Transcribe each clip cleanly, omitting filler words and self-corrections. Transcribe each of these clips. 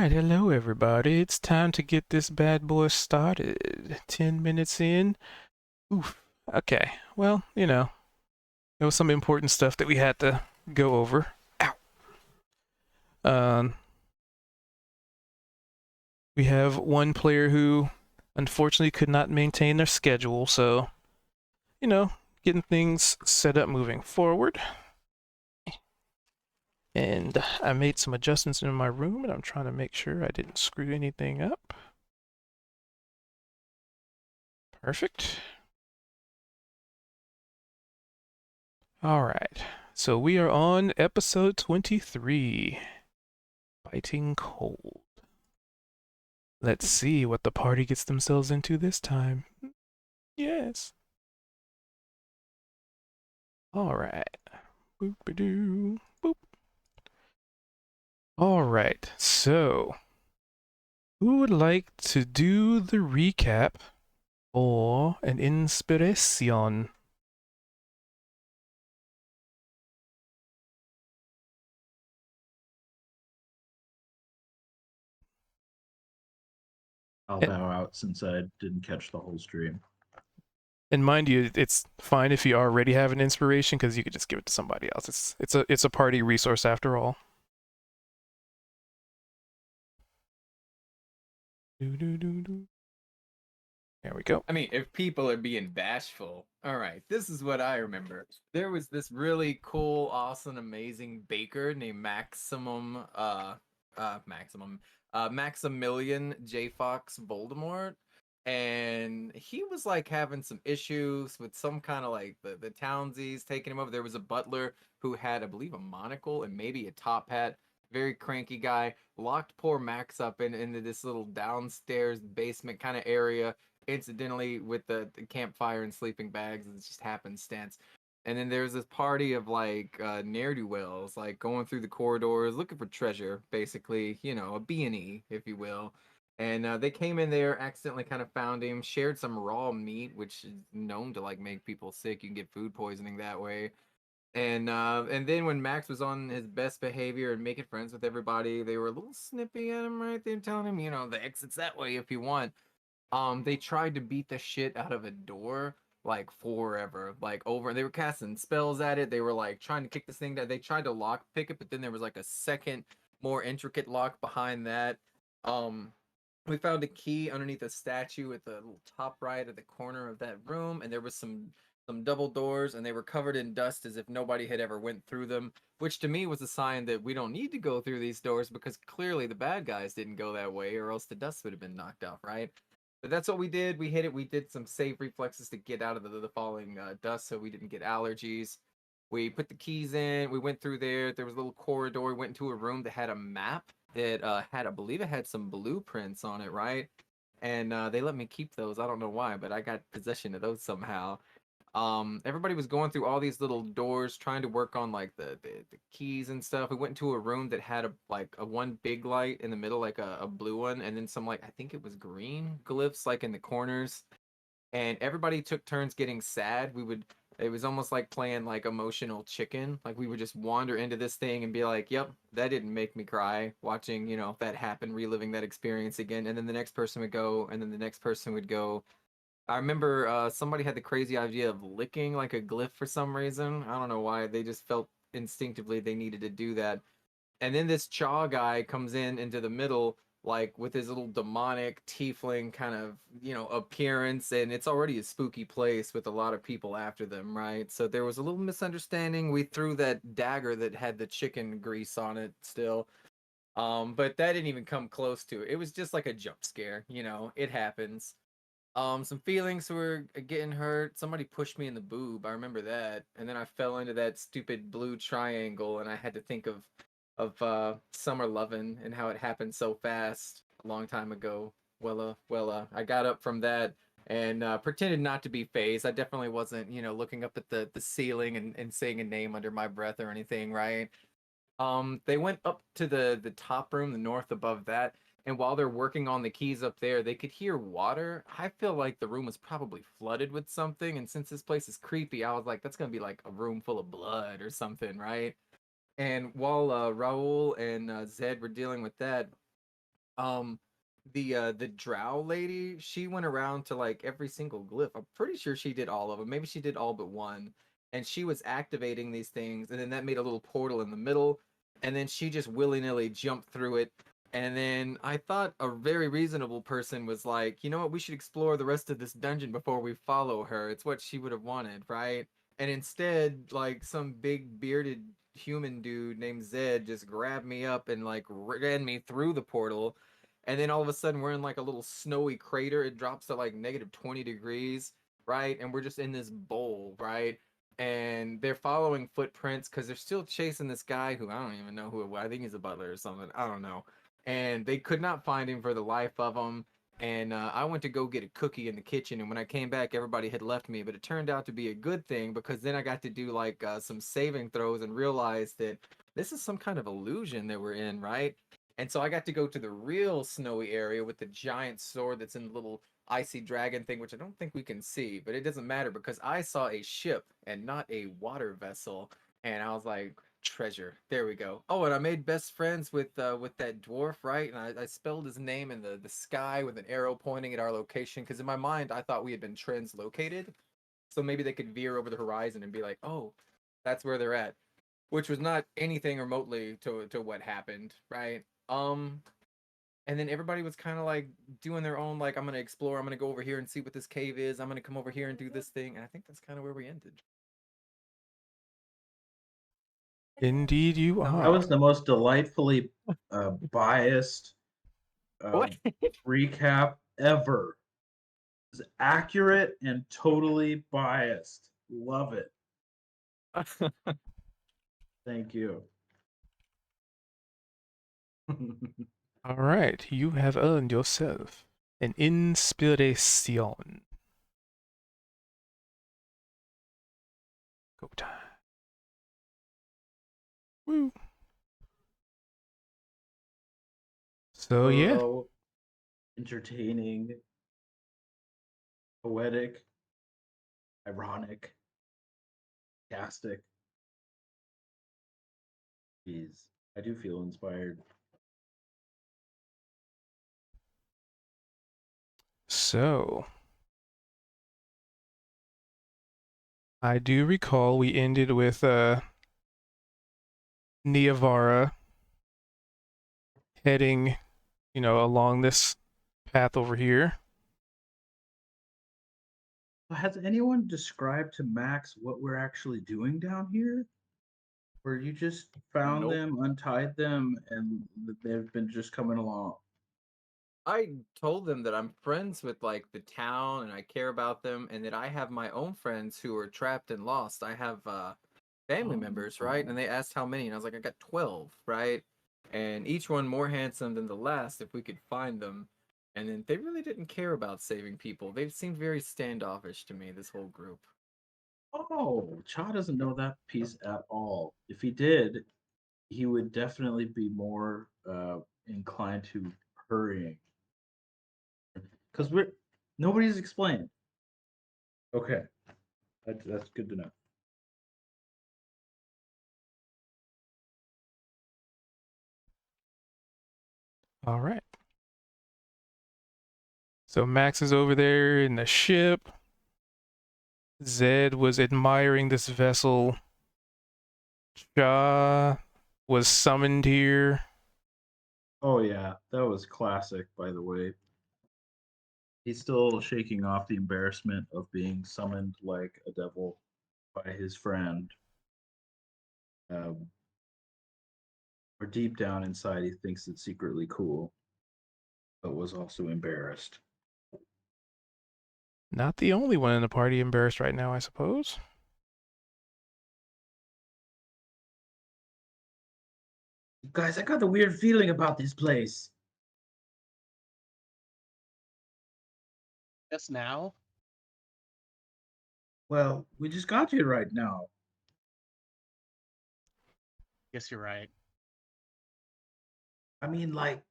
Alright, hello everybody. It's time to get this bad boy started. 10 minutes in. Oof. Okay. Well, there was some important stuff that we had to go over. Ow. Um, we have one player who unfortunately could not maintain their schedule, so, you know, getting things set up moving forward. And I made some adjustments in my room, and I'm trying to make sure I didn't screw anything up. Perfect. All right. So we are on episode 23, Biting Cold. Let's see what the party gets themselves into this time. Yes. All right. Boop-a-doo. Boop. All right. So, who would like to do the recap or an inspiration? I'll And, bow out since I didn't catch the whole stream. and mind you, it's fine if you already have an inspiration because you could just give it to somebody else. It's a party resource after all. Do do do do. There we go. I mean, if people are being bashful, all right, this is what I remember. There was this really cool, awesome, amazing baker named Maximilian J. Fox Voldemort. And he was like having some issues with some kind of like the townsies taking him over. There was a butler who had, I believe, a monocle and maybe a top hat. Very cranky guy. Locked poor Max up into this little downstairs basement kind of area incidentally with the campfire and sleeping bags. It's just happenstance. And then there's this party of like ne'er-do-wells, like going through the corridors looking for treasure, basically, a B&E, if you will. And they came in there, accidentally kind of found him, shared some raw meat, which is known to like make people sick. You can get food poisoning that way. And then when Max was on his best behavior and making friends with everybody, they were a little snippy at him, right? They're telling him, the exit's that way if you want. They tried to beat the shit out of a door like forever, like over. They were casting spells at it. They were like trying to kick this thing that they tried to lock pick it, but then there was like a second more intricate lock behind that. Um, we found a key underneath a statue at the little top right of the corner of that room, and there was some double doors, and they were covered in dust as if nobody had ever went through them, which to me was a sign that we don't need to go through these doors because clearly the bad guys didn't go that way, or else the dust would have been knocked off, right? But that's what we did. We hit it. We did some save reflexes to get out of the falling dust so we didn't get allergies. We put the keys in. We went through there. There was a little corridor. We went into a room that had a map that had, I believe it had some blueprints on it, right? And they let me keep those. I don't know why, but I got possession of those somehow. Everybody was going through all these little doors trying to work on like the keys and stuff. We went into a room that had a one big light in the middle, like a blue one, and then some like I think it was green glyphs like in the corners. And everybody took turns getting sad. It was almost like playing like emotional chicken. Like we would just wander into this thing and be like, "Yep, that didn't make me cry." Watching, that happen, reliving that experience again, and then the next person would go, and then the next person would go. I remember somebody had the crazy idea of licking like a glyph for some reason. I don't know why. They just felt instinctively they needed to do that. And then this Chaw guy comes in into the middle, like with his little demonic tiefling kind of, appearance. And it's already a spooky place with a lot of people after them, right? So there was a little misunderstanding. We threw that dagger that had the chicken grease on it still. But that didn't even come close to it. It was just like a jump scare, it happens. Some feelings were getting hurt. Somebody pushed me in the boob. I remember that. And then I fell into that stupid blue triangle, and I had to think of summer lovin' and how it happened so fast a long time ago. I got up from that and pretended not to be phased. I definitely wasn't, looking up at the ceiling and saying a name under my breath or anything, right? They went up to the top room, the north above that, and while they're working on the keys up there, they could hear water. I feel like the room was probably flooded with something, and since this place is creepy, I was like, that's gonna be like a room full of blood or something, right? And while Raul and Zed were dealing with that, Um, the drow lady, she went around to like every single glyph. I'm pretty sure she did all of them. Maybe she did all but one. And she was activating these things, and then that made a little portal in the middle, and then she just willy-nilly jumped through it. And then I thought a very reasonable person was like, you know what, we should explore the rest of this dungeon before we follow her. It's what she would have wanted, right? And instead, like some big bearded human dude named Zed just grabbed me up and like ran me through the portal, and then all of a sudden we're in like a little snowy crater. It drops to like negative 20 degrees, right? And we're just in this bowl, right? And they're following footprints because they're still chasing this guy who I don't even know who it was. I think he's a butler or something. I don't know. And they could not find him for the life of them. And I went to go get a cookie in the kitchen, and when I came back, everybody had left me. But it turned out to be a good thing because then I got to do like some saving throws and realize that this is some kind of illusion that we're in, right? And so I got to go to the real snowy area with the giant sword that's in the little icy dragon thing, which I don't think we can see, but it doesn't matter because I saw a ship and not a water vessel. And I was like, treasure. There we go. Oh, and I made best friends with that dwarf, right? And I spelled his name in the sky with an arrow pointing at our location because in my mind I thought we had been translocated. So maybe they could veer over the horizon and be like, oh, that's where they're at, which was not anything remotely to what happened, right? Um, and then everybody was kind of like doing their own, like, I'm gonna explore, I'm gonna go over here and see what this cave is, I'm gonna come over here and do this thing, and I think that's kind of where we ended. Indeed, you All That right. are. was the most delightfully biased uh, What? recap ever. It's accurate and totally biased. Love it. Thank you. All right, you have earned yourself an inspiration. Go time. Woo. So yeah, Thorough, entertaining, poetic, ironic, sarcastic. Jeez, I do feel inspired. so I do recall we ended with Niavara heading, along this path over here. Has anyone described to Max what we're actually doing down here? Where you just found Nope. them, untied them, and they've been just coming along? I told them that I'm friends with like the town and I care about them and that I have my own friends who are trapped and lost. I have family members, right? Oh. And they asked how many and I was like I got 12, right? And each one more handsome than the last if we could find them. And then they really didn't care about saving people. They seemed very standoffish to me, this whole group. Oh, Cha doesn't know that piece at all. If he did, he would definitely be more inclined to hurrying because we're nobody's explained. Okay, that's good to know. All right. So Max is over there in the ship. Zed was admiring this vessel. Shaw was summoned here. Oh yeah, that was classic. By the way, he's still shaking off the embarrassment of being summoned like a devil by his friend. Um, or deep down inside, he thinks it's secretly cool, but was also embarrassed. Not the only one in the party embarrassed right now, I suppose. Guys, I got a weird feeling about this place. Just now? Well, we just got here right now. Guess you're right. I mean, like,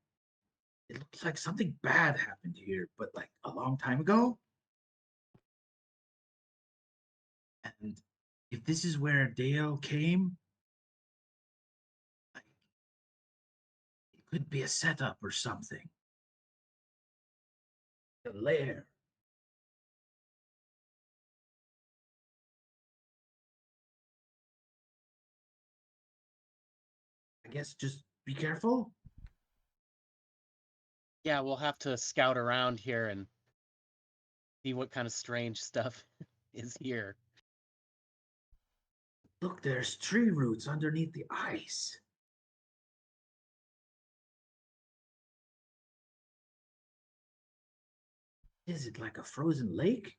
it looks like something bad happened here, but like a long time ago. And if this is where Dale came, like, it could be a setup or something. The lair. I guess just be careful. Yeah, we'll have to scout around here and see what kind of strange stuff is here. Look, there's tree roots underneath the ice. Is it like a frozen lake?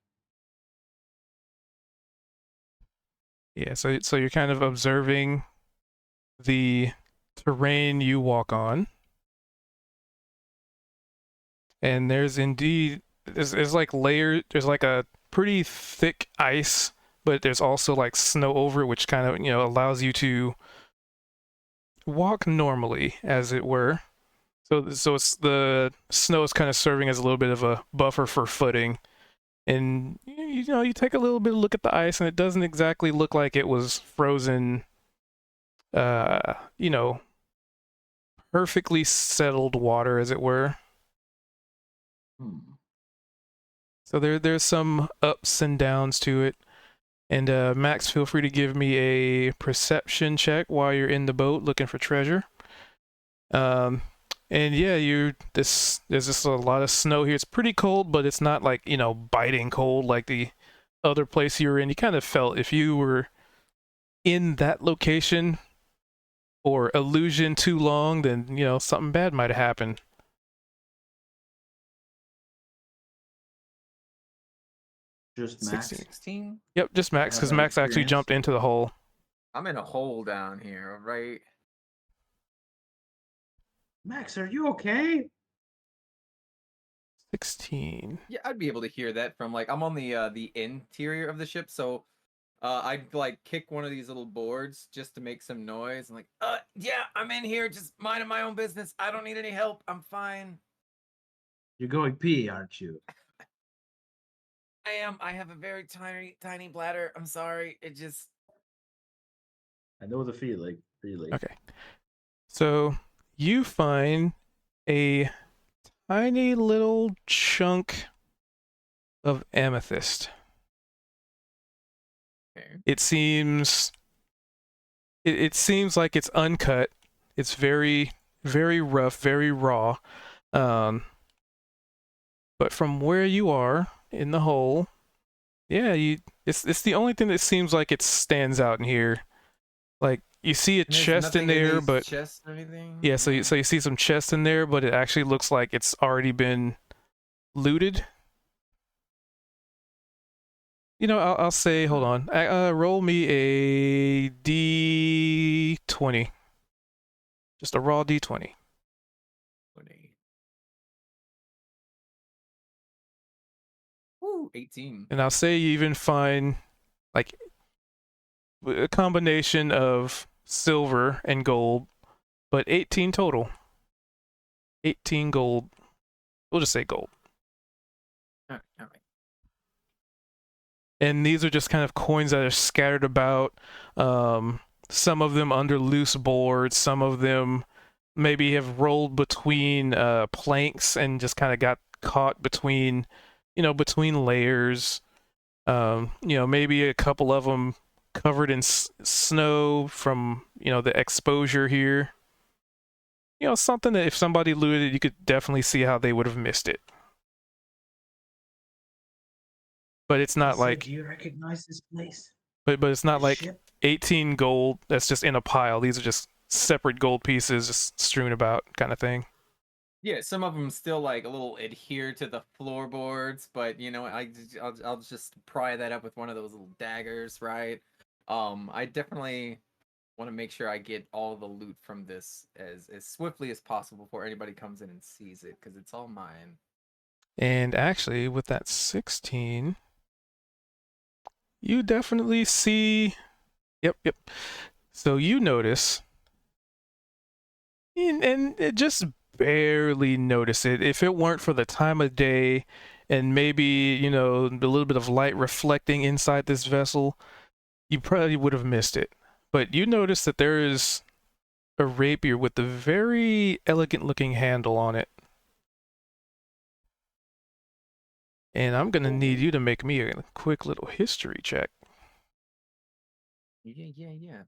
Yeah, so you're kind of observing the terrain you walk on, and there's like there's like a pretty thick ice, but there's also like snow over it, which kind of allows you to walk normally, as it were. So it's the snow is kind of serving as a little bit of a buffer for footing. And you take a little bit of look at the ice, and it doesn't exactly look like it was frozen, uh, you know, perfectly settled water, as it were. So there's some ups and downs to it. And Max, feel free to give me a perception check while you're in the boat looking for treasure. Um, and yeah, there's just a lot of snow here. It's pretty cold, but it's not like biting cold like the other place you were in. You kind of felt if you were in that location or illusion too long, then something bad might have happened. Just Max. 16. 16? Yep, just Max, have because that Max actually experience? jumped into the hole. I'm in a hole down here, right? Max, are you okay? 16. Yeah, I'd be able to hear that from I'm on the interior of the ship, so I'd like kick one of these little boards just to make some noise. And yeah, I'm in here, just minding my own business. I don't need any help. I'm fine. You're going pee, aren't you? I am. I have a very tiny bladder. I'm sorry. It just I know the feeling, really. Okay. So you find a tiny little chunk of amethyst. okay. It seems it seems like it's uncut. It's very, very rough, very raw. Um, but from where you are in the hole, yeah, it's the only thing that seems like it stands out in here. Like you see a And there's chest in nothing in there, these but chests or anything. yeah, so you see some chest in there, but it actually looks like it's already been looted. I'll say, hold on. Roll me a D20. Just a raw D20. 20. Woo, 18. And I'll say you even find like a combination of silver and gold, but 18 total. 18 gold. We'll just say gold. All right. And these are just kind of coins that are scattered about. Some of them under loose boards, some of them maybe have rolled between planks and just kind of got caught between layers. Maybe a couple of them covered in snow from the exposure here. Something that if somebody looted, you could definitely see how they would have missed it. But it's not like, do you recognize this place? but it's not This like ship? 18 gold that's just in a pile. These are just separate gold pieces just strewn about, kind of thing. Yeah, some of them still a little adhere to the floorboards, but I'll just pry that up with one of those little daggers, right? I definitely want to make sure I get all the loot from this as swiftly as possible before anybody comes in and sees it, because it's all mine. And actually, with that 16, you definitely see. Yep. So you notice, and it just barely notice it. If it weren't for the time of day and maybe, a little bit of light reflecting inside this vessel, you probably would have missed it. But you notice that there is a rapier with a very elegant looking handle on it. And I'm gonna need you to make me a quick little history check. Yeah.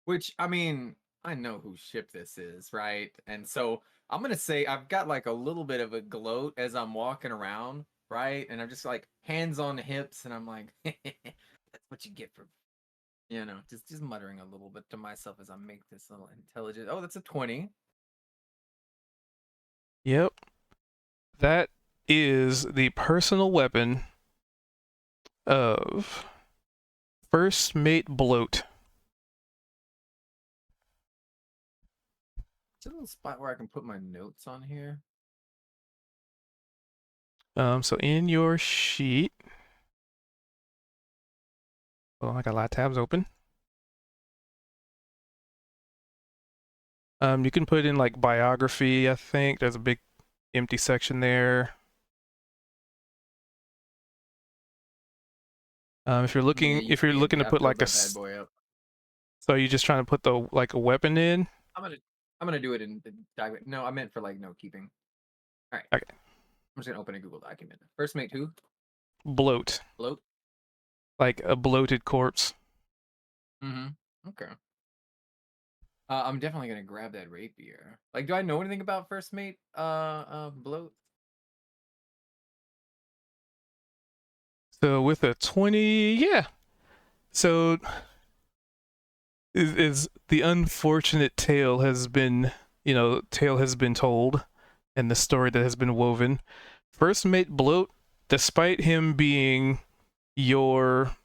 Which, I mean, I know whose ship this is, right? And so I'm gonna say I've got like a little bit of a gloat as I'm walking around, right? And I'm just like hands on the hips, and I'm like, that's what you get for, just muttering a little bit to myself as I make this little intelligent. Oh, that's a 20. Yep, that is the personal weapon of First Mate Bloat. It's a little spot where I can put my notes on here. So in your sheet, well, I got a lot of tabs open. You can put in like biography, I think. There's a big empty section there. If you're looking, Yeah, if you're yeah, looking to I put filled like that bad boy up. so you're just trying to put the like a weapon in. I'm gonna do it in the document. No, I meant for like note keeping. All right. Okay. I'm just gonna open a Google document. First mate who? Bloat, Bloat. like a bloated corpse. Mm-hmm. Okay. I'm definitely gonna grab that rapier. Like, do I know anything about first mate? Bloat. So with a 20, yeah. So is the unfortunate tale has been, tale has been told, and the story that has been woven. First mate Bloat, despite him being your,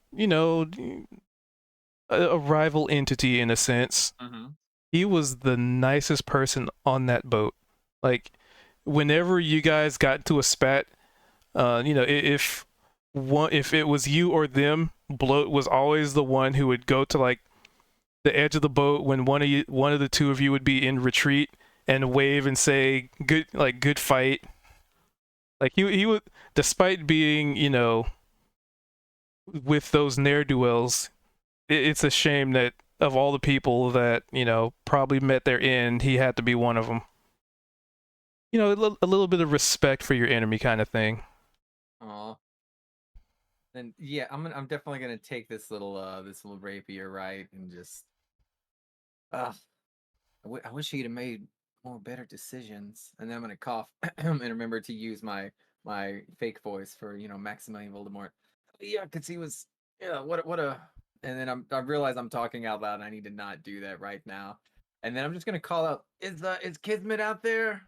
a rival entity in a sense, Mm-hmm. he was the nicest person on that boat. Like, whenever you guys got into a spat, if it was you or them, Bloat was always the one who would go to like the edge of the boat when one of the two of you would be in retreat and wave and say good fight. Like he would, despite being with those ne'er do wells, it's a shame that of all the people that probably met their end, he had to be one of them. A little bit of respect for your enemy, kind of thing. Aw. Then yeah, I'm definitely gonna take this little rapier, right, and just I wish he'd have made more better decisions. And then I'm gonna cough and remember to use my fake voice for Maximilian Voldemort. Yeah, because he was what a. And then I realize I'm talking out loud and I need to not do that right now. And then I'm just gonna call out, is Kismet out there?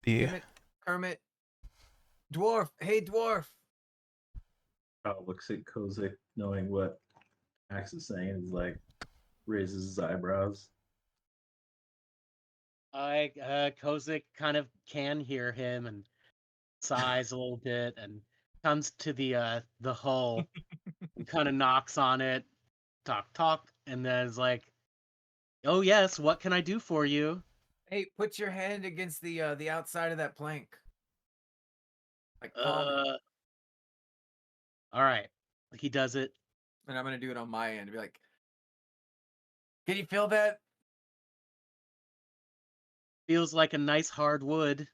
The Damn it, Kermit, dwarf, hey dwarf. Looks at Kozik, knowing what Max is saying, is like raises his eyebrows. Kozik kind of can hear him and sighs a little bit and comes to the hull and kind of knocks on it, talk, and then is like, "Oh yes, what can I do for you?" Hey, put your hand against the outside of that plank. Like palm it. Uh, all right. Like he does it. And I'm gonna do it on my end. Be like, can you feel that? Feels like a nice hard wood.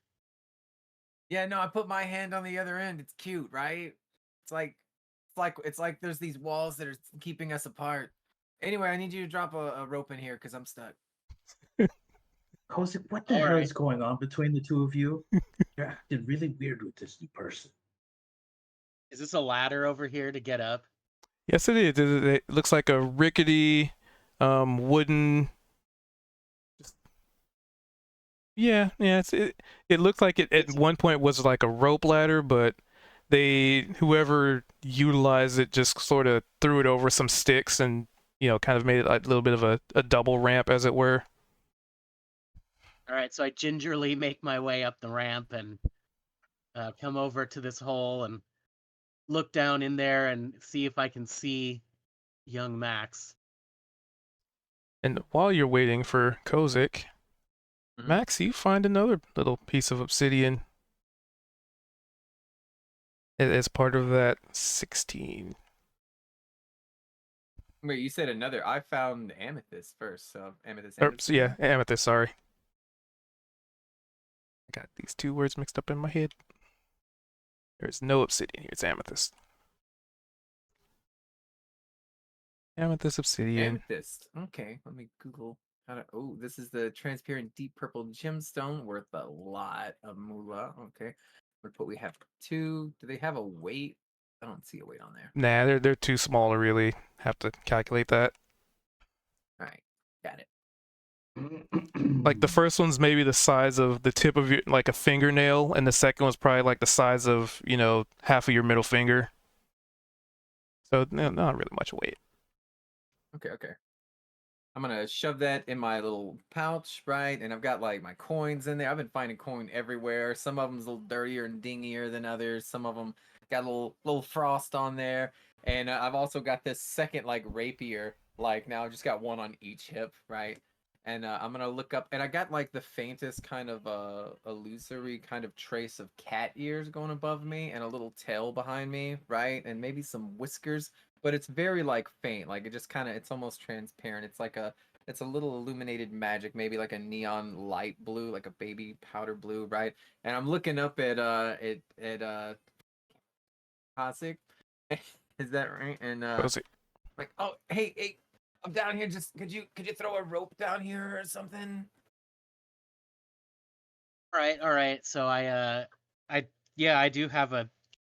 Yeah, no, I put my hand on the other end. It's cute, right? It's like there's these walls that are keeping us apart. Anyway, I need you to drop a rope in here because I'm stuck. Kozik, what the All hell right. is going on between the two of you? You're acting really weird with this new person. Is this a ladder over here to get up? Yes, it is. It looks like a rickety, wooden. Yeah. It looked like it at It's one point was like a rope ladder, but whoever utilized it just sort of threw it over some sticks and kind of made it like a little bit of a double ramp, as it were. all right. So I gingerly make my way up the ramp and come over to this hole and look down in there and see if I can see young Max. And while you're waiting for Kozik, Mhm. Max, you find another little piece of obsidian as part of that 16. Wait, you said another. I found amethyst first, so amethyst and Oops, yeah, obsidian. amethyst. Sorry. Got these two words mixed up in my head. There's no obsidian here. It's amethyst. Amethyst obsidian. Amethyst. Okay, let me Google how to. Oh, this is the transparent deep purple gemstone worth a lot of moolah. Okay, but we have two. Do they have a weight? I don't see a weight on there. Nah, they're too small to really have to calculate that. All right, got it. Like the first one's maybe the size of the tip of your like a fingernail, and the second one's probably like the size of half of your middle finger. So not really much weight. Okay. I'm gonna shove that in my little pouch, right? And I've got like my coins in there. I've been finding coin everywhere. Some of them's a little dirtier and dingier than others. Some of them got a little frost on there. And I've also got this second like rapier. Like now I've just got one on each hip, right? And I'm gonna look up, and I got like the faintest kind of illusory kind of trace of cat ears going above me, and a little tail behind me, right? And maybe some whiskers, but it's very like faint, like it just kind of, it's almost transparent. It's a little illuminated magic, maybe like a neon light blue, like a baby powder blue, right? And I'm looking up at Hasik. Is that right? And Rosie. like, oh, hey, I'm down here. Just could you throw a rope down here or something? All right. So I do have a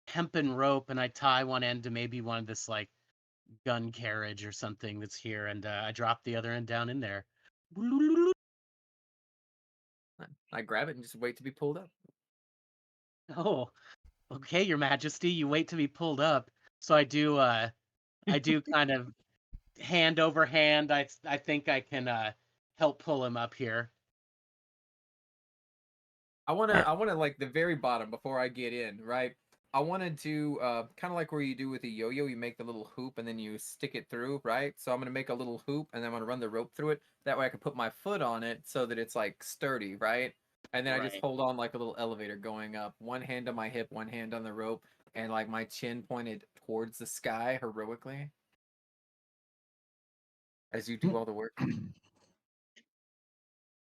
hempen rope, and I tie one end to maybe one of this like gun carriage or something that's here, and I drop the other end down in there. I grab it and just wait to be pulled up. Oh, okay, Your Majesty, you wait to be pulled up. So I do kind of hand over hand. I think I can help pull him up here. Alright. I wanna like the very bottom before I get in, right? I wanted to kind of like where you do with a yo-yo, you make the little hoop and then you stick it through, right? So I'm gonna make a little hoop and then I'm gonna run the rope through it. That way I can put my foot on it so that it's like sturdy, right? And then I just Right. hold on like a little elevator going up. One hand on my hip, one hand on the rope, and like my chin pointed towards the sky heroically as you do all the work.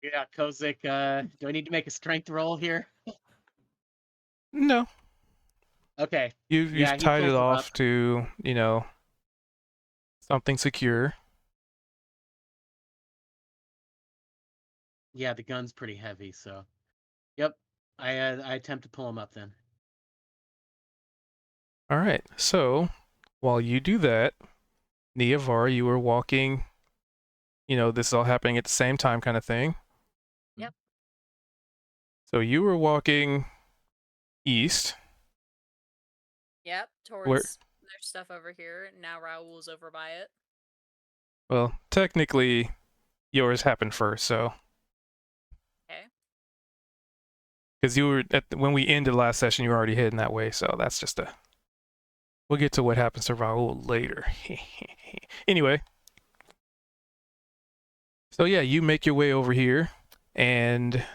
Yeah, Kozik, do I need to make a strength roll here? No, Okay. you've Yeah, he tied it pulls him up. off to something secure. Yeah, the gun's pretty heavy, so. Yep. I attempt to pull him up then. All right. So while you do that, Neavar, you were walking. This is all happening at the same time, kind of thing. Yep. So you were walking east. Yep, Where? towards there's stuff over here. Now Raoul's over by it. Well, technically, yours happened first. So Okay. because you were when we ended last session, you were already heading that way. So that's just a. We'll get to what happens to Raoul later. Anyway. So yeah, you make your way over here, and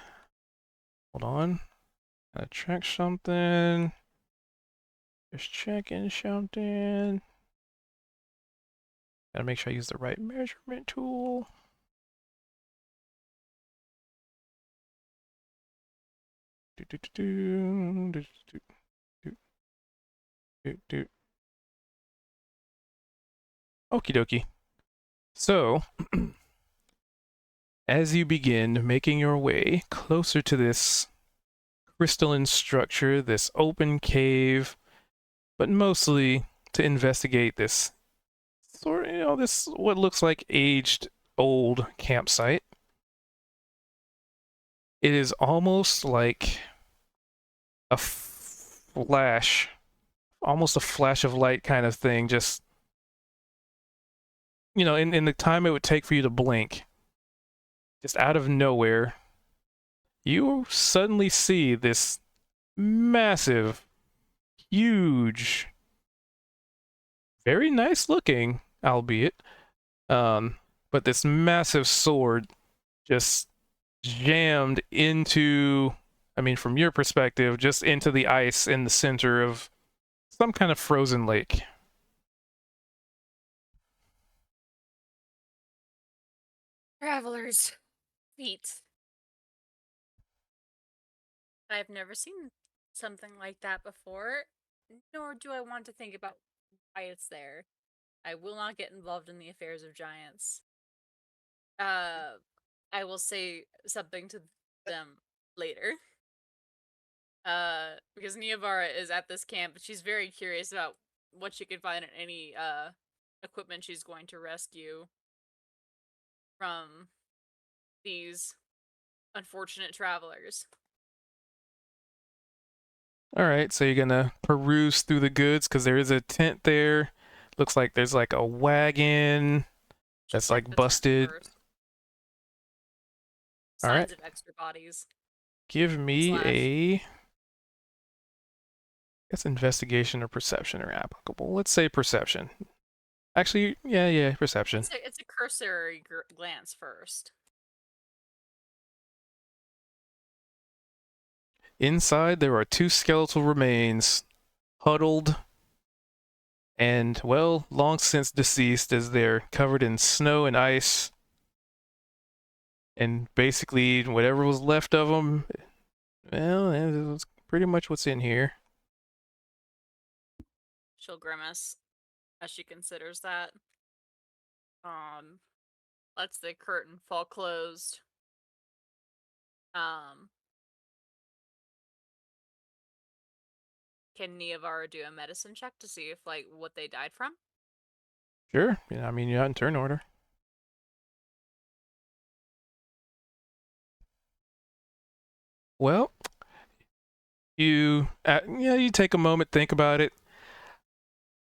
hold on, gotta check something. Just checking something. Gotta make sure I use the right measurement tool. Okie dokie. So, as you begin making your way closer to this crystalline structure, this open cave, but mostly to investigate this this what looks like aged old campsite. It is almost like a flash, almost a flash of light kind of thing, just in the time it would take for you to blink, just out of nowhere, you suddenly see this massive, huge, very nice looking, albeit, but this massive sword just jammed into, I mean, from your perspective, just into the ice in the center of some kind of frozen lake. Traveler's feet. I've never seen something like that before, nor do I want to think about why it's there. I will not get involved in the affairs of giants. I will say something to them later. Because Niavara is at this camp, but she's very curious about what she can find in any equipment she's going to rescue from these unfortunate travelers. All right, so you're gonna peruse through the goods because there is a tent there. Looks like there's like a wagon that's Check like the tent busted. first. All right, Signs of extra bodies. give me Slash. a, I guess investigation or perception are applicable. Let's say perception. Actually, yeah, perception. It's a cursory glance first. Inside, there are two skeletal remains, huddled and, well, long since deceased as they're covered in snow and ice. And basically, whatever was left of them, well, it's pretty much what's in here. She'll grimace as she considers that. Lets the curtain fall closed. Can Niavara do a medicine check to see if, like, what they died from? Sure, yeah, I mean, you're not in turn order. Well, you take a moment, think about it.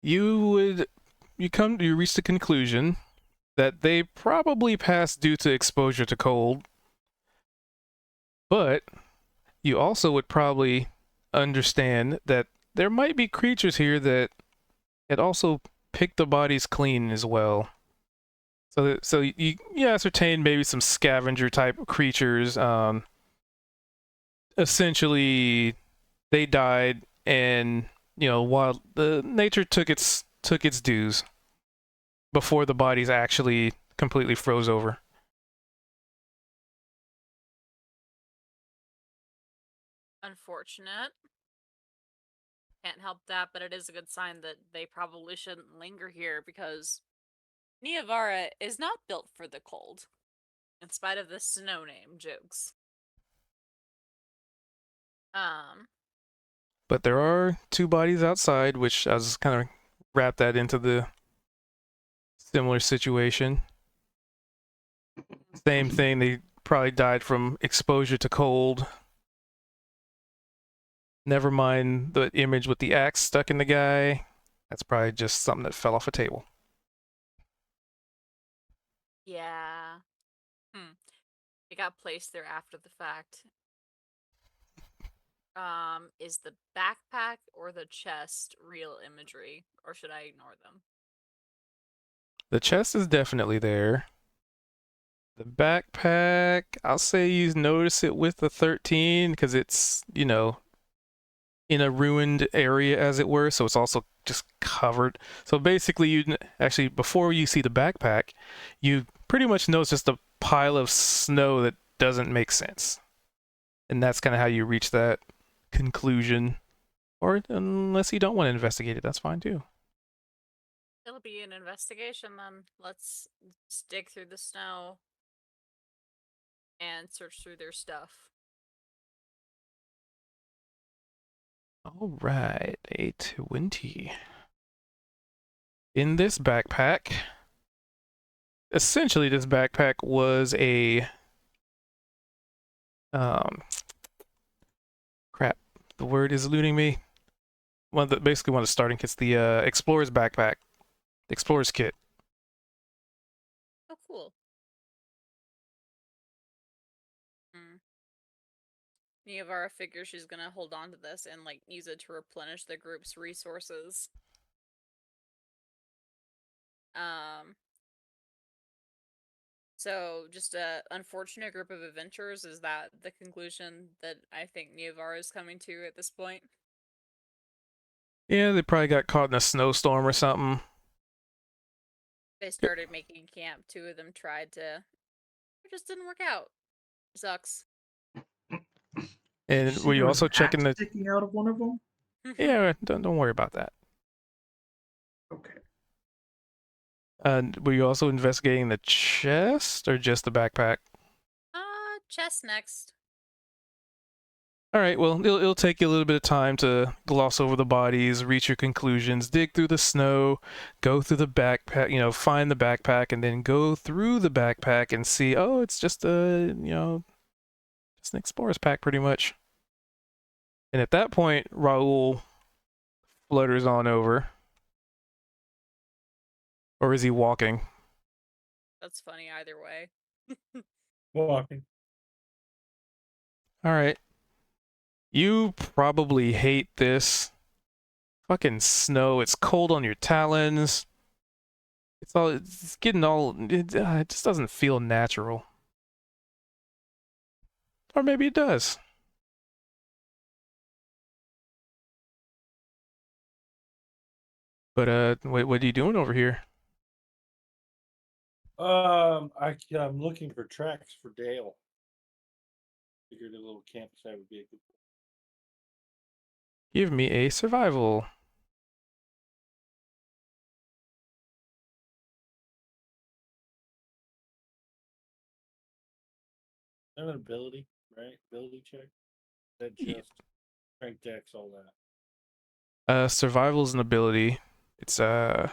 You reach the conclusion that they probably passed due to exposure to cold, but you also would probably understand that there might be creatures here that had also picked the bodies clean as well. So you ascertain maybe some scavenger type creatures. Essentially, they died, and while the nature took its dues before the bodies actually completely froze over. Unfortunate. Can't help that, but it is a good sign that they probably shouldn't linger here because Niavara is not built for the cold, in spite of the snow name jokes. But there are two bodies outside, which I was kind of wrap that into the similar situation. Same thing, they probably died from exposure to cold. Never mind the image with the axe stuck in the guy. That's probably just something that fell off a table. Yeah. It got placed there after the fact. Is the backpack or the chest real imagery, or should I ignore them? The chest is definitely there. The backpack, I'll say you notice it with the 13 because it's, in a ruined area, as it were, so it's also just covered. So basically, actually, before you see the backpack, you pretty much know it's just a pile of snow that doesn't make sense. And that's kind of how you reach that conclusion. Or unless you don't want to investigate it, that's fine too. It'll be an investigation then. Let's dig through the snow and search through their stuff. All right, a 20. In this backpack, essentially this backpack was a crap, the word is eluding me. Basically one of the starting kits, the explorer's backpack, the explorer's kit. Oh, cool. Niavara figures she's gonna hold on to this and, like, use it to replenish the group's resources. So just a unfortunate group of adventurers. Is that the conclusion that I think Niavara is coming to at this point? Yeah, they probably got caught in a snowstorm or something. They started making camp. Two of them tried to. It just didn't work out. Sucks. Did And you see were you there was also a hat checking the? sticking out of one of them? Yeah, don't worry about that. Okay. Were you also investigating the chest or just the backpack? Chest next. All right, well, it'll take you a little bit of time to gloss over the bodies, reach your conclusions, dig through the snow, go through the backpack, find the backpack, and then go through the backpack and see, oh, it's just just an explorer's pack pretty much. And at that point, Raul flutters on over. Or is he walking? That's funny either way. Walking. All right. You probably hate this. Fucking snow. It's cold on your talons. It's getting all. It just doesn't feel natural. Or maybe it does. But what are you doing over here? I'm looking for tracks for Dale. Figured a little campsite would be a good. Give me a survival. An ability, right? Ability check. That Yeah. just strength dex, all that. Survival is an ability. It's the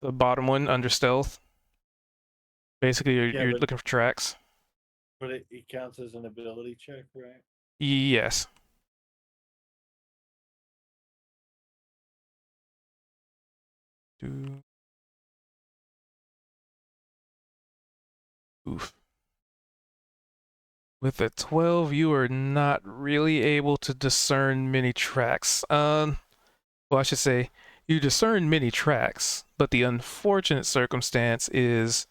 bottom one under stealth. Basically, you're but, looking for tracks. but it counts as an ability check, right? Yes. Oof. With a 12, you are not really able to discern many tracks. Well, I should say, you discern many tracks, but the unfortunate circumstance is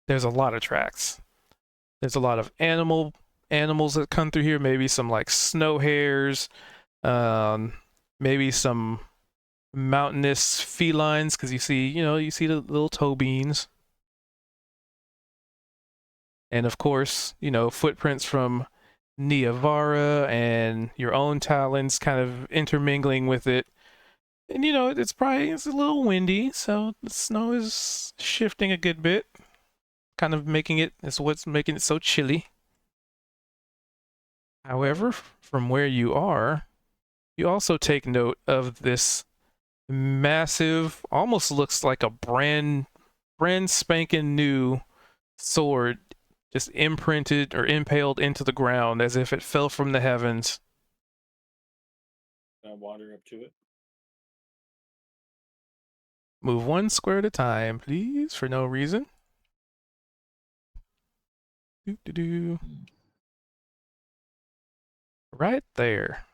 there's a lot of tracks. There's a lot of animals that come through here, maybe some like snow hares, maybe some mountainous felines, because you see the little toe beans. And of course, footprints from Niavara and your own talons kind of intermingling with it. And it's a little windy, so the snow is shifting a good bit, kind of what's making it so chilly. However, from where you are, you also take note of this massive, almost looks like a brand spanking new sword just imprinted or impaled into the ground as if it fell from the heavens. Can I wander up to it? Move 1 square at a time, please, for no reason. Doo-doo-doo. Right there.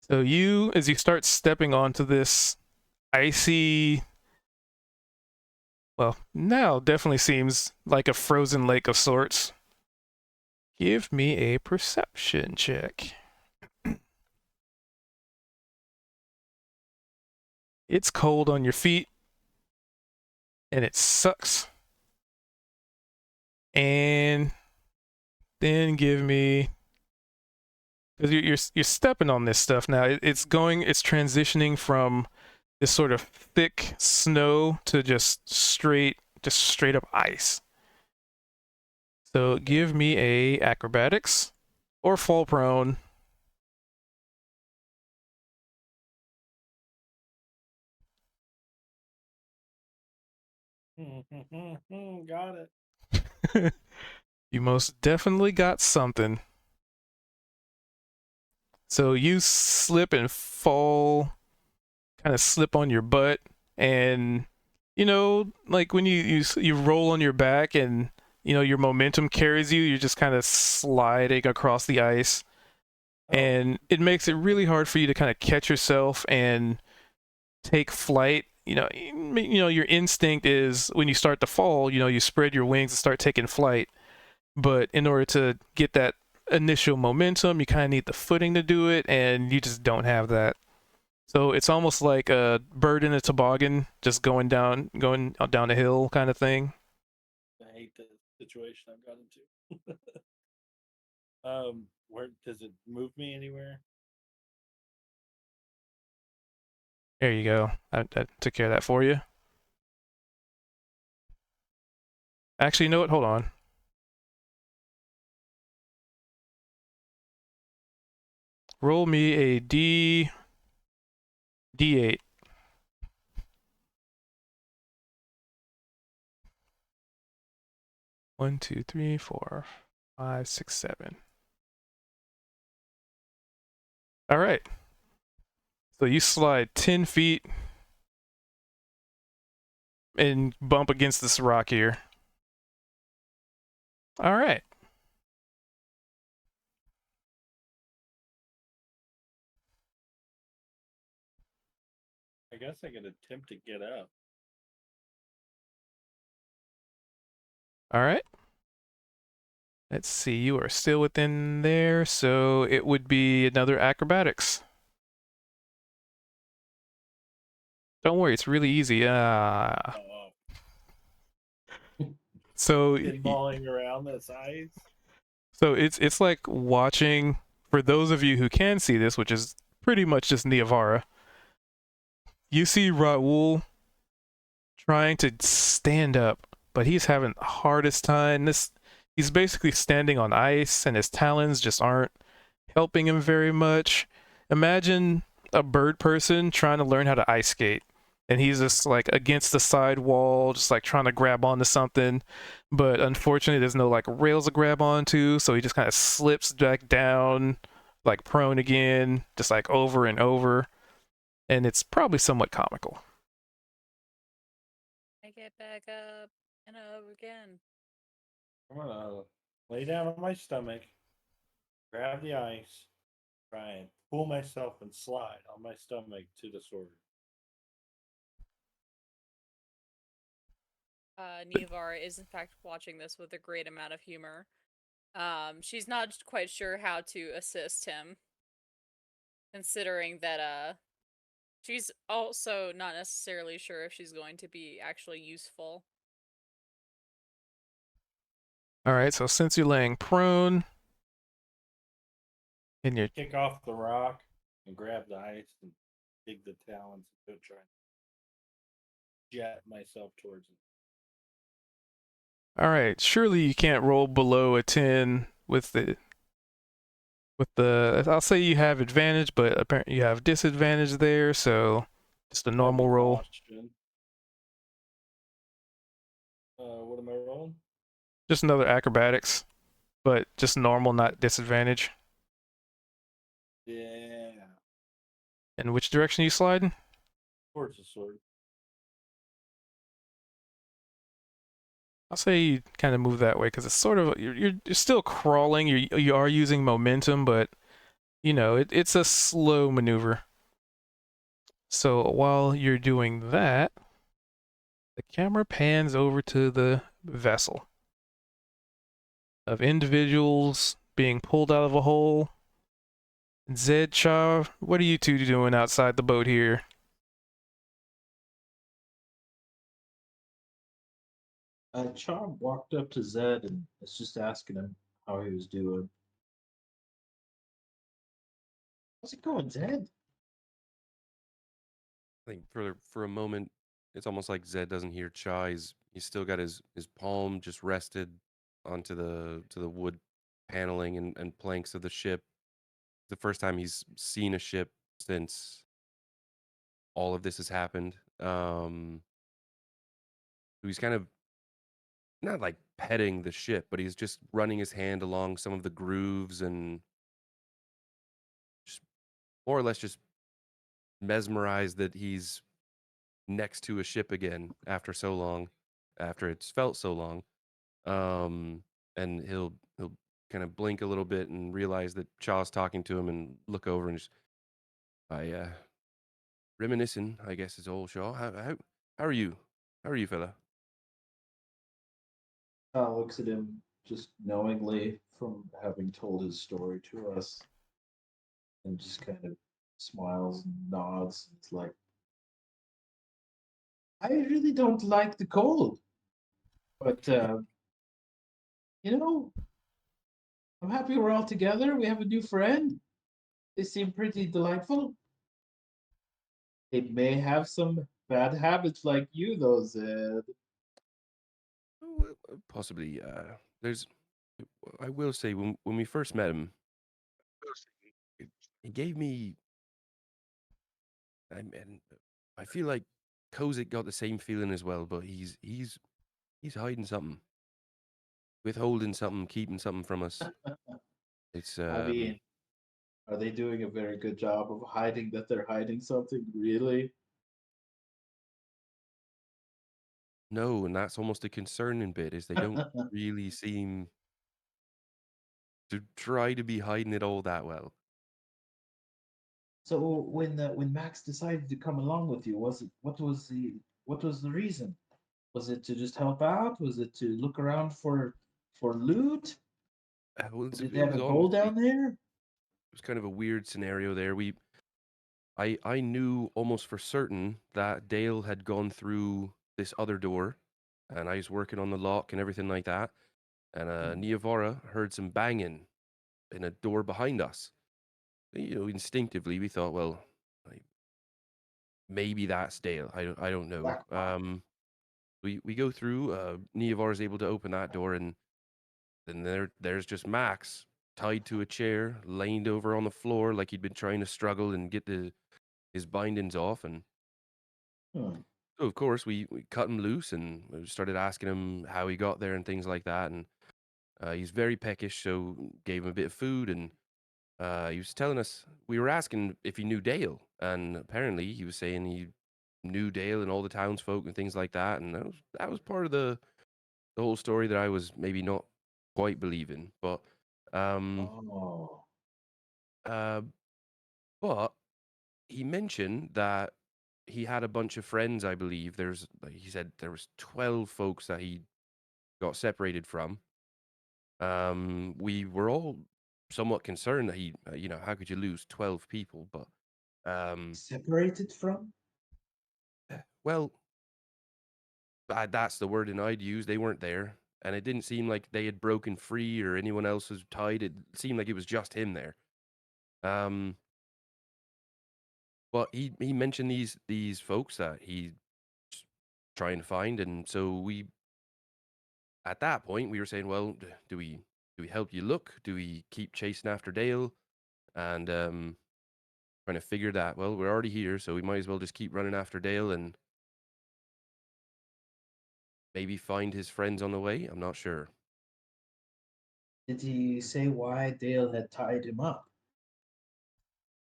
So as you start stepping onto this icy, well, now definitely seems like a frozen lake of sorts. Give me a perception check. It's cold on your feet, and it sucks. And then give me, because you're stepping on this stuff now. It's transitioning from this sort of thick snow to just straight up ice. So give me a acrobatics or fall prone. Got it. You most definitely got something. So you slip and fall, kind of slip on your butt, and like when you roll on your back and your momentum carries you, you're just kind of sliding across the ice. And it makes it really hard for you to kind of catch yourself and take flight. Your instinct is when you start to fall, you spread your wings and start taking flight. But in order to get that initial momentum, you kind of need the footing to do it, and you just don't have that. So it's almost like a bird in a toboggan, just going down a hill kind of thing. I hate this. situation I've gotten into. Where does it move me anywhere? There you go. I took care of that for you. Actually, you know what? Hold on. Roll me a D8. One, two, three, four, 5, 6, 7. All right. So you slide 10 feet and bump against this rock here. All right. I guess I could attempt to get up. All right. Let's see. You are still within there, so it would be another acrobatics. Don't worry, it's really easy. So Pinballing around this ice. So it's like watching, for those of you who can see this, which is pretty much just Niavara, you see Raul trying to stand up, but he's having the hardest time. He's basically standing on ice and his talons just aren't helping him very much. Imagine a bird person trying to learn how to ice skate. And he's just like against the side wall, just like trying to grab onto something. But unfortunately, there's no like rails to grab onto. So he just kind of slips back down, like prone again, just like over and over. And it's probably somewhat comical. I get back up and over again. I'm gonna lay down on my stomach, grab the ice, try and pull myself and slide on my stomach to the sword. Niavara is in fact watching this with a great amount of humor. She's not quite sure how to assist him, considering that she's also not necessarily sure if she's going to be actually useful. All right, so since you're laying prone, and you're Kick off the rock and grab the ice and dig the talons and go try and jet myself towards it. all right, surely you can't roll below a 10 with the I'll say you have advantage, but apparently you have disadvantage there, so just a normal roll. Exhaustion. What am I rolling? Just another acrobatics, but just normal, not disadvantage. Yeah. And which direction are you sliding? Towards the sword. I'll say you kind of move that way because it's sort of you're still crawling. You are using momentum, but you know it's a slow maneuver. So while you're doing that, the camera pans over to the vessel of individuals being pulled out of a hole. Zed, Cha, what are you two doing outside the boat here? Chom walked up to Zed and was just asking him how he was doing. How's it going, Zed? I think for a moment, it's almost like Zed doesn't hear Cha. He's still got his palm just rested onto the wood paneling and planks of the ship. The first time he's seen a ship since all of this has happened. He's kind of not like petting the ship, but he's just running his hand along some of the grooves and just more or less just mesmerized that he's next to a ship again after so long, after it's felt so long. And he'll kind of blink a little bit and realize that Chaw's talking to him and look over and just, reminiscing, I guess, is old Shaw. How are you? How are you, fella? Looks at him just knowingly from having told his story to us and just kind of smiles and nods. It's like, I really don't like the cold, but You know, I'm happy we're all together. We have a new friend. They seem pretty delightful. They may have some bad habits like you, though, Zed. Possibly. There's. I will say when we first met him, he gave me. And I feel like Kozik got the same feeling as well, but he's hiding something, withholding something, keeping something from us. It's I mean, are they doing a very good job of hiding that they're hiding something? Really? no, and that's almost a concerning bit is they don't really seem to try to be hiding it all that well. So when Max decided to come along with you, was it what was the reason? Was it to just help out? Was it to look around for loot? Well, Did they it have was a goal honestly down there? it was kind of a weird scenario there. I knew almost for certain that Dale had gone through this other door, and I was working on the lock and everything like that. And Hmm. Niavara heard some banging in a door behind us. You know, instinctively we thought, well, like, maybe that's Dale. I don't know. Black Box. We go through. Niavara's able to open that door, and then there's just Max tied to a chair, leaned over on the floor like he'd been trying to struggle and get his bindings off. And Hmm. so, of course, we cut him loose and we started asking him how he got there and things like that. And he's very peckish, so gave him a bit of food. And he was telling us, we were asking if he knew Dale. And apparently he was saying he knew Dale and all the townsfolk and things like that. And that was part of the whole story that I was maybe not quite believing. Um, Oh, uh, but he mentioned that he had a bunch of friends, I believe. He said there was 12 folks that he got separated from. We were all somewhat concerned that how could you lose 12 people? But, separated from? well, that's the wording I'd use. They weren't there. And it didn't seem like they had broken free or anyone else was tied. It seemed like it was just him there. Um, but he mentioned these folks that he's trying to find, and so we at that point we were saying, well, do we help you look? Do we keep chasing after Dale? And trying to figure that. Well, we're already here, so we might as well just keep running after Dale and maybe find his friends on the way. I'm not sure. Did he say why Dale had tied him up?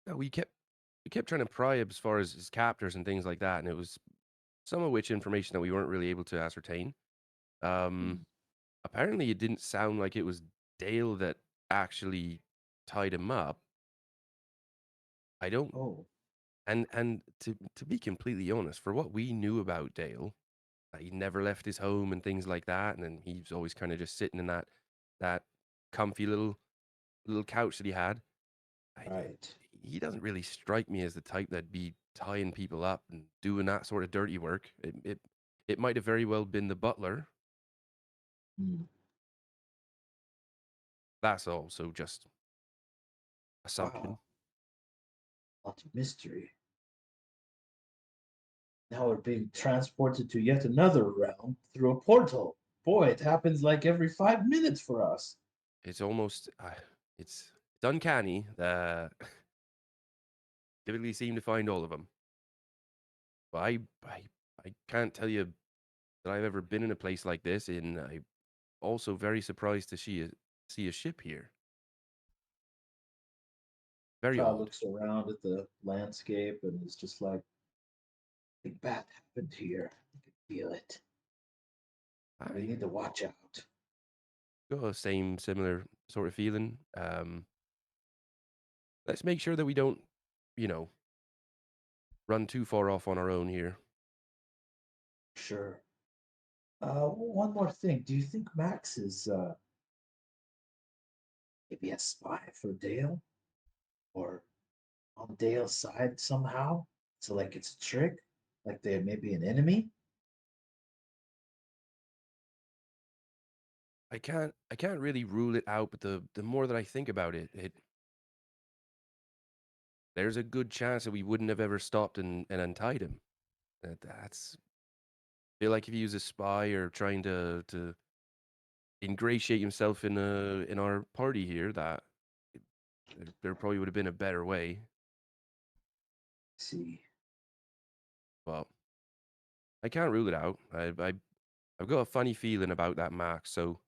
Yeah, we kept trying to pry as far as his captors and things like that, and it was some of which information that we weren't really able to ascertain. Um, Hmm. Apparently, it didn't sound like it was Dale that actually tied him up. I don't, Oh, and to be completely honest, for what we knew about Dale, he never left his home and things like that, and then he was always kind of just sitting in that comfy little couch that he had. I, right. he doesn't really strike me as the type that'd be tying people up and doing that sort of dirty work. It might have very well been the butler. Hmm. That's also just assumption. Wow, lot of mystery. Now we're being transported to yet another realm through a portal. Boy, it happens like every 5 minutes for us. It's almost it's uncanny. Typically seem to find all of them. But I can't tell you that I've ever been in a place like this, and I'm also very surprised to see a ship here. Very Child odd. looks around at the landscape and is just like, something bad happened here. I can feel it. We I need to watch out. got the same similar sort of feeling. Let's make sure that we don't, you know, run too far off on our own here. Sure. One more thing. Do you think Max is maybe a spy for Dale? Or on Dale's side somehow? So like it's a trick? Like they may be an enemy? I can't really rule it out, but the more that I think about it, there's a good chance that we wouldn't have ever stopped and untied him. That's I feel like if he was a spy or trying to ingratiate himself in our party here, that there probably would have been a better way. See. But I can't rule it out. I've got a funny feeling about that Max, so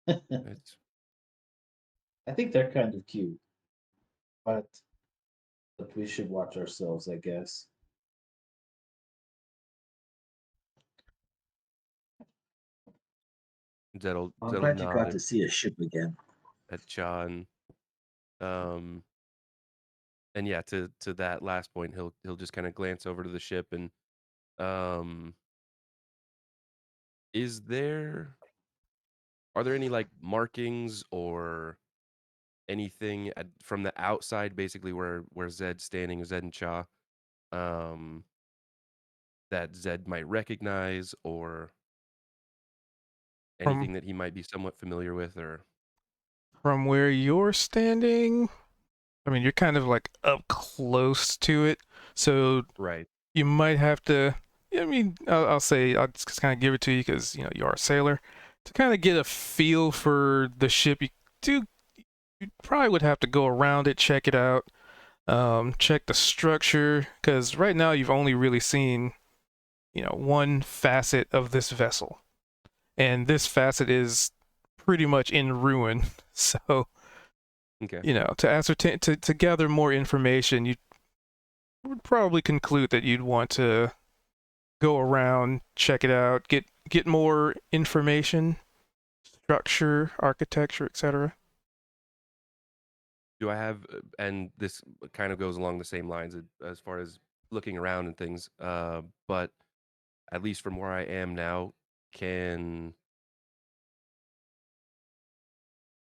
I it's think they're kind of cute, but we should watch ourselves, I guess. I'm Zed'll glad you nod got to see a ship again. at John. Um, and yeah, to that last point, he'll just kind of glance over to the ship and um, is there are there any like markings or anything from the outside, basically where Zed's standing, Zed and Cha, um, that Zed might recognize, or From anything that he might be somewhat familiar with, or from where you're standing, I mean, you're kind of like up close to it, so right? you might have to. I mean, I'll say I'll just kind of give it to you because you are a sailor to kind of get a feel for the ship. You probably would have to go around it, check it out, check the structure, because right now you've only really seen one facet of this vessel, and this facet is pretty much in ruin. So Okay. to ascertain to gather more information, you would probably conclude that you'd want to go around, check it out, get more information, structure, architecture, etc. Do I have, and this kind of goes along the same lines as far as looking around and things, but at least from where I am now, can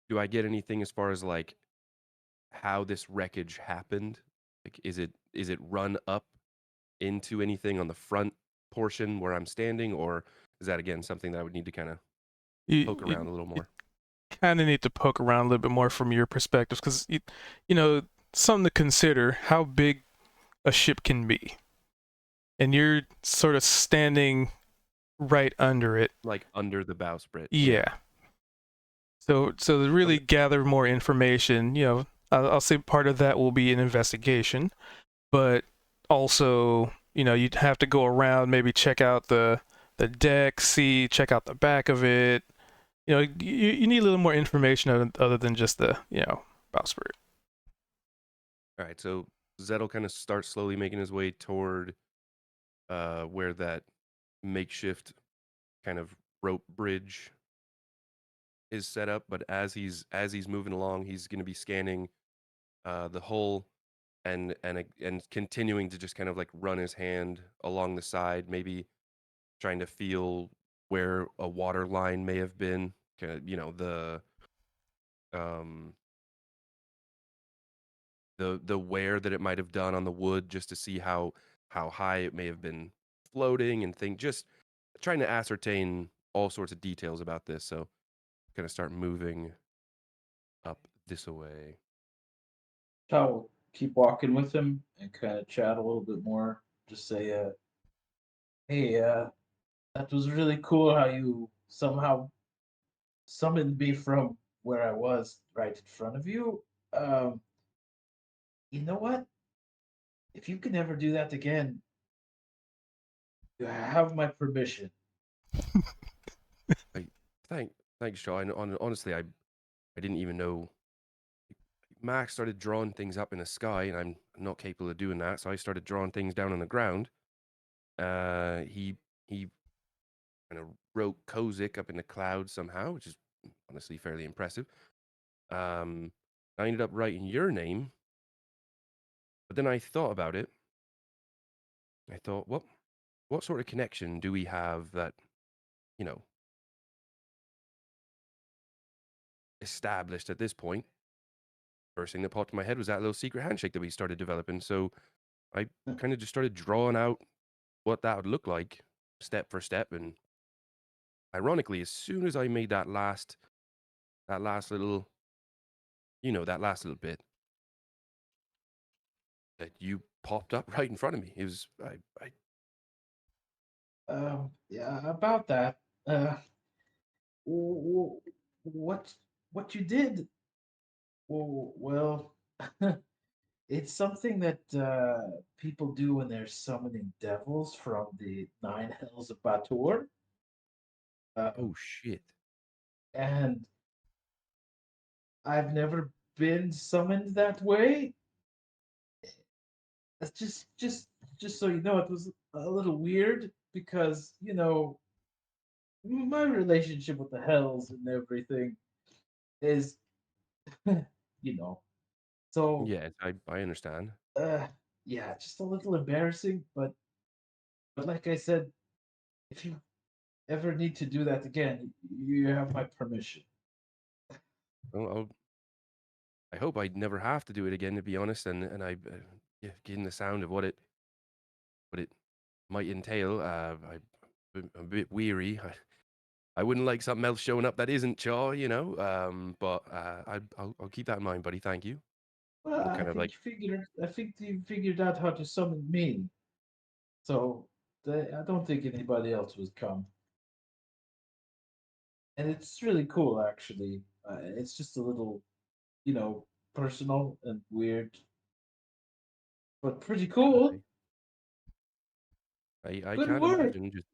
do I get anything as far as like how this wreckage happened? Like, is it run up into anything on the front portion where I'm standing, or is that again something that I would need to kind of poke You around a little you more? kind of need to poke around a little bit more from your perspective because you know something to consider how big a ship can be, and you're sort of standing right under it. Like under the bowsprit? Yeah. Yeah. So to really Okay. gather more information, I'll say part of that will be an investigation, but also, you'd have to go around, maybe check out the deck, check out the back of it. You need a little more information other than just the bowsprit. All right. So Zed'll kind of start slowly making his way toward where that makeshift kind of rope bridge is set up. But as he's moving along, he's going to be scanning the hull and continuing to just kind of like run his hand along the side, maybe trying to feel where a water line may have been. Kind of, um the wear that it might have done on the wood, just to see how high it may have been floating and think, just trying to ascertain all sorts of details about this. So gonna start moving up this way. I'll keep walking with him and kind of chat a little bit more. Just say, hey, that was really cool how you somehow summoned me from where I was right in front of you. Um, you know what? If you can ever do that again, you have my permission. I thanks, Shaw. And honestly, I didn't even know Max started drawing things up in the sky, and I'm not capable of doing that. So I started drawing things down on the ground. He kind of wrote Kozik up in the clouds somehow, which is honestly fairly impressive. I ended up writing your name, but then I thought about it. I thought, what sort of connection do we have that, you know, established at this point? First thing that popped in my head was that little secret handshake that we started developing. So I kind of just started drawing out what that would look like, step for step, and ironically, as soon as I made that last little, that last little bit, that you popped up right in front of me. It was I Yeah, about that. Uh, w- what what you did? Well, it's something that people do when they're summoning devils from the nine hells of Batur. oh shit. And I've never been summoned that way. That's just so you know, it was a little weird because my relationship with the hells and everything is you know so Yes, I understand. uh yeah, just a little embarrassing, but like I said, if you ever need to do that again, you have my permission. Well, I hope I never have to do it again, to be honest. And I, yeah, given the sound of what it might entail, I'm a bit weary. I wouldn't like something else showing up that isn't Chaw, But I'll keep that in mind, buddy. Thank you. Well, I'll kind of like, I think you figured out how to summon me, so I don't think anybody else would come. And it's really cool, actually. It's just a little, personal and weird, but pretty cool. I Good can't work. imagine just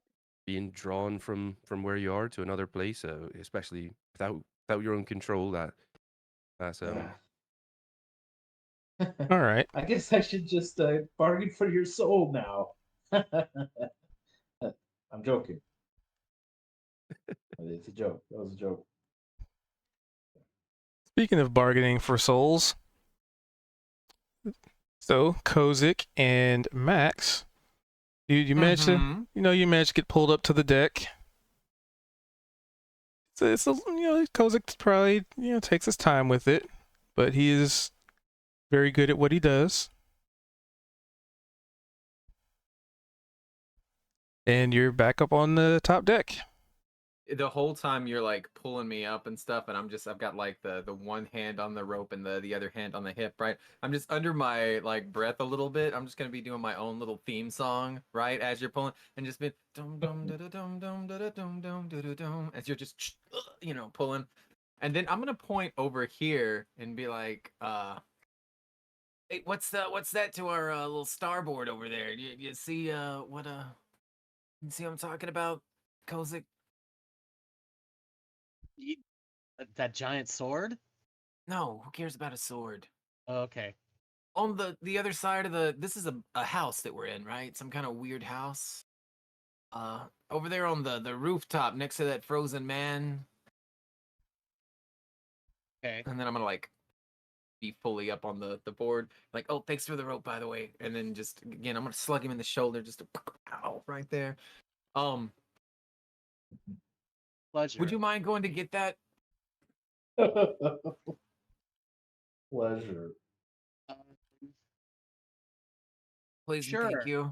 being drawn from where you are to another place, especially without your own control. That's Uh, All right. I guess I should just bargain for your soul now. I'm joking. It's a joke. That was a joke. Speaking of bargaining for souls, so Kozik and Max, you managed to, Mm-hmm. you managed to get pulled up to the deck. So it's a, Kozik probably, takes his time with it, but he is very good at what he does. And you're back up on the top deck. The whole time you're like pulling me up and stuff, and I've got like the one hand on the rope and the other hand on the hip, right? I'm just under my like breath a little bit. I'm just gonna be doing my own little theme song, right? As you're pulling and just be dum dum da da dum dum da da dum dum da da dum as you're just pulling. And then I'm gonna point over here and be like, hey, what's that to our little starboard over there? You see you see what I'm talking about, Kozik? Ye- that giant sword? No, who cares about a sword? Oh, okay. On the other side of this is a house that we're in, right? Some kind of weird house. Over there on the rooftop next to that frozen man. Okay. And then I'm gonna like be fully up on the board. Like, oh, thanks for the rope, by the way. And then just again, I'm gonna slug him in the shoulder just to ow right there. Um, would Pleasure. you mind going to get that? Pleasure. Um, Please and thank sure. you.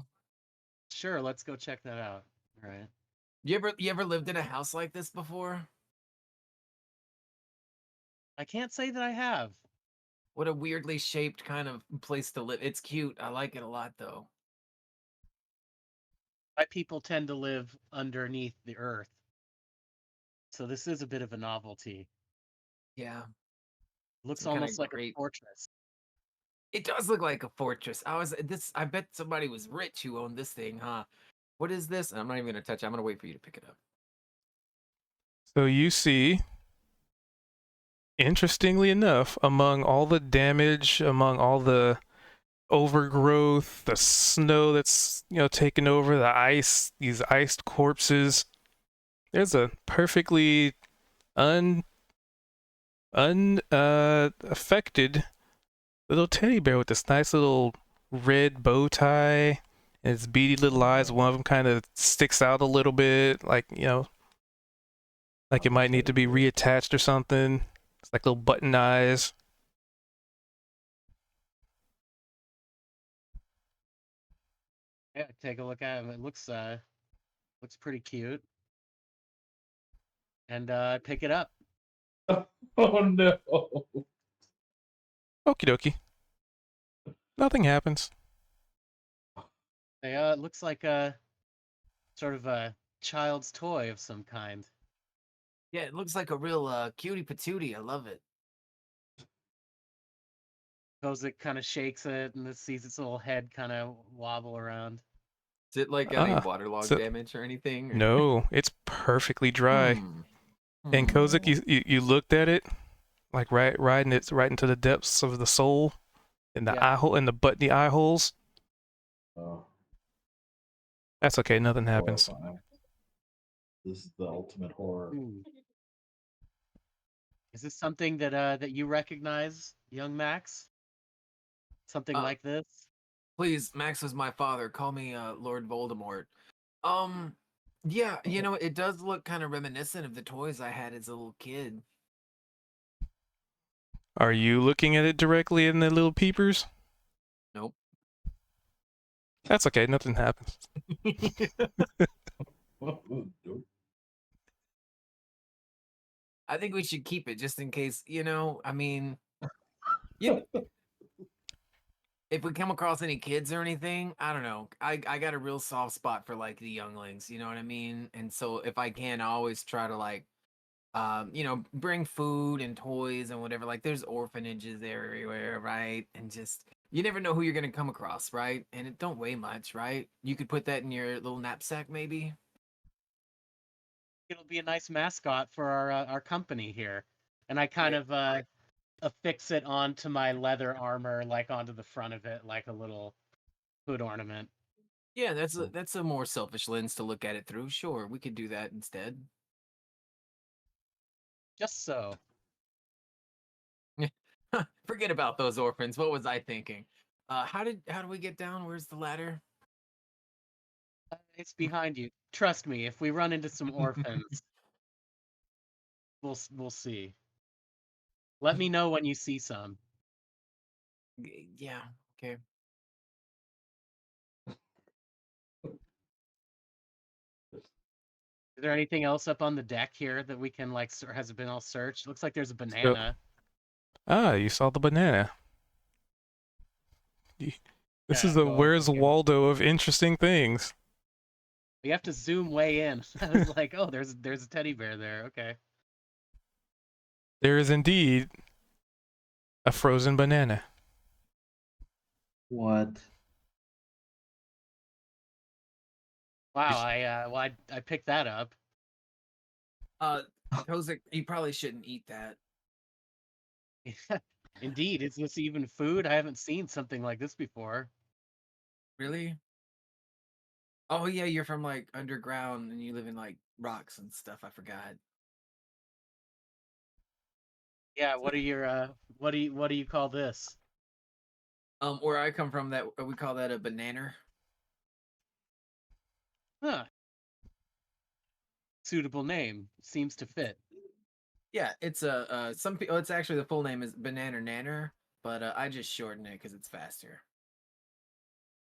Sure, let's go check that out. All right. You ever lived in a house like this before? I can't say that I have. What a weirdly shaped kind of place to live. It's cute. I like it a lot though. My people tend to live underneath the earth. So this is a bit of a novelty. Yeah. Looks Some kind of almost like a great. fortress. It does look like a fortress. I bet somebody was rich who owned this thing, huh? What is this? I'm not even gonna touch it. I'm gonna wait for you to pick it up. So you see, interestingly enough, among all the damage, among all the overgrowth, the snow that's, taken over, the ice, these iced corpses, there's a perfectly affected little teddy bear with this nice little red bow tie and its beady little eyes. One of them kind of sticks out a little bit, like like it Oh, might need to teddy be bear. reattached or something. It's like little button eyes. Yeah, take a look at him. It looks pretty cute. and pick it up. Oh no. Okie dokie. Nothing happens. It looks like a sort of a child's toy of some kind. Yeah, it looks like a real cutie patootie. I love it. Kozik kind of shakes it and it sees its little head kind of wobble around. Is it like got any Ah, waterlog so damage or anything? Or... no, it's perfectly dry. Hmm. And Kozik, Hmm. you looked at it, like riding it right into the depths of the soul, in the Yeah. eye hole, in the eye holes. Oh, That's okay, nothing happens. horrifying. This is the ultimate horror. Hmm. Is this something that that you recognize, young Max? Something Uh, like this? Please, Max was my father. Call me Lord Voldemort. Um, yeah, you know, it does look kind of reminiscent of the toys I had as a little kid. Are you looking at it directly in the little peepers? Nope. That's okay, nothing happens. I think we should keep it just in case, you know, I mean, you if we come across any kids or anything, I don't know. I got a real soft spot for like the younglings, you know what I mean? And so if I can, I always try to like you know, bring food and toys and whatever. Like there's orphanages everywhere, right? And just you never know who you're gonna come across, right? And it don't weigh much, right? You could put that in your little knapsack, maybe. It'll be a nice mascot for our company here. And I kind Yeah, of affix it onto my leather armor, like onto the front of it, like a little hood ornament. yeah, that's a more selfish lens to look at it through. Sure, we could do that instead. Just so. Forget about those orphans. What was I thinking? How do we get down? Where's the ladder? It's behind you. Trust me, if we run into some orphans, we'll see. Let me know when you see some. Yeah, okay. Is there anything else up on the deck here that we can like has it been all searched? Looks like there's a So, banana. you saw the banana. Y- This is Yeah, the go Where's look at it. Waldo of interesting things. We have to zoom way in. I was like, oh, there's a teddy bear there. Okay. There is indeed a frozen banana. What? Wow, I picked that up. Uh, Kozik, you probably shouldn't eat that. Indeed, is this even food? I haven't seen something like this before. Really? Oh yeah, you're from like underground and you live in like rocks and stuff. I forgot. Yeah, what are your what do you call this? Where I come from, that we call that a banana. Huh. Suitable name. Seems to fit. Yeah, it's a some people. It's actually the full name is banana nanner, but I just shorten it because it's faster.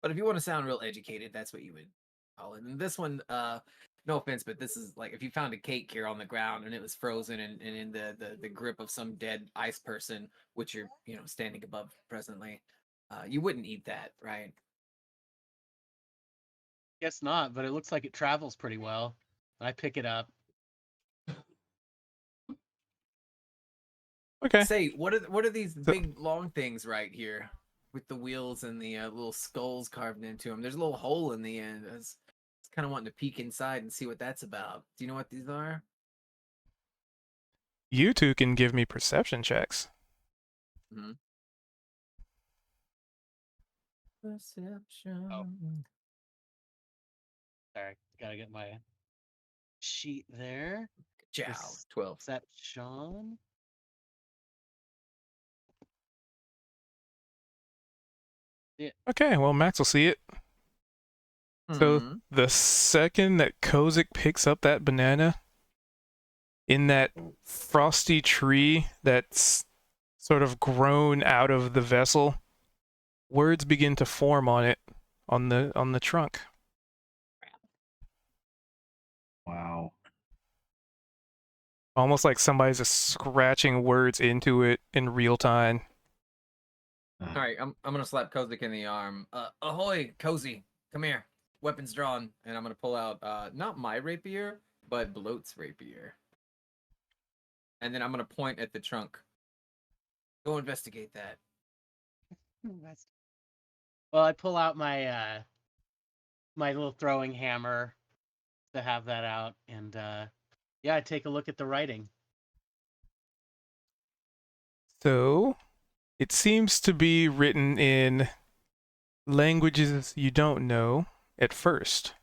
But if you want to sound real educated, that's what you would call it. And this one, no offense, but this is like if you found a cake here on the ground and it was frozen and in the grip of some dead ice person, which you're standing above presently, you wouldn't eat that, right? Guess not, but it looks like it travels pretty well. I pick it up. Okay. Say, what are these So, big long things right here with the wheels and the little skulls carved into them? There's a little hole in the end. I was kind of wanting to peek inside and see what that's about. Do you know what these are? you two can give me perception checks. Mm-hmm. Oh, Perception. sorry. Gotta get my sheet there. Ciao. 12. Perception. Yeah. Okay, well, Max will see it. So Hmm. the second that Kozik picks up that banana in that frosty tree that's sort of grown out of the vessel, words begin to form on it, on the trunk. Wow. Almost like somebody's just scratching words into it in real time. All right, I'm gonna slap Kozik in the arm. Ahoy, Cozy, come here. Weapons drawn, and I'm gonna pull out not my rapier, but Bloat's rapier. And then I'm gonna point at the trunk. Go investigate that. Well, I pull out my my little throwing hammer to have that out, and yeah, I take a look at the writing. So, it seems to be written in languages you don't know at first,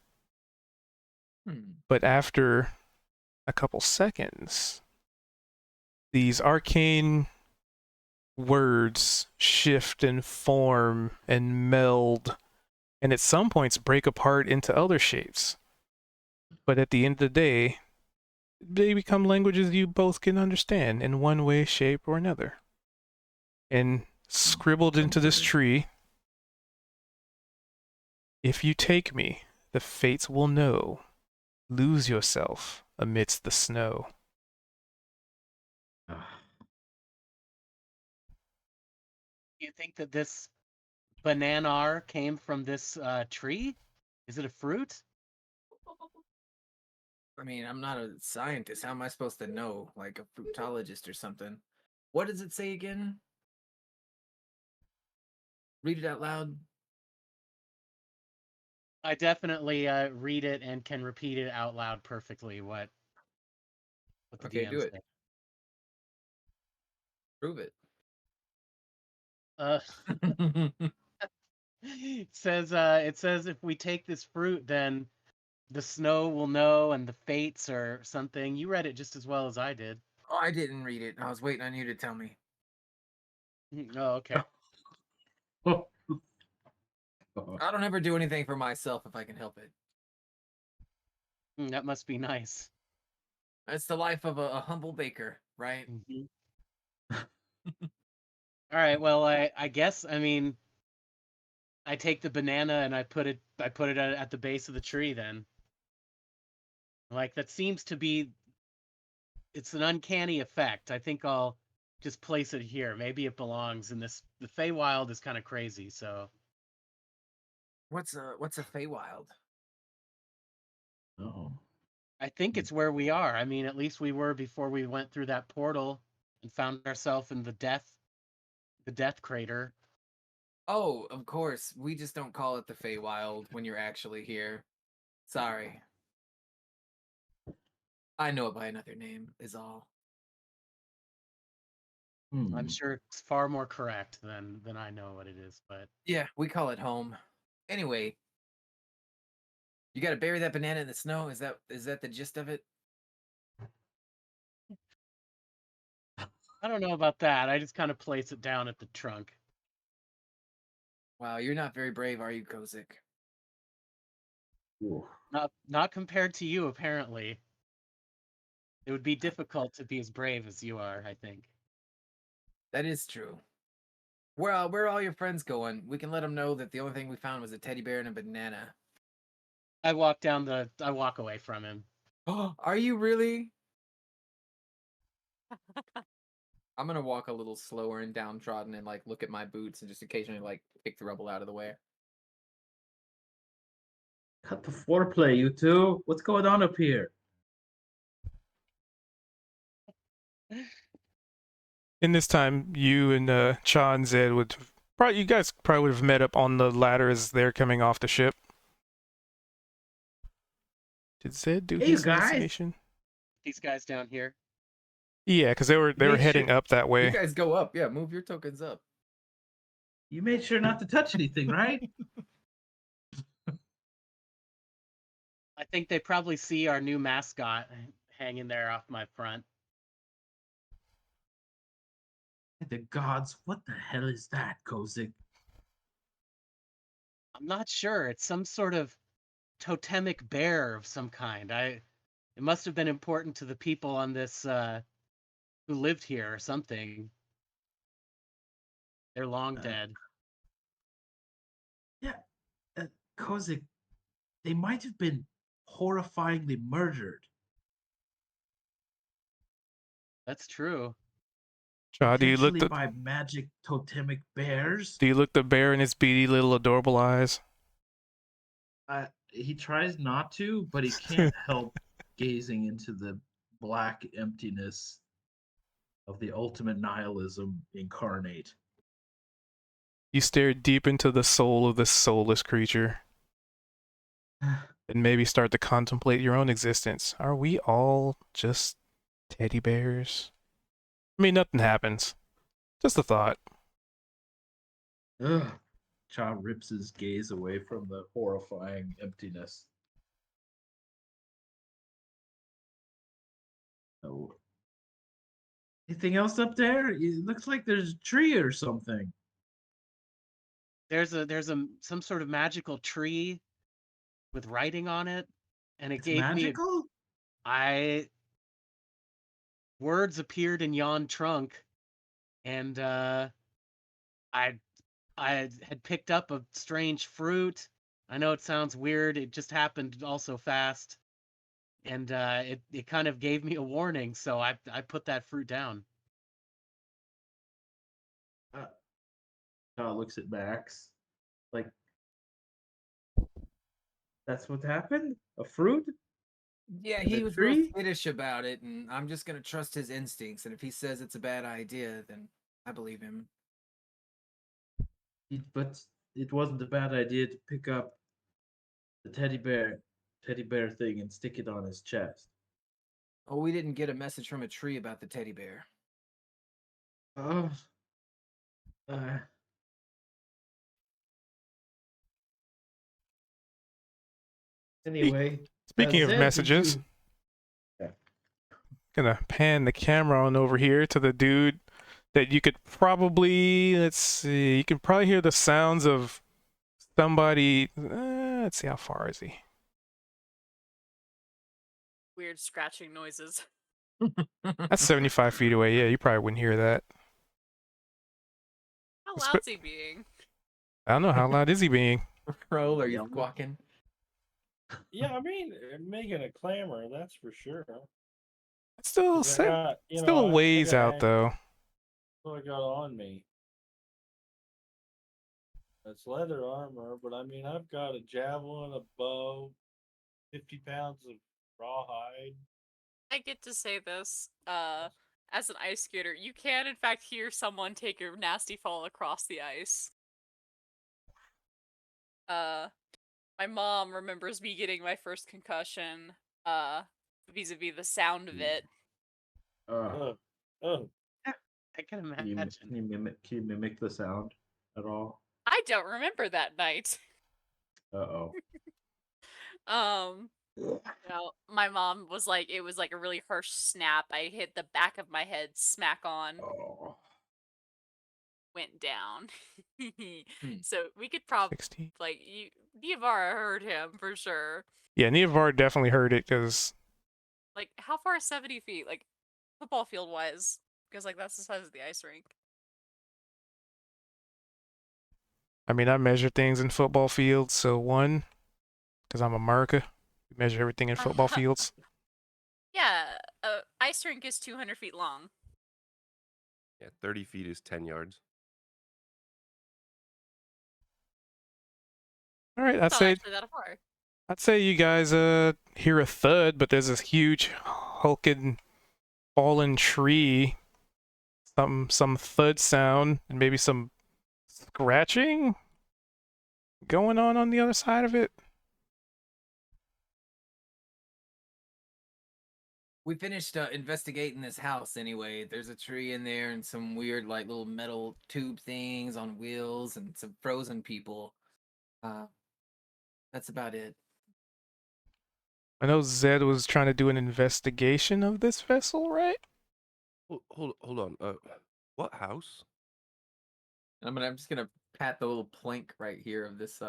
but after a couple seconds, these arcane words shift and form and meld, and at some points break apart into other shapes. But at the end of the day, they become languages you both can understand in one way, shape, or another. And scribbled into this tree, if you take me, the fates will know. Lose yourself amidst the snow. Do you think that this bananar came from this tree? Is it a fruit? I mean, I'm not a scientist. How am I supposed to know? Like a fruitologist or something. What does it say again? Read it out loud. I definitely read it and can repeat it out loud perfectly. What the Okay, DM do it. said. Prove it. Uh, it says if we take this fruit, then the snow will know, and the fates or something. You read it just as well as I did. Oh, I didn't read it. I was waiting on you to tell me. Oh, okay. I don't ever do anything for myself if I can help it. That must be nice. It's the life of a humble baker, right? Mhm. All right. Well, I guess I mean I take the banana and I put it at the base of the tree. Then, like that seems to be it's an uncanny effect. I think I'll just place it here. Maybe it belongs in this. The Feywild is kind of crazy, so What's a Feywild? Oh. I think it's where we are. I mean, at least we were before we went through that portal and found ourselves in the death crater. Oh, of course. We just don't call it the Feywild when you're actually here. Sorry. I know it by another name, is all. I'm sure it's far more correct than I know what it is, but Yeah, we call it home. Anyway, you gotta bury that banana in the snow. Is that the gist of it? I don't know about that. I just kind of place it down at the trunk. Wow, you're not very brave, are you, Kozik? Ooh. Not compared to you, apparently. It would be difficult to be as brave as you are, I think. That is true. Where are all your friends going? We can let them know that the only thing we found was a teddy bear and a banana. I walk away from him. Are you really? I'm gonna walk a little slower and downtrodden and like look at my boots and just occasionally like pick the rubble out of the way. Cut the foreplay, you two. What's going on up here? In this time, you and Cha and Zed would probably, you guys probably would have met up on the ladder as they're coming off the ship. Did Zed do Hey, you his guys. investigation? These guys down here. Yeah, because they were Make heading sure- up that You way. guys go up, yeah. Move your tokens up. You made sure not to touch anything, right? I think they probably see our new mascot hanging there off my front. The gods, what the hell is that, Kozik? I'm not sure. It's some sort of totemic bear of some kind. It must have been important to the people on this who lived here or something. They're long dead. Yeah, Kozik, they might have been horrifyingly murdered. That's true. Shaw, Potentially by magic totemic bears. do you look the bear in his beady little adorable eyes? He tries not to, but he can't help gazing into the black emptiness of the ultimate nihilism incarnate. You stare deep into the soul of this soulless creature and maybe start to contemplate your own existence. Are we all just teddy bears? I mean, nothing happens. Just a thought. Ugh. Cha rips his gaze away from the horrifying emptiness. Oh. Anything else up there? It looks like there's a tree or something. There's some sort of magical tree with writing on it, and it It's gave me magical? words appeared in yon trunk, and I had picked up a strange fruit. I know it sounds weird. It just happened all so fast, and it kind of gave me a warning. So I put that fruit down. Looks at Max. Like, that's what happened? A fruit? Yeah, And he a was real tree? skittish about it, and I'm just gonna trust his instincts. And if he says it's a bad idea, then I believe him. But it wasn't a bad idea to pick up the teddy bear thing and stick it on his chest. Oh, we didn't get a message from a tree about the teddy bear. Oh, uh, anyway, Speaking of Zed, did messages, you? Yeah. gonna pan the camera on over here to the dude that you could probably, let's see, you can probably hear the sounds of somebody. Let's see, how far is he? Weird scratching noises. That's 75 feet away. Yeah, you probably wouldn't hear that. How Sp- loud's he being? I don't know, how loud is he being? Roll, are you Yelling. squawking? Yeah, I mean, making a clamor, that's for sure. It's still 'Cause I got, still a I ways got out though. what I got on me. It's leather armor, but I mean, I've got a javelin, a bow, 50 pounds of rawhide. I get to say this, as an ice skater, you can in fact hear someone take a nasty fall across the ice. My mom remembers me getting my first concussion, vis-a-vis the sound of it. Oh, oh, I can Can you, imagine. can you mimic the sound at all? I don't remember that night. Uh-oh. You know, my mom was like, it was like a really harsh snap. I hit the back of my head smack on, Oh. went down. So we could probably, 16. like, Diavara heard him for sure. Yeah, Neovar definitely heard it because Like, how far is 70 feet? Like, football field wise? Because, like, that's the size of the ice rink. I mean, I measure things in football fields. So one, because I'm America, we measure everything in football fields. Yeah, ice rink is 200 feet long. Yeah, 30 feet is 10 yards. All right, It's not actually that far. I'd say you guys hear a thud, but there's this huge hulking fallen tree. Some thud sound and maybe some scratching going on the other side of it. We finished investigating this house anyway. There's a tree in there and some weird, like, little metal tube things on wheels and some frozen people. That's about it. I know Zed was trying to do an investigation of this vessel, right? Hold on. What house? I'm just gonna pat the little plank right here of this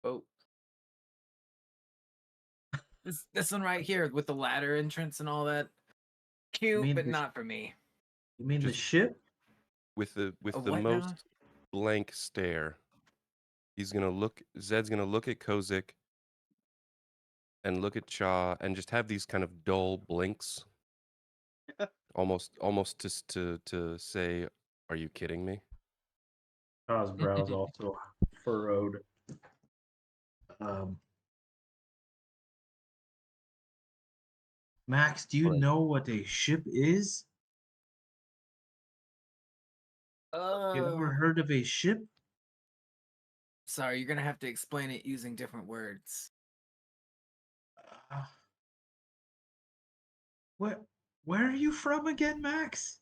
boat. This one right here with the ladder entrance and all that. Cute, mean but the- not for me. You mean the Just- ship? With the A most what now? blank stare. Zed's gonna look at Kozik and look at Cha and just have these kind of dull blinks almost just to say, "Are you kidding me?" Kaw's brows also furrowed. Um, Max, do you All right. know what a ship is? You ever Oh, heard of a ship? sorry, you're gonna have to explain it using different words. Uh, where, where are you from again, Max?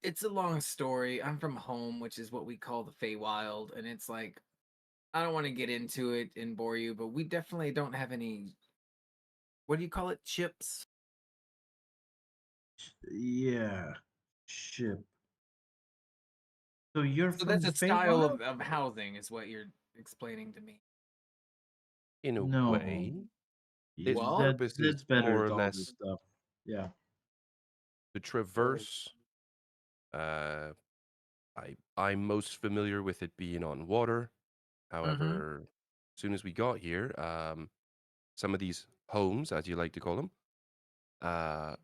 It's a long story. I'm from home, which is what we call the Feywild, and it's like I don't want to get into it and bore you, but we definitely don't have any. What do you call it? Chips. Yeah, ship. So you're So from that's the a style Feywild? of housing, is what you're explaining to me. In a No, way, its Well, purpose is that's better more or with all this less stuff. Yeah. to traverse. Uh, I'm most familiar with it being on water. mm-hmm. However, as soon as we got here, some of these homes, as you like to call them,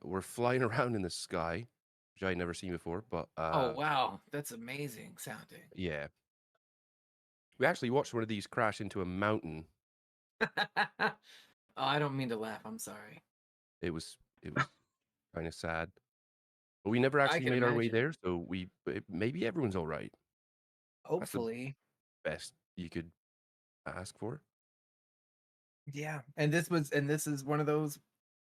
were flying around in the sky, which I'd never seen before. But Oh wow, that's amazing sounding. yeah, we actually watched one of these crash into a mountain. Oh, I don't mean to laugh. I'm sorry. It was kind of sad. But we never I actually can made our way imagine. there, so maybe everyone's all right. That's the Hopefully. best you could ask for. Yeah. And this is one of those.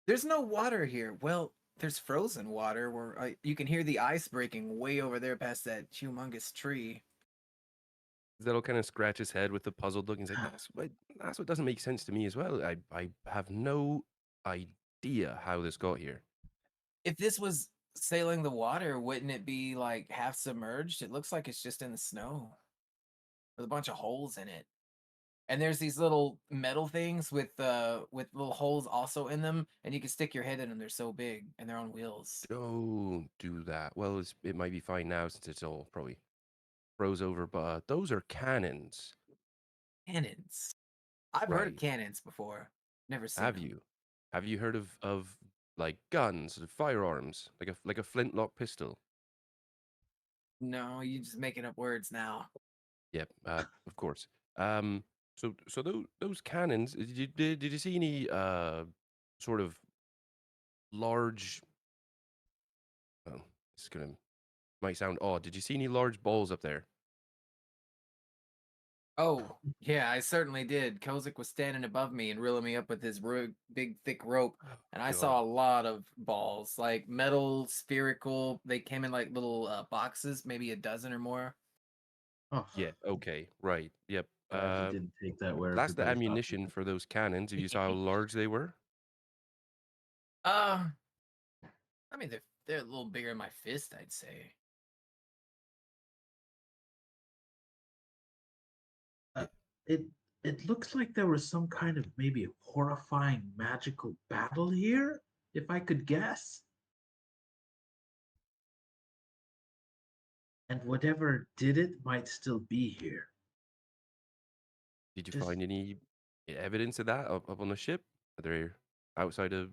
There's no water here. Well, there's frozen water where you can hear the ice breaking way over there past that humongous tree. Zed'll kind of scratch his head with the puzzled look and say, "That's what doesn't make sense to me as well. I have no idea how this got here." If this was sailing the water, wouldn't it be like half submerged? It looks like it's just in the snow with a bunch of holes in it. And there's these little metal things with little holes also in them, and you can stick your head in them. They're so big and they're on wheels. Don't do that. Well, it might be fine now since it's all probably froze over, but those are cannons, Cannons. I've heard of right? cannons before. Never seen Have them. you? Have you heard of like guns, firearms, like a flintlock pistol? No, you just making up words now. Yep, of course. So those cannons. Did you see any sort of large? Oh, it's gonna might sound odd. Did you see any large balls up there? Oh, yeah, I certainly did. Kozik was standing above me and reeling me up with his big, thick rope, and I God. saw a lot of balls, like metal, spherical. They came in like little boxes, maybe a dozen or more. Oh, Yeah. Okay. Right. Yep. glad you didn't take that where That's the everybody thought you ammunition for those cannons. If you saw how large they were. uh, I mean, they're a little bigger than my fist, I'd say. Uh, it it looks like there was some kind of maybe horrifying magical battle here, if I could guess. And whatever did it might still be here. Did you Just find any evidence of that up on the ship? Are they outside of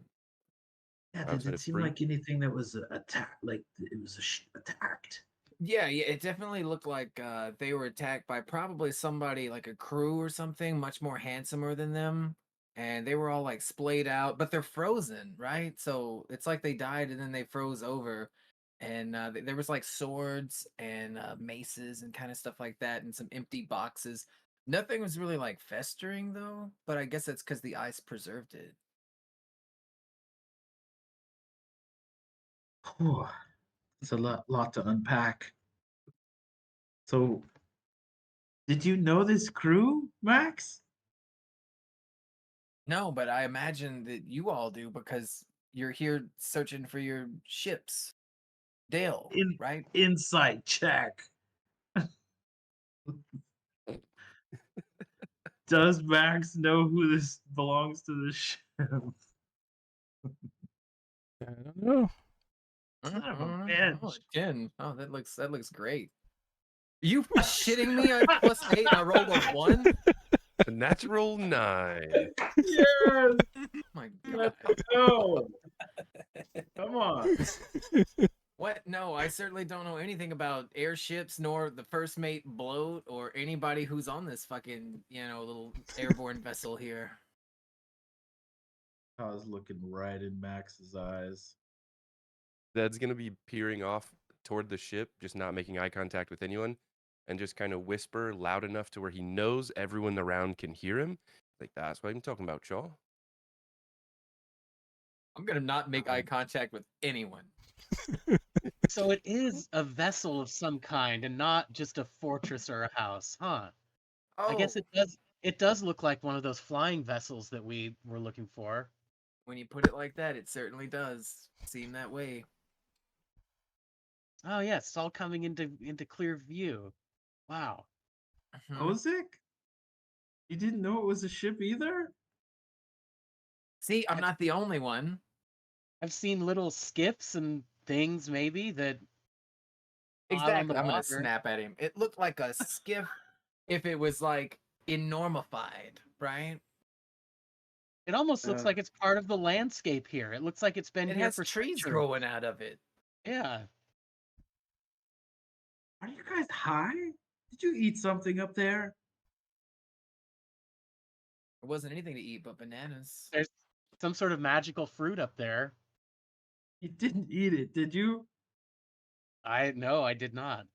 yeah, did outside it of seem fruit? like anything that was attacked? Like it was attacked? Yeah, yeah, it definitely looked like they were attacked by probably somebody like a crew or something, much more handsomer than them. And they were all like splayed out, but they're frozen, right? So it's like they died and then they froze over. And there was like swords and maces and kind of stuff like that, and some empty boxes. Nothing was really like festering though, but I guess that's because the ice preserved it. Whew, it's a lot to unpack. So, did you know this crew, Max? No, but I imagine that you all do because you're here searching for your ships. Dale, In right? insight check. Does Max know who this belongs to the ship? I don't know. Son of a Oh, bitch. 10. Oh, that looks great. You shitting me? I plus 8 and I rolled a 1? A natural 9. Yes, My let's god. go. Come on. What? No, I certainly don't know anything about airships, nor the first mate bloat, or anybody who's on this fucking, little airborne vessel here. I was looking right in Max's eyes. Zed's gonna be peering off toward the ship, just not making eye contact with anyone, and just kind of whisper loud enough to where he knows everyone around can hear him. Like, that's what I'm talking about, y'all. I'm gonna not make eye contact with anyone. So it is a vessel of some kind and not just a fortress or a house, huh? Oh, I guess it does look like one of those flying vessels that we were looking for. when you put it like that, it certainly does seem that way. Oh yes, it's all coming into clear view. Wow. Mhm. Kozik? You didn't know it was a ship either? See, I'm not the only one. I've seen little skiffs and things maybe that out on the Exactly. I'm gonna water. snap at him. It looked like a skiff if it was like enormified, right? It almost looks Uh, like it's part of the landscape here. It looks like it's been It here has for trees centuries. growing out of it. Yeah. Are you guys high? Did you eat something up there? There wasn't anything to eat but bananas. There's some sort of magical fruit up there. You didn't eat it, did you? No, I did not.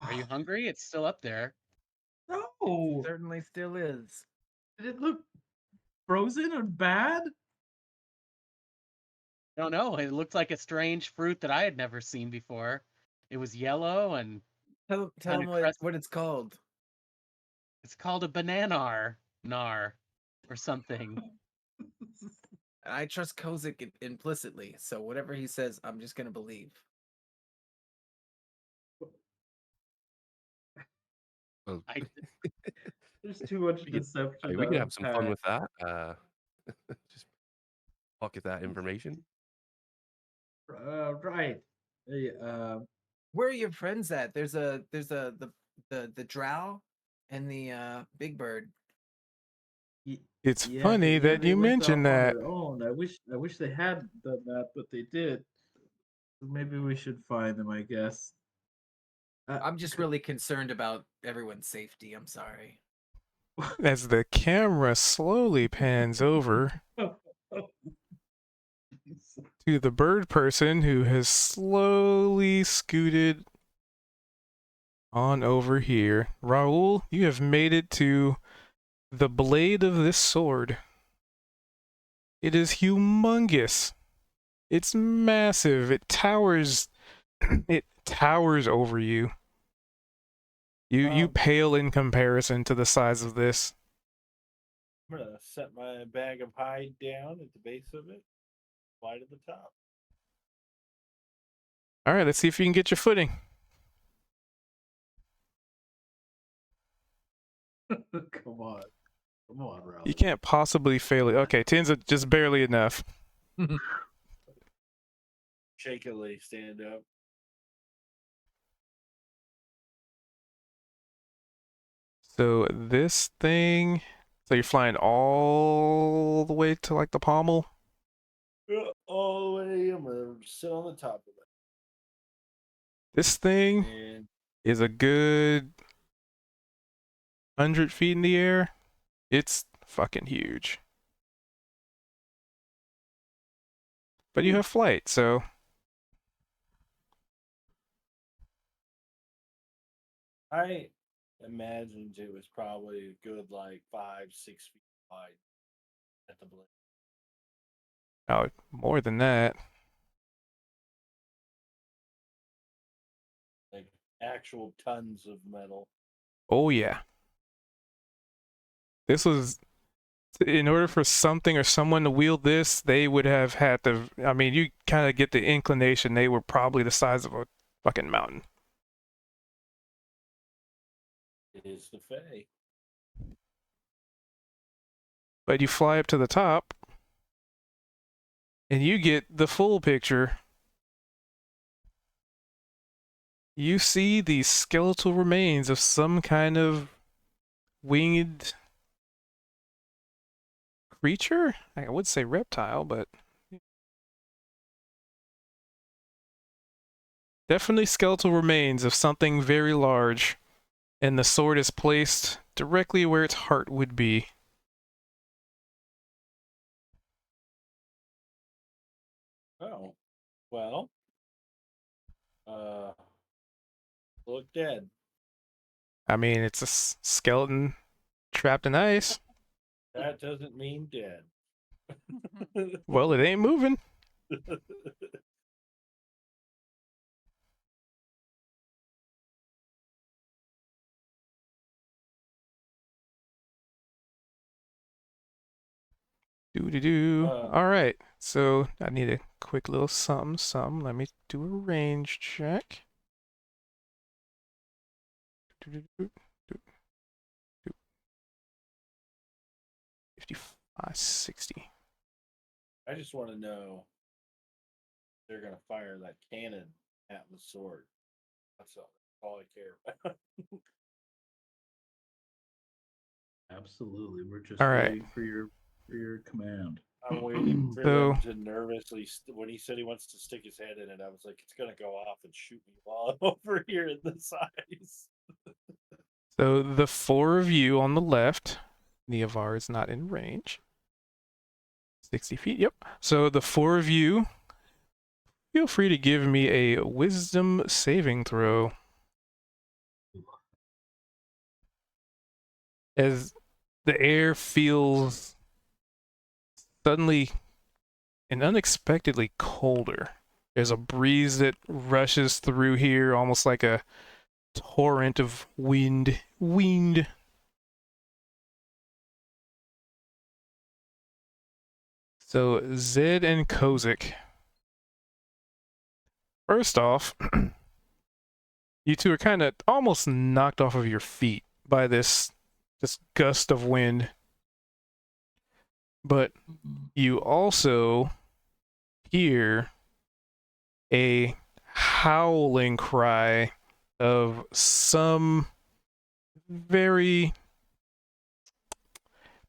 Are you hungry? It's still up there. No. Certainly still is. Did it look frozen or bad? I don't know. It looked like a strange fruit that I had never seen before. It was yellow and Tell kind him of what, crust. what it's called. It's called a bananar nar or something. I trust Kozik implicitly, so whatever he says, I'm just gonna believe. Well, I There's too much we could, deception we to could have some fun unpack. with that. Just pocket that information. Right. Hey, Where are your friends at? There's the drow and the big bird. It's yeah, funny that they you went off mentioned on that. their own. I wish they hadn't done that, but they did. Maybe we should find them, I guess. I'm just really concerned about everyone's safety. I'm sorry. As the camera slowly pans over to the bird person who has slowly scooted on over here. Raul, you have made it to the blade of this sword. It is humongous. It's massive. It towers over you. You Um, pale in comparison to the size of this. I'm gonna set my bag of hide down at the base of it, fly to the top. All right, let's see if you can get your footing. Come on. Come on, Ralph. You can't possibly fail it. Okay, 10's just barely enough. Shakily stand up. So this thing, so you're flying all the way to like the pommel. All the way. I'm gonna sit on the top of This it. thing And is a good 100 feet in the air. It's fucking huge. But you have flight, so I imagined it was probably a good like 5-6 feet wide at the blade. oh, more than that. Like actual tons of metal. Oh yeah. This was in order for something or someone to wield this, they would have had to. I mean, you kind of get the inclination they were probably the size of a fucking mountain. It is the Fae. But you fly up to the top, and you get the full picture. You see the skeletal remains of some kind of winged creature? I would say reptile, but definitely skeletal remains of something very large, and the sword is placed directly where its heart would be. Oh, well, look dead. I mean, it's a skeleton trapped in ice. That doesn't mean dead. Well, it ain't moving. Doo-doo-doo. All right, so I need a quick little something. Let me do a range check. Doo-doo-doo. 55, 60. I just want to know if they're gonna fire that cannon at the sword. That's all I care about. Absolutely. We're just All right. waiting for your command. I'm waiting for So- them to nervously. When he said he wants to stick his head in it, I was like, it's gonna go off and shoot me while I'm over here in the sides. So the four of you on the left, Neovar is not in range. 60 feet, yep. So the four of you, feel free to give me a wisdom saving throw. As the air feels suddenly and unexpectedly colder. There's a breeze that rushes through here, almost like a torrent of wind. So Zed and Kozik. First off, you two are kind of almost knocked off of your feet by this gust of wind. But you also hear a howling cry of some very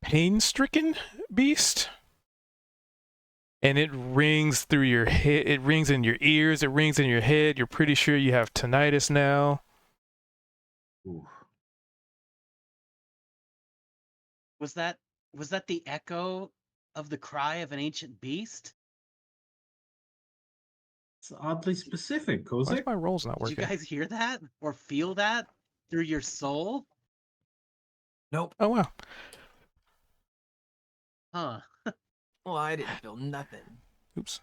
pain-stricken beast. And it rings through your head. It rings in your ears. It rings in your head. You're pretty sure you have tinnitus now. Oof. Was that the echo of the cry of an ancient beast? It's oddly specific, Why is Kozik. my rolls not Did you working? guys hear that or feel that through your soul? Nope. Oh, wow. Huh. Well, I didn't feel nothing. Oops.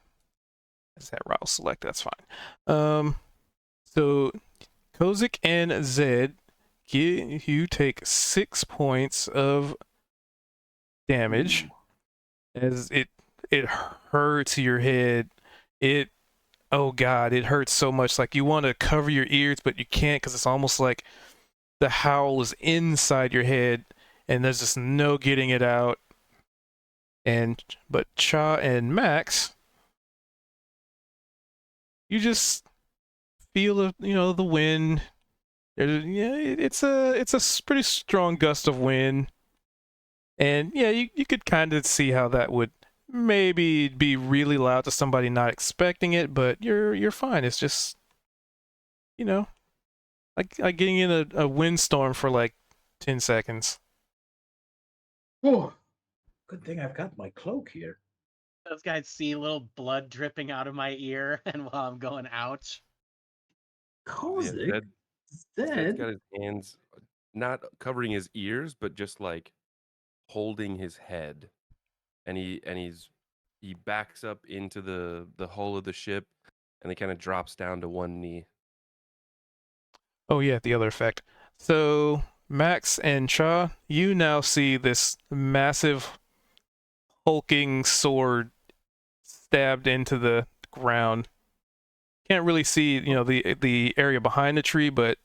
Is that route select? That's fine. So Kozik and Zed, you take 6 points of damage as it hurts your head. Oh god, it hurts so much. Like you want to cover your ears, but you can't because it's almost like the howl is inside your head, and there's just no getting it out. But Cha and Max, you just feel the wind. Yeah, it's a pretty strong gust of wind, and yeah, you could kind of see how that would maybe be really loud to somebody not expecting it, but you're fine. It's just like getting in a windstorm for like 10 seconds. Oh, good thing I've got my cloak here. Those guys see a little blood dripping out of my ear, and while I'm going, ouch. Kozik, Zed's Zed. got his hands not covering his ears, but just like holding his head, and he backs up into the hull of the ship, and he kind of drops down to one knee. Oh yeah, the other effect. So Max and Cha, you now see this massive hulking sword stabbed into the ground. Can't really see, the area behind the tree, but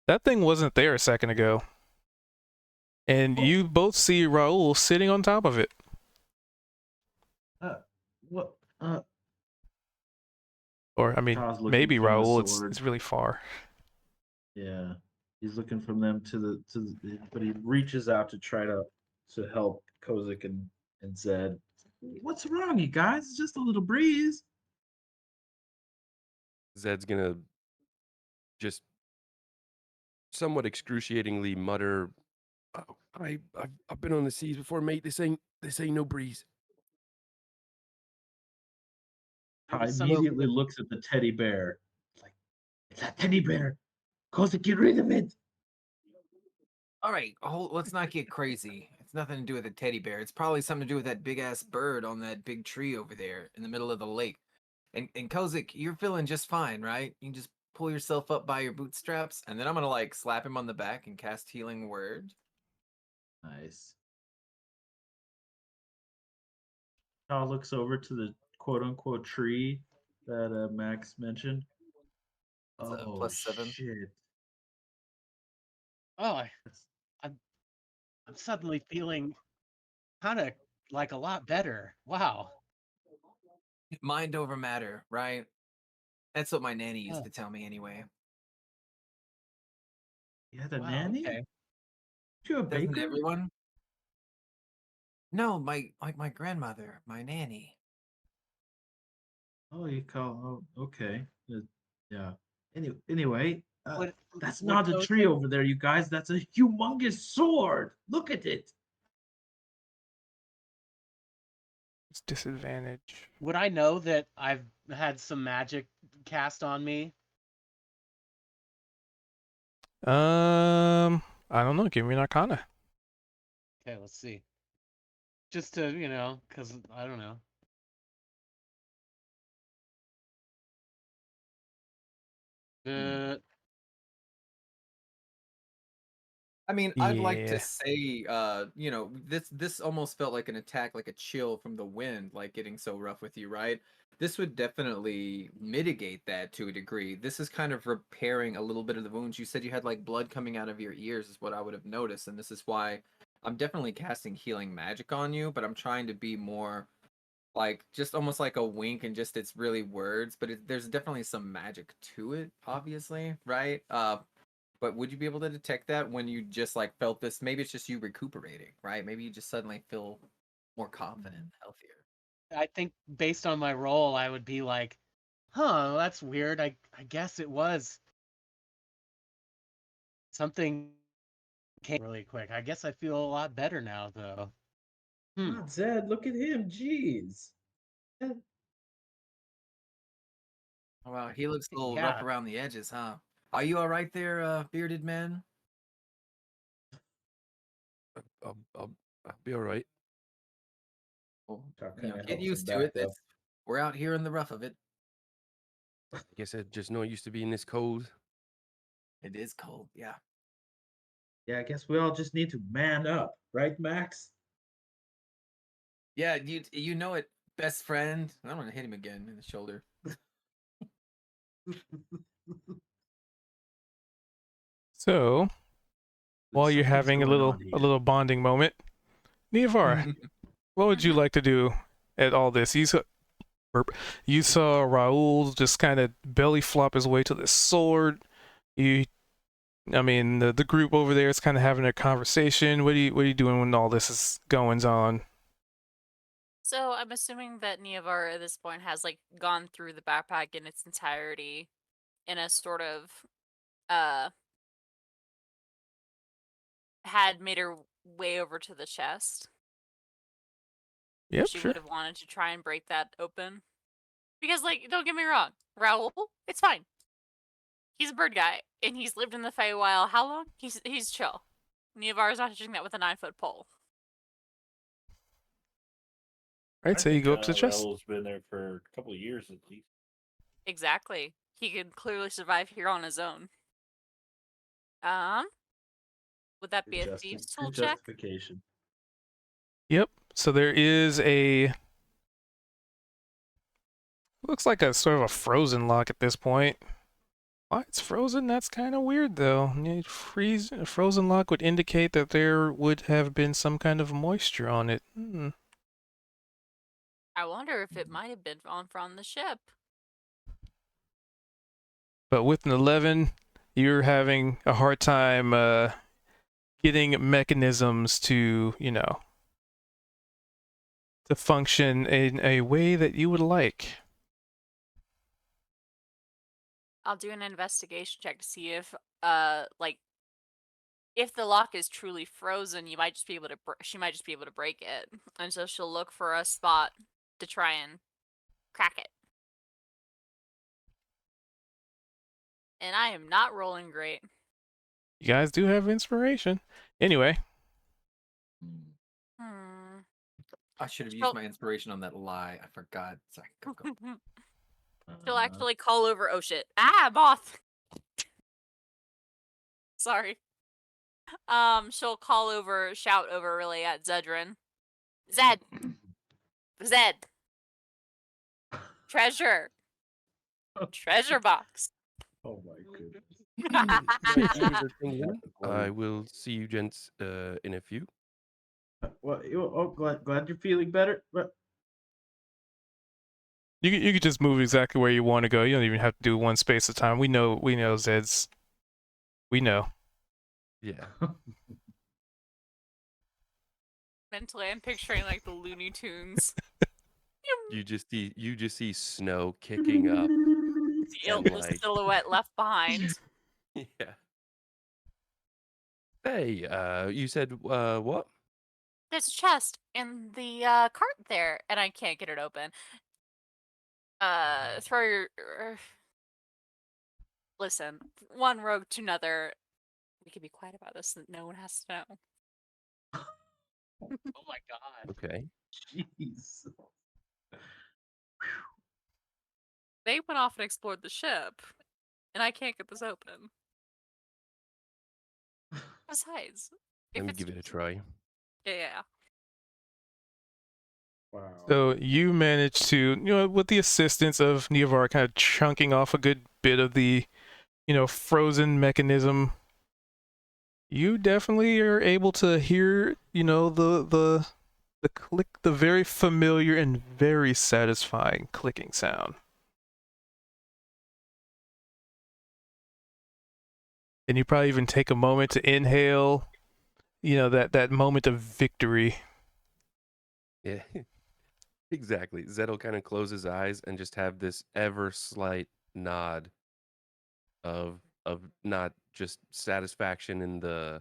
that thing wasn't there a second ago. And you both see Raul sitting on top of it. What? Or I mean, Cha's looking maybe from the Raul. sword. It's really far. Yeah, he's looking from them but he reaches out to try to help Kozik and Zed. What's wrong, you guys? It's just a little breeze. Zed's gonna just somewhat excruciatingly mutter, "Oh, I've been on the seas before, mate. This ain't no breeze." I Maybe some of immediately the looks at the teddy bear. It's like, it's a teddy bear. Kozik, get rid of it. All right, let's not get crazy. It's nothing to do with a teddy bear. It's probably something to do with that big ass bird on that big tree over there in the middle of the lake. And Kozik, you're feeling just fine, right? You can just pull yourself up by your bootstraps, and then I'm gonna like slap him on the back and cast healing word. Nice. Shaw looks over to the quote unquote tree that Max mentioned. It's a Oh +7. shit. oh, That's, I'm I'm suddenly feeling kind of like a lot better. Wow. Mind over matter, right? That's what my nanny used Oh, to tell me anyway. you had a wow. nanny? Okay. You a Doesn't baker? everyone? No, my grandmother, my nanny. Oh, you call. Oh, okay. Yeah. Anyway, Would that's would not a tree Kozik over there, you guys. That's a humongous sword. Look at it. It's disadvantage. would I know that I've had some magic cast on me? I don't know. Give me an Arcana. Okay, let's see. Just to, because I don't know. Hmm. Uh, I mean, I'd like to Yeah. say, this almost felt like an attack, like a chill from the wind, like getting so rough with you, right? This would definitely mitigate that to a degree. This is kind of repairing a little bit of the wounds. You said you had like blood coming out of your ears, is what I would have noticed, and this is why I'm definitely casting healing magic on you, but I'm trying to be more like just almost like a wink and just it's really words, but there's definitely some magic to it, obviously, right? But would you be able to detect that when you just like felt this? Maybe it's just you recuperating, right? Maybe you just suddenly feel more confident, healthier. I think based on my role, I would be like, huh, that's weird. I guess it was something came really quick. I guess I feel a lot better now, though. God, Zed, look at him. Jeez. Oh, wow, he looks a little rough Yeah. around the edges, huh? Are you all right there, bearded man? I'll be all right. Well, That kind of get helps him used to back it. up. We're out here in the rough of it. I guess I just not used to being this cold. It is cold, yeah. Yeah, I guess we all just need to man up, right, Max? Yeah, you know it, best friend. I'm gonna hit him again in the shoulder. So while you're Something's having a going little on a here. little bonding moment, Niavara, what would you Mhm. like to do at all this? You saw Raoul just kind of belly flop his way to the sword. I mean, the group over there is kind of having a conversation. What are you doing when all this is goings on? So I'm assuming that Niavar at this point has like gone through the backpack in its entirety in a sort of uh had made her way over to the chest. Yep, She sure. would have wanted to try and break that open. Because like, don't get me wrong, Raoul, it's fine. He's a bird guy and he's lived in the Feywild how long? He's chill. Niavar's not touching that with a 9-foot pole. Right, I so you think go up to the chest. Raul's been there for a couple of years at least. Exactly. He could clearly survive here on his own. Um, would that be a thieves tool Good check? justification. Yep. So there is a looks like a sort of a frozen lock at this point. Why it's frozen? That's kind of weird, though. A frozen lock would indicate that there would have been some kind of moisture on it. I wonder if it might have been from the ship. But with an 11, you're having a hard time getting mechanisms to, to function in a way that you would like. I'll do an investigation check to see if like if the lock is truly frozen, you might just be able to she might just be able to break it. And so she'll look for a spot to try and crack it. And I am not rolling great. You guys do have inspiration. Anyway, Hmm. I should have So- used my inspiration on that lie. I forgot. Sorry. Go. She'll actually call over. Oh shit! Ah, moth. Sorry. She'll call over, shout over really at Zedrin. Zed, Zed, treasure, treasure box. Oh my goodness. My ears are tingling. I will see you gents in a few. Well, glad you're feeling better. But you could just move exactly where you want to go. You don't even have to do one space at a time. We know Zed's. We know. Yeah. Mentally, I'm picturing like the Looney Tunes. You just see snow kicking up. And, The like- silhouette left behind. Yeah. Hey, you said what? There's a chest in the cart there, and I can't get it open. Throw your. Listen, one rogue to another. We can be quiet about this, so that no one has to know. Oh my god. Okay. jeez. They went off and explored the ship, and I can't get this open. Besides, Let if me it's give it a try. yeah. Wow. So you managed to, with the assistance of Neovar, kind of chunking off a good bit of the, frozen mechanism. You definitely are able to hear, the click, the very familiar and very satisfying clicking sound. And you probably even take a moment to inhale, that moment of victory. Yeah. Exactly. Zed will kind of close his eyes and just have this ever slight nod of not just satisfaction in the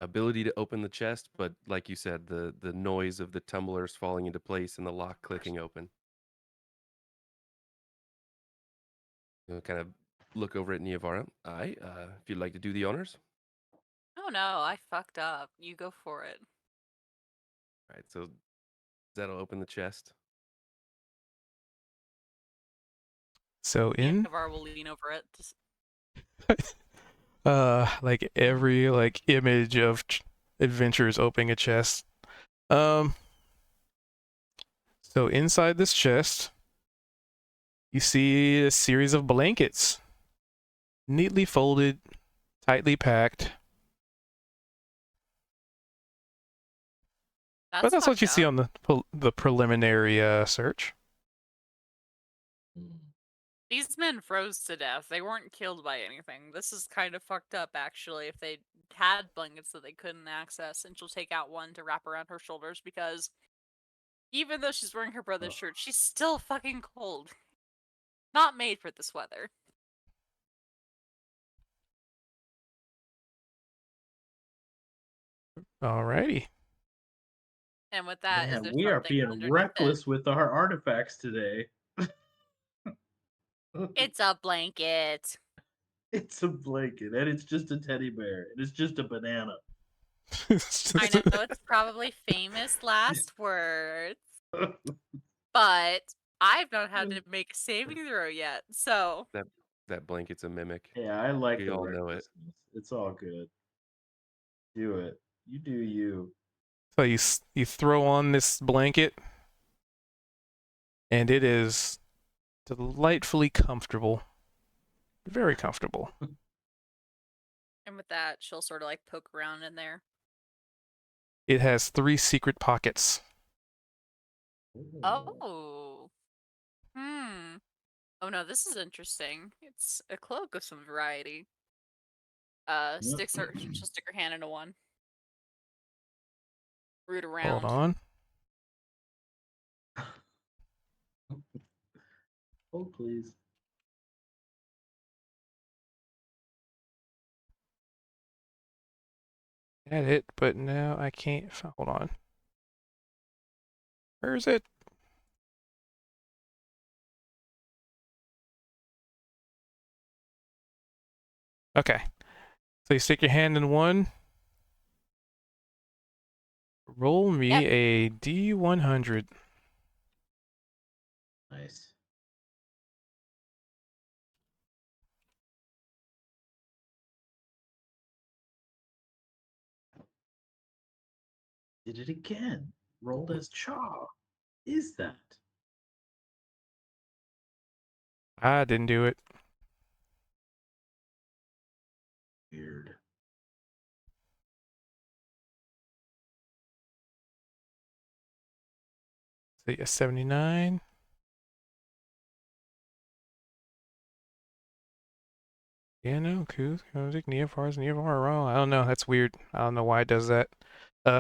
ability to open the chest, but like you said, the noise of the tumblers falling into place and the lock clicking open. You'll kind of look over at Niavara. If you'd like to do the honors. Oh no, I fucked up. You go for it. All right, so Zed will open the chest. So in Navar will lean over it. like every image of adventurers opening a chest. So inside this chest, you see a series of blankets, neatly folded, tightly packed. But that's what you see on the preliminary search. These men froze to death. They weren't killed by anything. This is kind of fucked up, actually. If they had blankets that they couldn't access, and she'll take out one to wrap around her shoulders because even though she's wearing her brother's shirt, she's still fucking cold. Not made for this weather. Alrighty. And with that, Man, is there we are something being underneath reckless with our artifacts today. It's a blanket. It's a blanket, and it's just a teddy bear, and it's just a banana. I know it's probably famous last words, but I've not had to make a saving throw yet, so That blanket's a mimic. Yeah, I like We the all know it. recklessness. It's all good. Do it. You do you. So you throw on this blanket, and it is delightfully comfortable. Very comfortable. and with that, she'll sort of like poke around in there. It has 3 secret pockets. Oh. Oh no, this is interesting. It's a cloak of some variety. She'll stick her hand into one. Root around. Hold on. Oh, please. Had it, but now I can't. Hold on. Where is it? Okay. So you stick your hand in one. Roll me Yep. a D100. Nice. Did it again. Rolled as Chaw. Is that? I didn't do it. Weird. So yeah, 79. Yeah, no, Kuz, Neopars, Neopar, I don't know. That's weird. I don't know why it does that.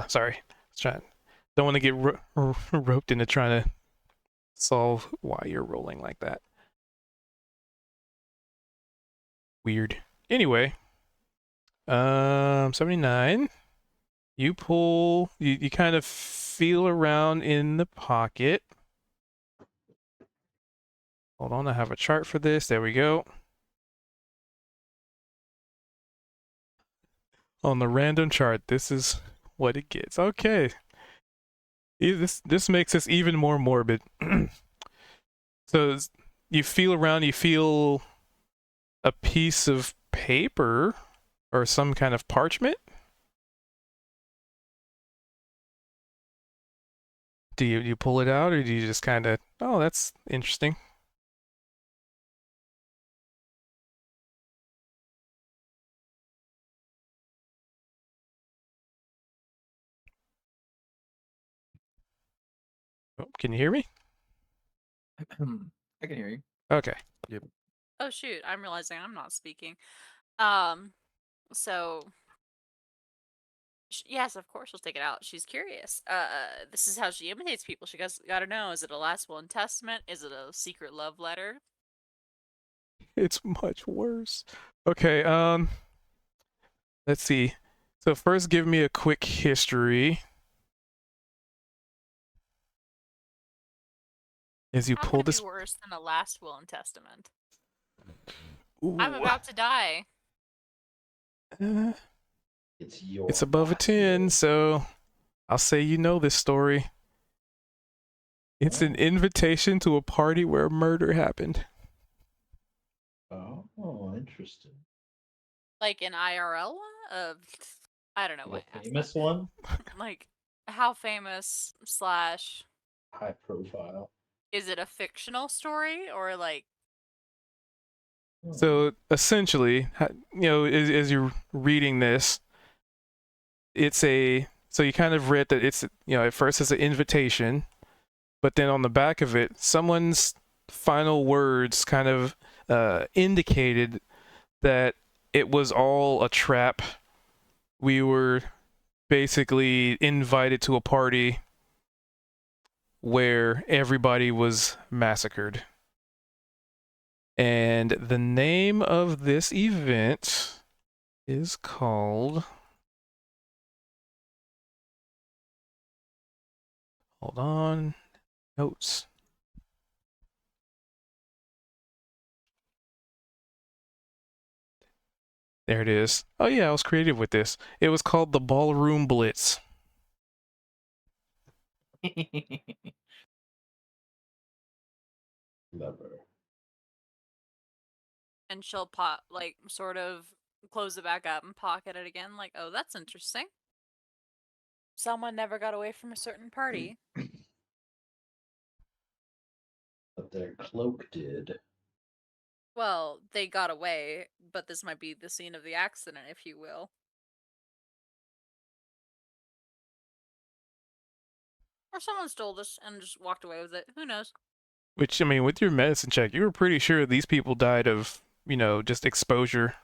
Sorry. Don't want to get roped into trying to solve why you're rolling like that. Weird. Anyway, 79. You pull, you kind of feel around in the pocket. Hold on, I have a chart for this. There we go. On the random chart, this is what it gets. Okay. This makes this even more morbid. So you feel around, you feel a piece of paper or some kind of parchment. Do you pull it out, or do you just kind of, oh, that's interesting? Oh, can you hear me? I can hear you. Okay. Oh shoot, I'm realizing I'm not speaking. So yes, of course she'll take it out. She's curious. This is how she imitates people. She gotta know: is it a last will and testament? Is it a secret love letter? It's much worse. Okay, let's see. So first give me a quick history. As you How pull could it this. be worse than a last will and testament? Ooh, I'm about to die. It's your. it's above a last 10, will. so I'll say you know this story. It's an Oh. invitation to a party where murder happened. Oh, interesting. Like an IRL? I don't know The why I asked famous that. one, Like, how famous slash high profile. is it a fictional story or like? Oh. So essentially, as you're reading this, so you kind of read that it's, at first it's an invitation, but then on the back of it, someone's final words kind of indicated that it was all a trap. We were basically invited to a party where everybody was massacred. And the name of this event is called. Hold on. Notes. There it is. Oh yeah, I was creative with this. It was called the Ballroom Blitz. Clever. And she'll sort of close it back up and pocket it again. Like, oh, that's interesting. Someone never got away from a certain party. But their cloak did. Well, they got away, but this might be the scene of the accident, if you will. Or someone stole this and just walked away with it. Who knows? Which, I mean, with your medicine check, you were pretty sure these people died of, just exposure.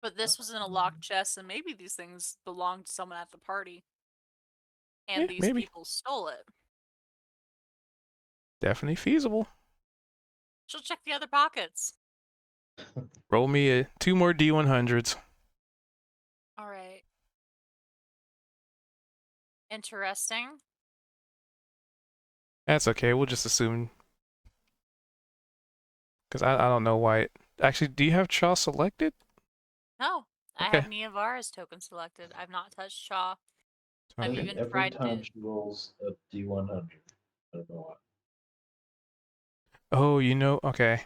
But this was in a locked chest, and maybe these things belonged to someone at the party. And Yeah, these maybe. people stole it. Definitely feasible. She'll check the other pockets. Roll me 2 more D100s. All right. Interesting. That's okay. We'll just assume. Because I don't know why it. Actually, do you have Chaw selected? No, I Okay. have Niavara's token selected. I've not touched Shaw. I've Okay. even Every tried time to. she rolls a D100, I don't know why. Oh, okay. I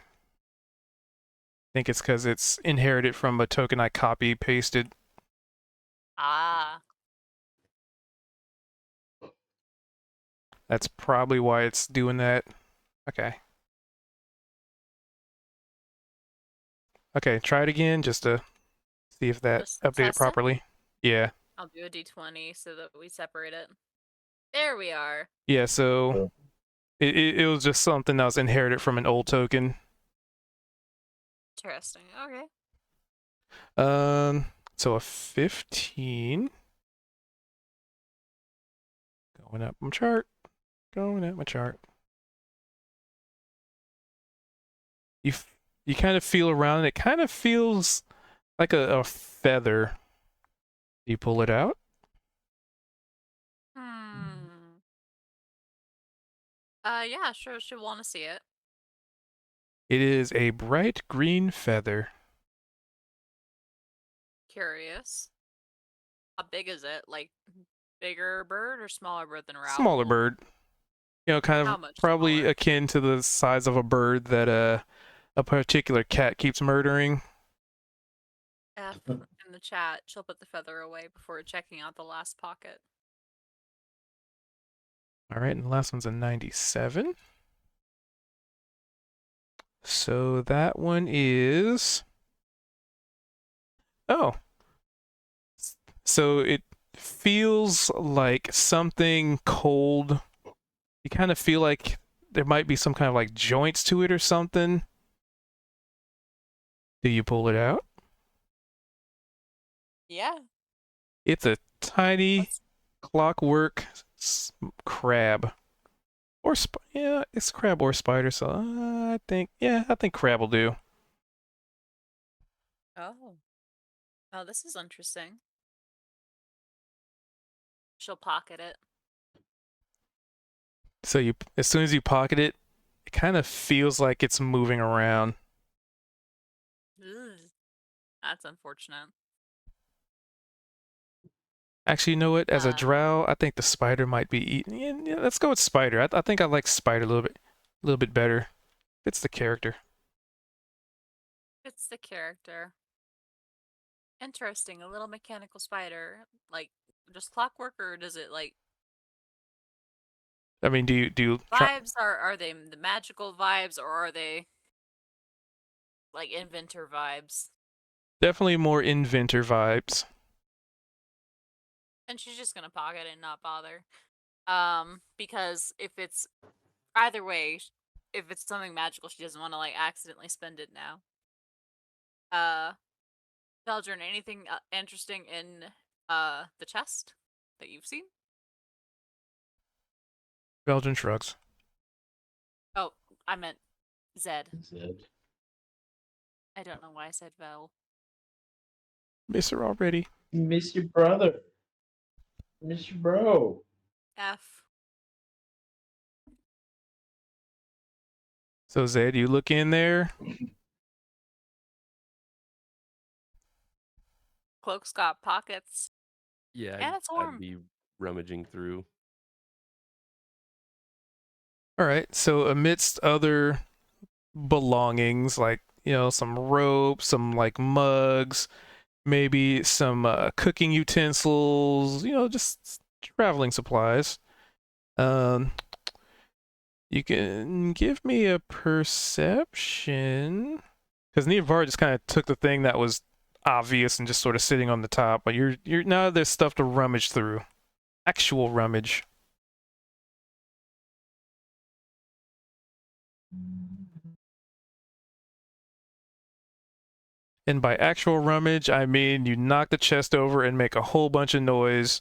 think it's because it's inherited from a token I copy pasted. Ah, That's probably why it's doing that. Okay. Okay, try it again just to see if that just updated test it. properly. Yeah. I'll do a d20 so that we separate it. There we are. Yeah, so it was just something that was inherited from an old token. Interesting. Okay. So a 15. Going up my chart. Going up my chart. You kind of feel around and it kind of feels like a feather. You pull it out. Hmm. Yeah, sure. She'll want to see it. It is a bright green feather. Curious. How big is it? Like, bigger bird or smaller bird than a owl? Smaller bird. Kind How of much probably smaller? akin to the size of a bird that a particular cat keeps murdering. F in the chat. She'll put the feather away before checking out the last pocket. All right, and the last one's a 97. So that one is. Oh. So it feels like something cold. You kind of feel like there might be some kind of like joints to it or something. Do you pull it out? Yeah. It's a tiny Let's... clockwork crab. Or yeah, it's crab or spider, so I think crab will do. Oh. Oh, this is interesting. She'll pocket it. So as soon as you pocket it, it kind of feels like it's moving around. Ugh. That's unfortunate. Actually, you know what? As a drow, I think the spider might be eating. Yeah, let's go with spider. I think I like spider a little bit better. It's the character. It's the character. Interesting. A little mechanical spider. Like, just clockwork, or does it, like... I mean, do you Vibes, are they the magical vibes, or are they, like, inventor vibes? definitely more inventor vibes. And she's just gonna pocket it and not bother. Because if it's... Either way, if it's something magical, she doesn't want to, like, accidentally spend it now. Belgian, anything interesting in the chest that you've seen? Belgian shrugs. Oh, I meant Zed. Zed. I don't know why I said Vel. Miss her already. Miss your brother. Miss your bro. F. So Zed, you look in there. Cloak's got pockets. Yeah, And it's I'd warm. be rummaging through. All right. So amidst other belongings, like some rope, some like mugs, maybe some cooking utensils, just traveling supplies. You can give me a perception, because Neovar just kind of took the thing that was obvious and just sort of sitting on the top, but you're now there's stuff to rummage through, actual rummage. And by actual rummage, I mean you knock the chest over and make a whole bunch of noise,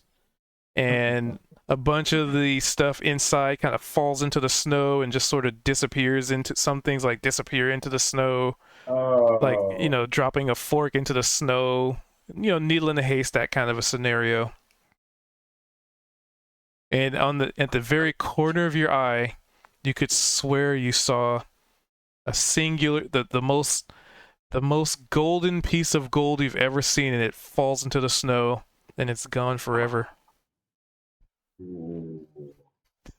and a bunch of the stuff inside kind of falls into the snow and just sort of disappears into some things disappear into the snow, Oh. like dropping a fork into the snow. needle in a haystack kind of a scenario. And at the very corner of your eye, you could swear you saw a singular the most golden piece of gold you've ever seen, and it falls into the snow and it's gone forever. Ooh,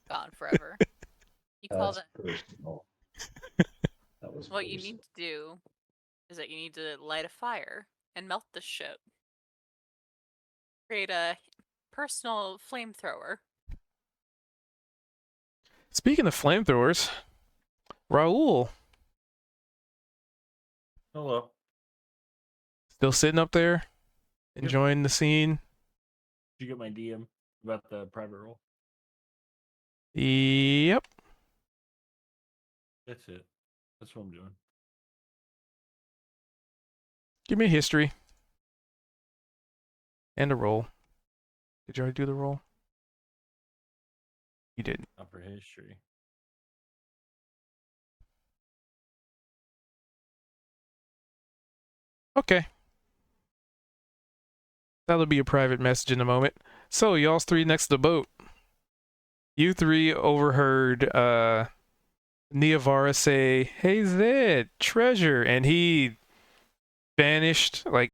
Gone forever. You call that's that. personal. That was What you personal. need to do is that you need to light a fire and melt the ship. Create a personal flamethrower. Speaking of flamethrowers, Raul Hello. still sitting up there, enjoying the scene. Did you get my DM about the private role? Yep. That's it. That's what I'm doing. Give me a history and a roll. Did you already do the roll? You didn't. Not for history. Okay. That'll be a private message in a moment. So, y'all's three next to the boat. You three overheard Niavara say, "Hey Zed, treasure," and he vanished like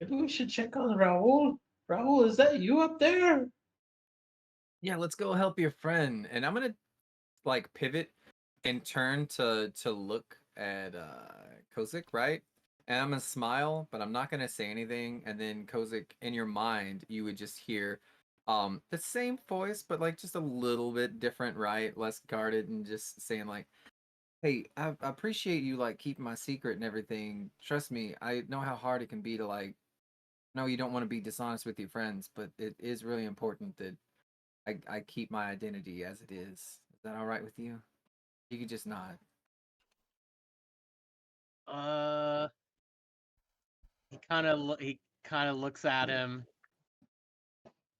Maybe we should check on Raul. Raul, is that you up there? Yeah, let's go help your friend. And I'm gonna like pivot and turn to look at Kozik, right? And I'm gonna smile, but I'm not gonna say anything. And then Kozik, in your mind, you would just hear the same voice, but like just a little bit different, right? Less guarded and just saying like, hey, I appreciate you like keeping my secret and everything. Trust me, I know how hard it can be to like no, you don't want to be dishonest with your friends, but it is really important that I keep my identity as it is. Is that all right with you? You could just nod. He kind of looks at him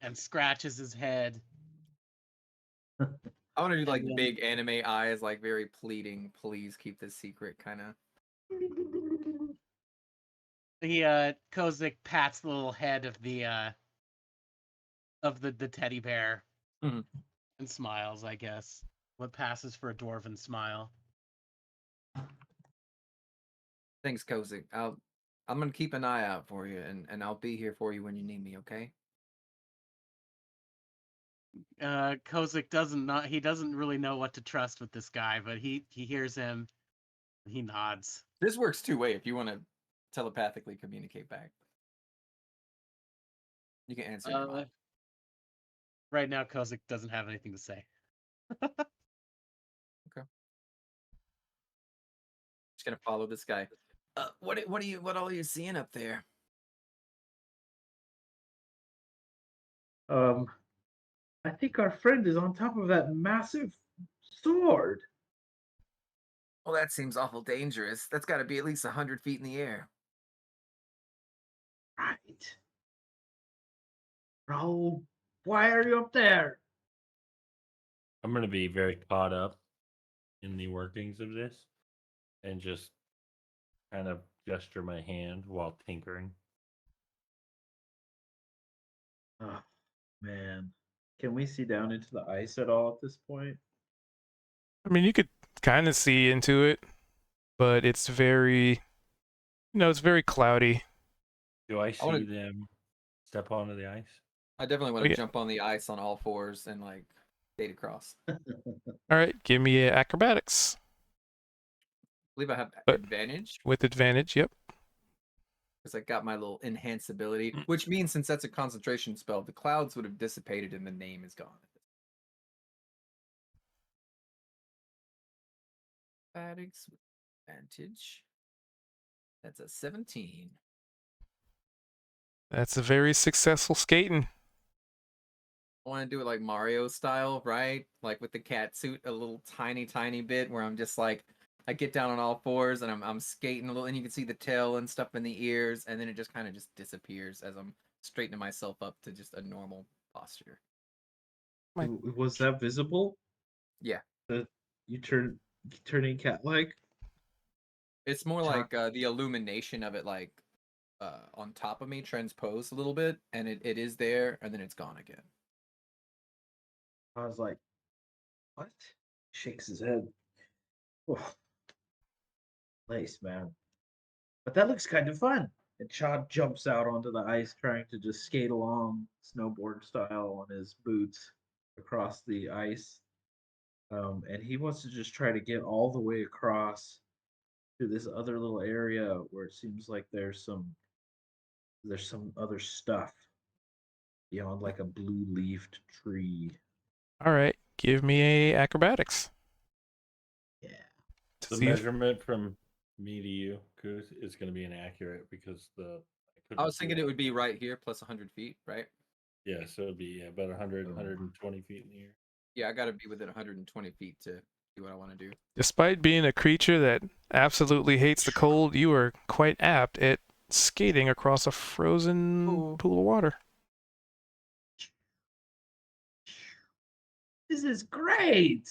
and scratches his head. I want to do And like then- big anime eyes, like very pleading. Please keep this secret, kind of. Kozik pats the little head of the teddy bear Mhm. and smiles, I guess. What passes for a dwarven smile. Thanks, Kozik. I'm gonna keep an eye out for you, and I'll be here for you when you need me. Okay? Kozik doesn't really know what to trust with this guy, but he hears him and he nods. This works two-way if you want to telepathically communicate back. You can answer in your mind. Right now, Kozik doesn't have anything to say. Just gonna follow this guy. What all are you seeing up there? I think our friend is on top of that massive sword. Well, that seems awful dangerous. That's got to be at least 100 feet in the air. Right. Raul, why are you up there? I'm going to be very caught up in the workings of this and just kind of gesture my hand while tinkering. Oh, man. Can we see down into the ice at all at this point? I mean, you could kind of see into it, but it's very it's very cloudy. Do I see wanna- them step onto the ice? I definitely want Oh, to yeah. jump on the ice on all fours and like skate across. All right, give me acrobatics I believe I have But- advantage with advantage. Yep. because I got my little enhanced ability, which means since that's a concentration spell, the clouds would have dissipated and the name is gone. Acrobatics with advantage. That's a 17. That's a very successful skating. I want to do it like Mario style, right? Like with the cat suit, a little tiny bit where I'm just like, I get down on all fours and I'm skating a little, and you can see the tail and stuff in the ears, and then it just kind of just disappears as I'm straightening myself up to just a normal posture. My- Was that visible? Yeah. That you turning cat-like? It's more Char- like the illumination of it, like on top of me, transposed a little bit, and it is there, and then it's gone again. I was like, what? Shakes his head. Oh, nice, man. But that looks kind of fun. And Chad jumps out onto the ice, trying to just skate along snowboard style on his boots across the ice. And he wants to just try to get all the way across to this other little area where it seems like there's some other stuff beyond like a blue leafed tree. All right, give me a acrobatics Yeah. to The see if measurement from me to you, Goose, is going to be inaccurate because I was thinking it would be right here plus 100 feet, right? Yeah, so it'd be about 100, Oh. 120 feet in the air. Yeah, I got to be within 120 feet to do what I want to do. despite being a creature that absolutely hates the cold, you are quite apt at skating across a frozen Ooh. pool of water. This is great.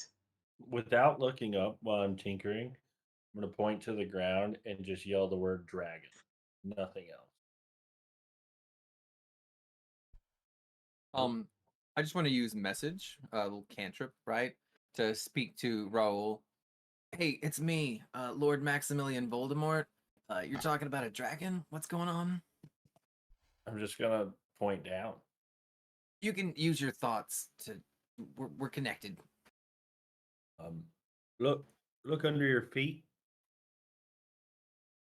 Without looking up while I'm tinkering, I'm going to point to the ground and just yell the word dragon. Nothing else. I just want to use message, a little cantrip, right, to speak to Raoul. Hey, it's me, Lord Maximilian Voldemort. You're talking about a dragon? What's going on? I'm just going to point down. You can use your thoughts to. We're connected. Look under your feet.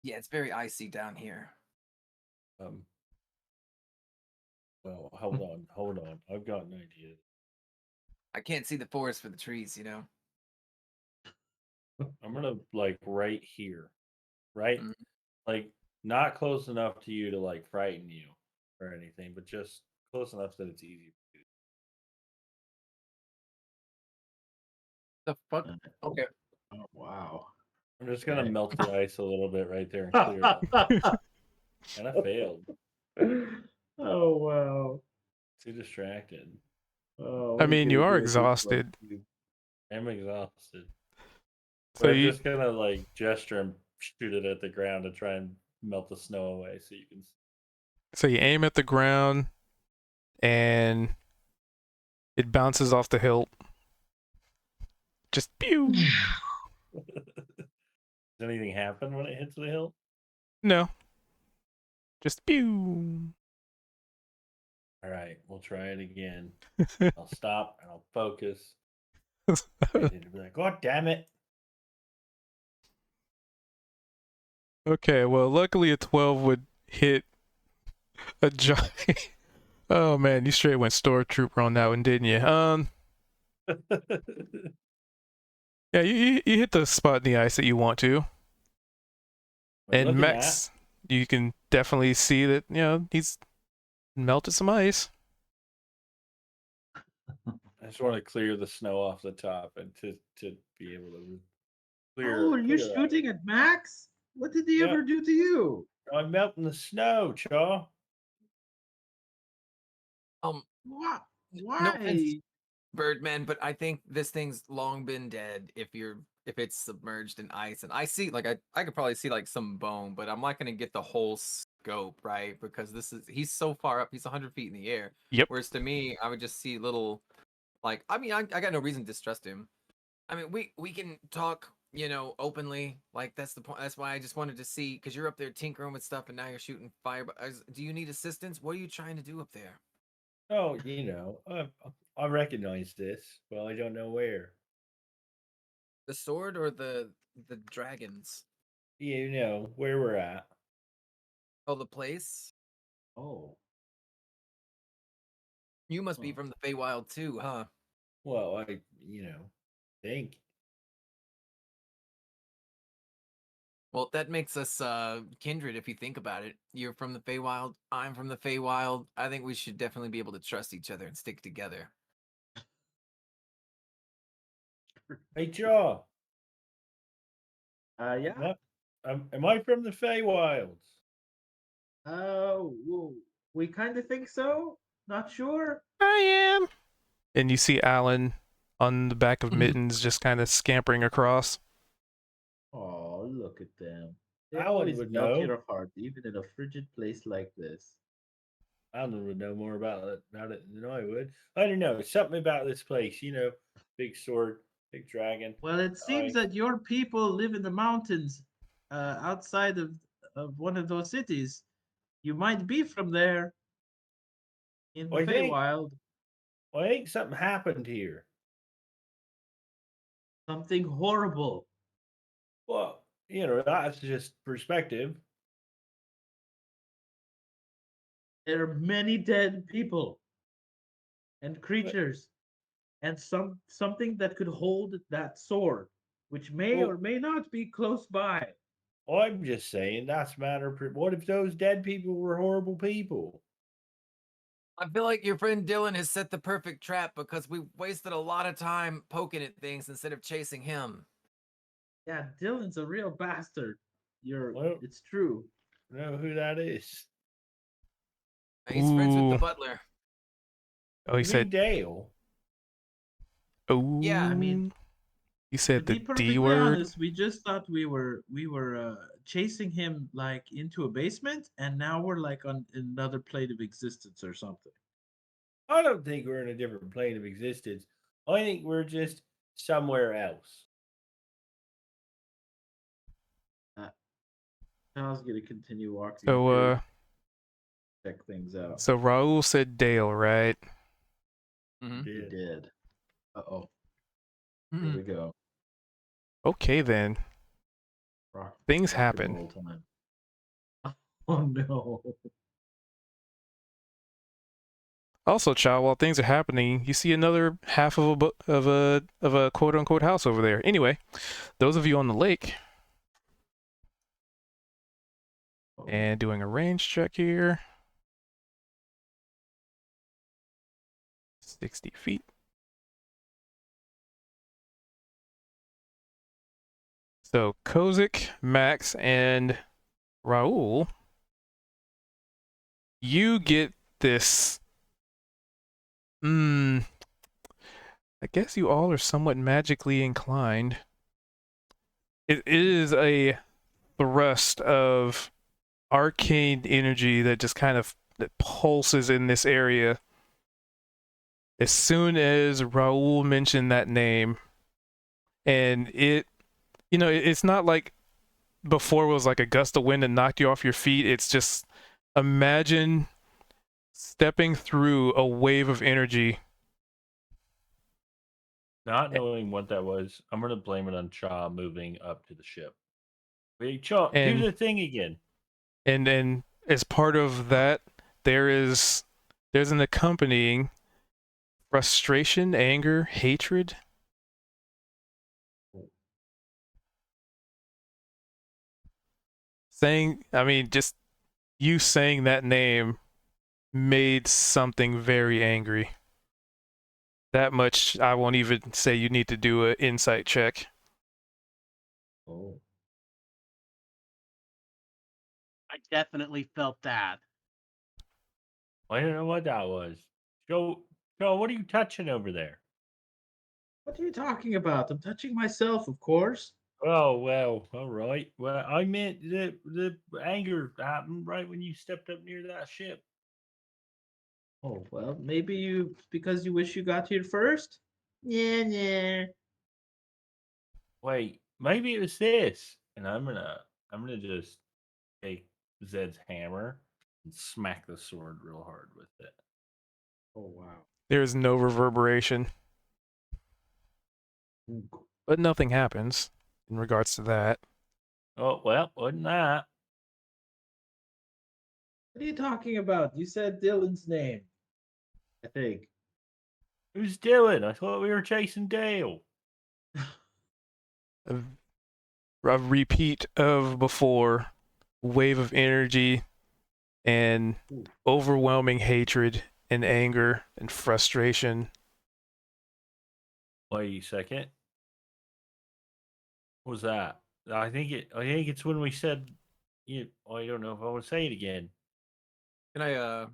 Yeah, it's very icy down here. Well, hold on. I've got an idea. I can't see the forest for the trees, you know. I'm gonna like right here, right? Mhm. Like not close enough to you to like frighten you or anything, but just close enough that it's easy to do. The fuck? Okay. Oh wow. I'm just gonna Okay. melt the ice a little bit right there and clear it up. And I failed. Oh wow. Too distracted. Oh, I we mean, could you have are did this like exhausted, you. I'm exhausted. so But I'm you just gonna like gesture and shoot it at the ground to try and melt the snow away so you can so you aim at the ground and it bounces off the hilt. Just pew. Does anything happen when it hits the hill? No. Just pew. All right, we'll try it again. I'll stop and I'll focus. And it'll be like, God damn it. Okay, well, luckily a 12 would hit a giant. Oh man, you straight went stormtrooper on that one, didn't you? Yeah, you hit the spot in the ice that you want to, What are you and looking Max, you can definitely see that he's melted some ice. I just want to clear the snow off the top and to be able to clear Oh, you're clear out. shooting at Max? What did he Yeah. ever do to you? I'm melting the snow, Chaw. Why? No offense, Why? Birdman, but I think this thing's long been dead if it's submerged in ice. And I see I could probably see like some bone, but I'm not gonna get the whole scope, right? Because he's so far up, he's 100 feet in the air. Yep. Whereas to me, I would just see little like I got no reason to distrust him. I mean, we can talk, openly. Like that's the point. That's why I just wanted to see because you're up there tinkering with stuff, and now you're shooting fire. But do you need assistance? What are you trying to do up there? Oh, I recognize this. Well, I don't know where. The sword or the dragons? You know where we're at. Oh, the place. Oh, You must be Huh. from the Feywild too, huh? Well, I think. Well, that makes us kindred if you think about it. You're from the Feywild. I'm from the Feywild. I think we should definitely be able to trust each other and stick together. Hey, Chaw. yeah. Am I from the Feywilds? Well, we kind of think so. Not sure. I am. And you see Alan on the back of Mittens just kind of scampering across. Oh, look at them. They Alan always would melt know. your heart, even in a frigid place like this. Alan would know more about it than I would. I don't know. Something about this place, big sword, big dragon. Well, it seems Ice. that your people live in the mountains outside of one of those cities. You might be from there in the I think Feywild. I think something happened here. Something horrible. Well, that's just perspective. There are many dead people and But, creatures and something that could hold that sword, which may or well, may not be close by. I'm just saying that's a matter of. What if those dead people were horrible people? I feel like your friend Dylan has set the perfect trap because we wasted a lot of time poking at things instead of chasing him. Yeah, Dylan's a real bastard. Well, It's true. I don't know who that is. He's friends with the Ooh. butler. Oh, he You mean said, Dale? Yeah. I mean, ooh. He to said the be D perfectly word. honest, we just thought we were chasing him like into a basement, and now we're like on another plane of existence or something. I don't think we're in a different plane of existence. I think we're just somewhere else. Uh, I was gonna continue walking So, through, check things out. so Raul said Dale, right? Mm-hmm. He Did. did. Uh-oh. Here we go. Okay, then. Things Rock and happen. roll time. Oh no. Also, Chow, while things are happening, you see another half of a quote unquote house over there. Anyway, those of you on the lake and doing a range check here. 60 feet. So Kozik, Max, and Raul, you get this. I guess you all are somewhat magically inclined. It is a thrust of arcane energy that just kind of that pulses in this area. As soon as Raul mentioned that name, and it's not like before it was like a gust of wind that knocked you off your feet. It's just imagine stepping through a wave of energy. Not knowing what that was, I'm going to blame it on Cha moving up to the ship. Wait, Cha, do and the thing again. and then as part of that, there's an accompanying frustration, anger, hatred. Just you saying that name made something very angry. That much I won't even say you need to do an insight check. Oh. I definitely felt that. I don't know what that was. Joe, what are you touching over there? What are you talking about? I'm touching myself, of course. Oh well, all right. Well, I meant the anger happened right when you stepped up near that ship. Oh, well, maybe because you wish you got here first? Yeah, yeah. Wait, maybe it was this. And I'm gonna just take Zed's hammer and smack the sword real hard with it. Oh, wow. There's no reverberation, but nothing happens in regards to that. Oh well, wasn't that? What are you talking about? You said Dylan's name, I think. Who's Dylan? I thought we were chasing Dale. A, a repeat of before, wave of energy and Ooh. overwhelming hatred and anger and frustration. Wait a second. What was that? I think it's when we said I don't know if I want to say it again. Can I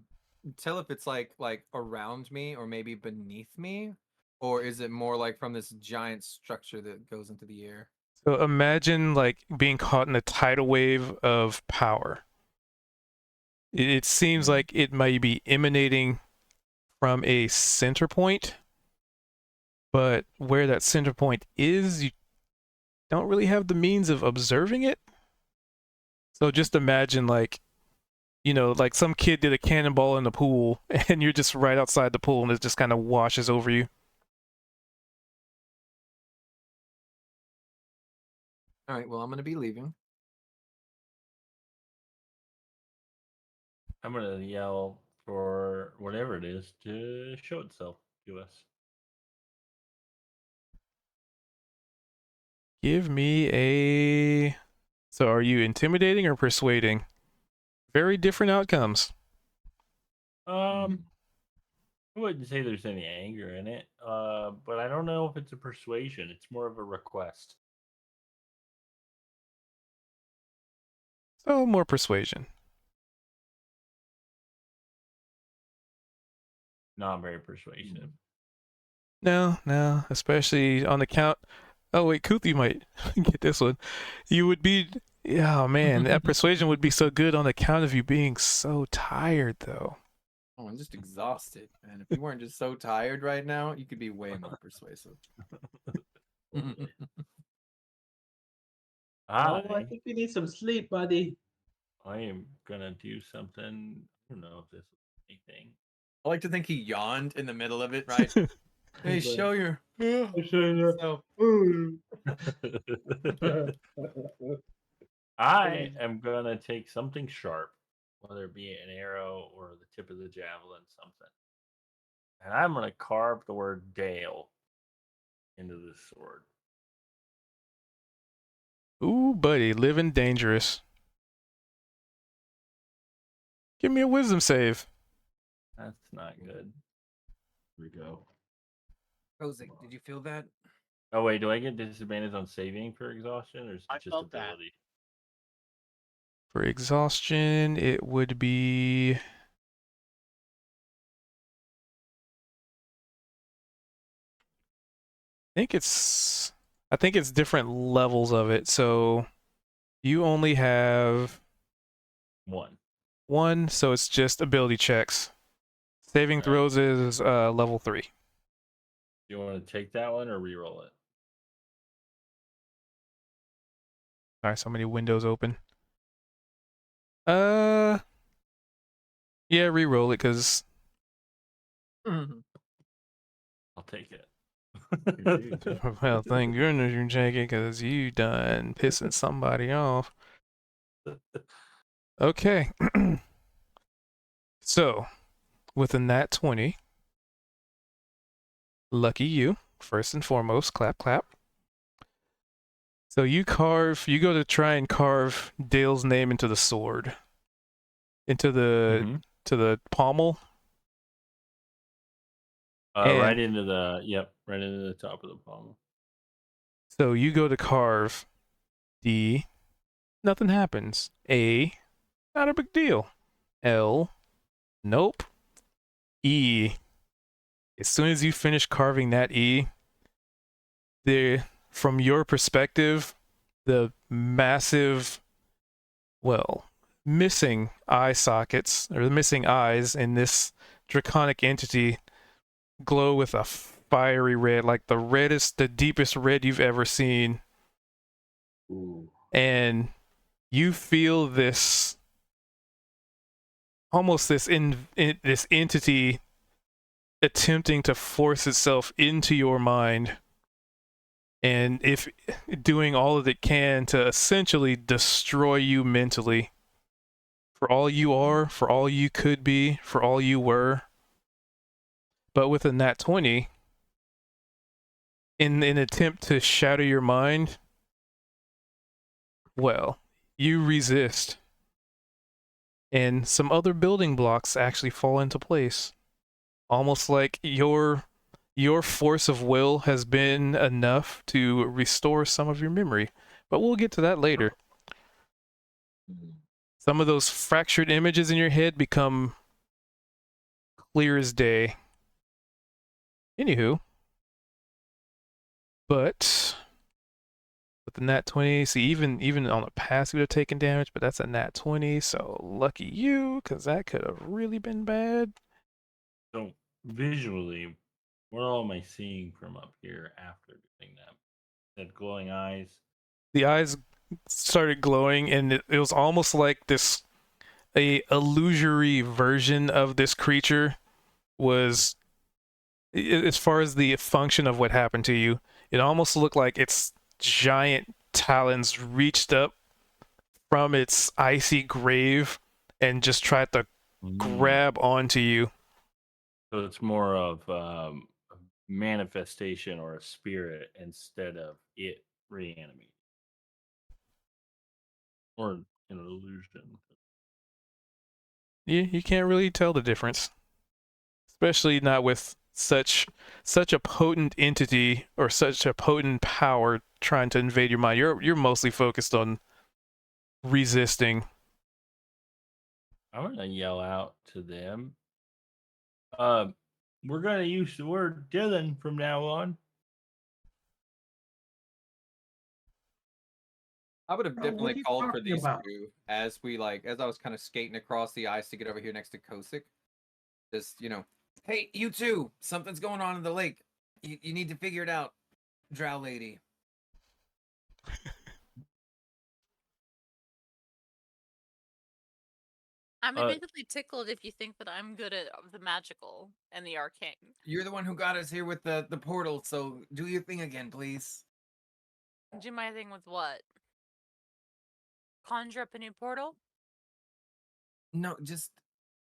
tell if it's like around me or maybe beneath me, or is it more like from this giant structure that goes into the air? So imagine like being caught in a tidal wave of power. It seems like it might be emanating from a center point, but where that center point is, you don't really have the means of observing it. So just imagine like, like some kid did a cannonball in the pool and you're just right outside the pool and it just kind of washes over you. All right, well, I'm gonna be leaving. I'm gonna yell for whatever it is to show itself to us. Give me a... So are you intimidating or persuading? Very different outcomes. I wouldn't say there's any anger in it, but I don't know if it's a persuasion. It's more of a request. So more persuasion. Not very persuasive. No, especially on the count. Oh wait, Kuthi might get this one. You would be, oh man, that persuasion would be so good on account of you being so tired, though. Oh, I'm just exhausted, man. If you weren't just so tired right now, you could be way more persuasive. Oh, I think you need some sleep, buddy. I am gonna do something. I don't know if this is anything. I like to think he yawned in the middle of it, right? Hey, He's like, show your. So, I am gonna take something sharp, whether it be an arrow or the tip of the javelin, something, and I'm gonna carve the word Dale into the sword. Ooh, buddy, living dangerous. Give me a wisdom save. That's not good. Here we go. Kozik, did you feel that? Oh wait, do I get disadvantage on saving for exhaustion, or is it I just felt that. ability? For exhaustion, it would be... I think it's different levels of it. So you only have One. one, so it's just ability checks. Saving Alright. throws is level 3. Do you want to take that one or re-roll it? Sorry, so many windows open. Yeah, re-roll it because I'll take it. well, thank goodness you take it because you done pissing somebody off. Okay. So, with a nat 20, lucky you, first and foremost, clap, clap. So you go to try and carve Dale's name into the sword, into the to the pommel. Right into the top of the palm. So you go to carve D, nothing happens. A, not a big deal. L, nope. E, as soon as you finish carving that E, from your perspective, the massive, missing eye sockets, or the missing eyes in this draconic entity glow with a fiery red, like the deepest red you've ever seen. Ooh. And you feel this, almost this this entity attempting to force itself into your mind, and if doing all that it can to essentially destroy you mentally, for all you are, for all you could be, for all you were. But with a nat 20, in an attempt to shatter your mind, you resist, and some other building blocks actually fall into place, almost like your force of will has been enough to restore some of your memory. But we'll get to that later. Some of those fractured images in your head become clear as day. Anywho, but with the nat 20, see, even on a pass, you would have taken damage, but that's a nat 20, so lucky you, because that could have really been bad. So visually, what all am I seeing from up here after doing that? That glowing eyes. The eyes started glowing, and it was almost like this a illusory version of this creature was as far as the function of what happened to you. It almost looked like its giant talons reached up from its icy grave and just tried to grab onto you. So it's more of a manifestation or a spirit instead of it reanimating or an illusion. You can't really tell the difference, especially not with such a potent entity or such a potent power trying to invade your mind. You're mostly focused on resisting. I'm gonna yell out to them. We're gonna use the word Dylan from now on. I would have Bro, what definitely are you called for talking these about? two as I was kind of skating across the ice to get over here next to Kosick. Just, hey, you two, something's going on in the lake. You need to figure it out, Drow lady. I'm Uh, admittedly tickled if you think that I'm good at the magical and the arcane. You're the one who got us here with the portal, so do your thing again, please. Do my thing with what? Conjure up a new portal? No, just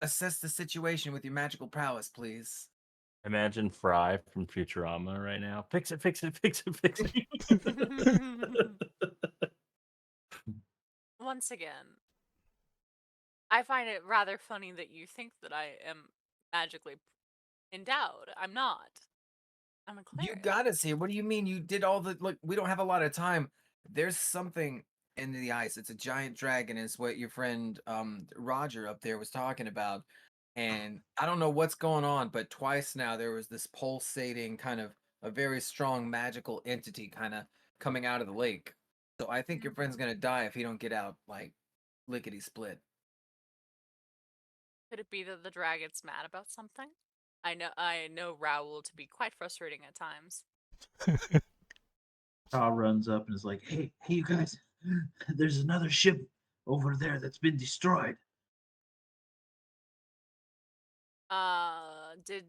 assess the situation with your magical prowess, please. Imagine Fry from Futurama right now. Fix it, fix it, fix it, fix it. Once again, I find it rather funny that you think that I am magically endowed. I'm not. I'm a You cleric. got us here. What do you mean you did all the look? We don't have a lot of time. There's something in the ice. It's a giant dragon, is what your friend Roger up there was talking about. And I don't know what's going on, but twice now there was this pulsating kind of a very strong magical entity kind of coming out of the lake. So I think your friend's gonna die if he don't get out like lickety split. Could it be that the dragon's mad about something? I know Raoul to be quite frustrating at times. Shaw runs up and is like, hey, you guys, there's another ship over there that's been destroyed. Did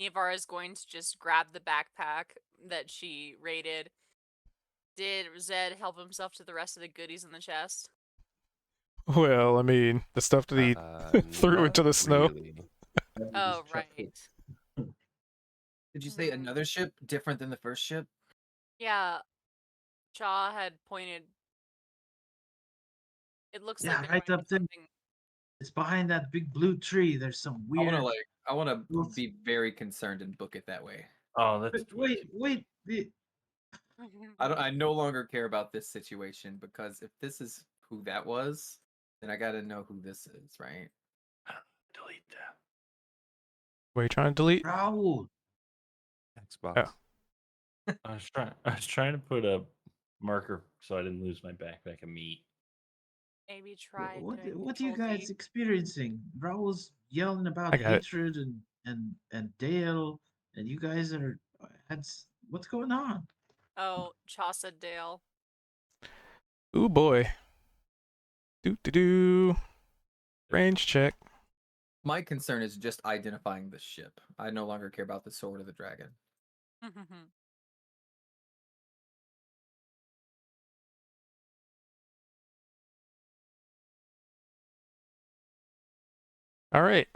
Nivar is going to just grab the backpack that she raided. Did Zed help himself to the rest of the goodies in the chest? Well, I mean, the stuff that he threw Not into the snow. really. Oh, right. Did you say another ship different than the first ship? Yeah, Shaw had pointed. It looks like Yeah, they're right going to up there. something. It's behind that big blue tree. There's some weird. I want to be very concerned and book it that way. Oh, that's Wait. I no longer care about this situation because if this is who that was, then I got to know who this is, right? delete that. What are you trying to delete? Raoul. Oh. Xbox. I was trying to put a marker so I didn't lose my backpack of meat. Maybe try What doing what are you Control guys D. experiencing? Raoul's yelling about I got it. hatred and Dale, and you guys are what's going on? Oh, Chaucer Dale. Ooh boy. Do. Range check. My concern is just identifying the ship. I no longer care about the sword or the dragon. All right.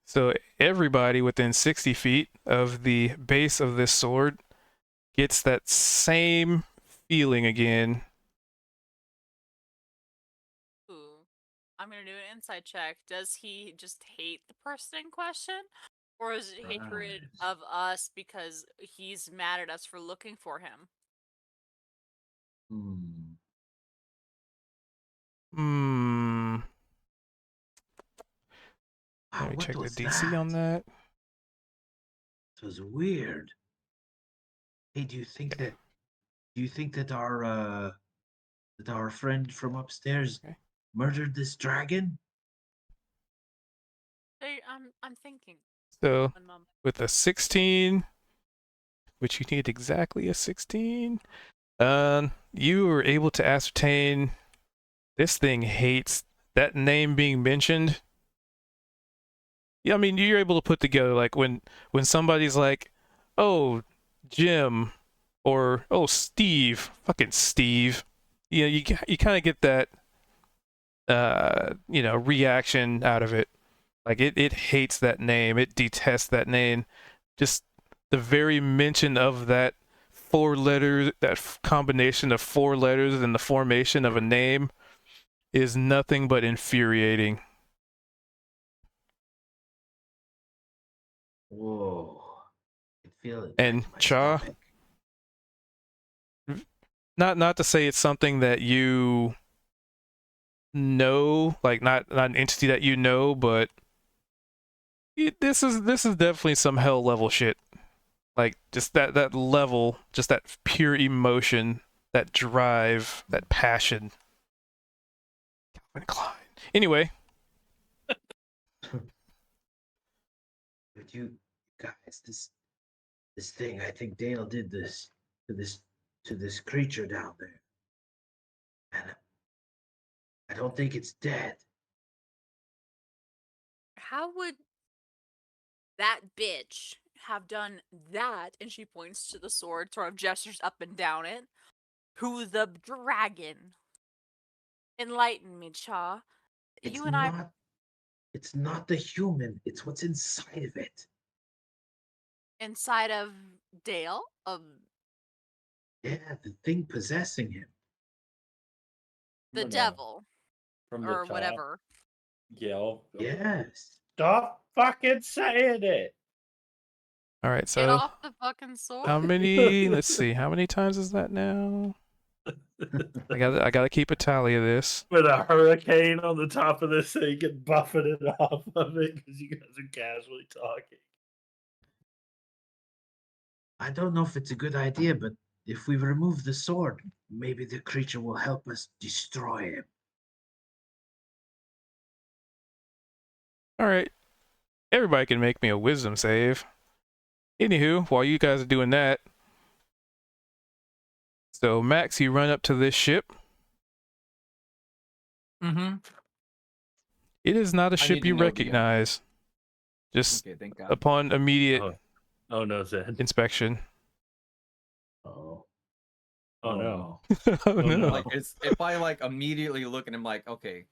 So everybody within 60 feet of the base of this sword gets that same feeling again. Ooh. I'm gonna do an insight check. Does he just hate the person in question? Or is it hatred Right. of us because he's mad at us for looking for him? Hmm. Hmm. Wow, Let me what check the was DC on that? that. It was weird. Hey, do you think Okay. that our friend from upstairs Okay. murdered this dragon? Hey, I'm thinking. So One moment. with a 16, which you need exactly a 16, you were able to ascertain this thing hates that name being mentioned. Yeah, I mean, you're able to put together like when somebody's like, "Oh, Jim," or "Oh, Steve," fucking Steve. You know, you kind of get that reaction out of it. Like it hates that name. It detests that name. Just the very mention of that four letters, that combination of four letters in the formation of a name is nothing but infuriating. Whoa. I can feel it back And in my Cha, stomach. not to say it's something that you know, like not an entity that you know, but this is definitely some hell level shit. Like just that level, just that pure emotion, that drive, that passion. Calvin Klein. Anyway, But you guys, this thing, I think Dale did this to this creature down there. And I don't think it's dead. How would that bitch have done that? And she points to the sword, sort of gestures up and down it. Who the dragon? Enlighten me, Cha. It's You and I not it's not the human, it's what's inside of it. inside of Dale, of Yeah, the thing possessing him. the I'm gonna, devil, from the or top, whatever. yell, Yes. "Stop fucking saying it!" all right. Get So off the fucking sword. how many? Let's see. How many times is that now? I gotta keep a tally of this. With a hurricane on the top of this thing and buffing it off of it because you guys are casually talking. I don't know if it's a good idea, but if we remove the sword, maybe the creature will help us destroy him. All right. Everybody can make me a wisdom save. Anywho, while you guys are doing that, so Max, you run up to this ship. Mm-hmm. It is not a I ship need to you know the recognize. Just Okay, thank God. upon immediate Oh no, Zed. inspection. Oh. Oh no. Oh Oh, no. no. Like it's if I like immediately look and I'm like, okay,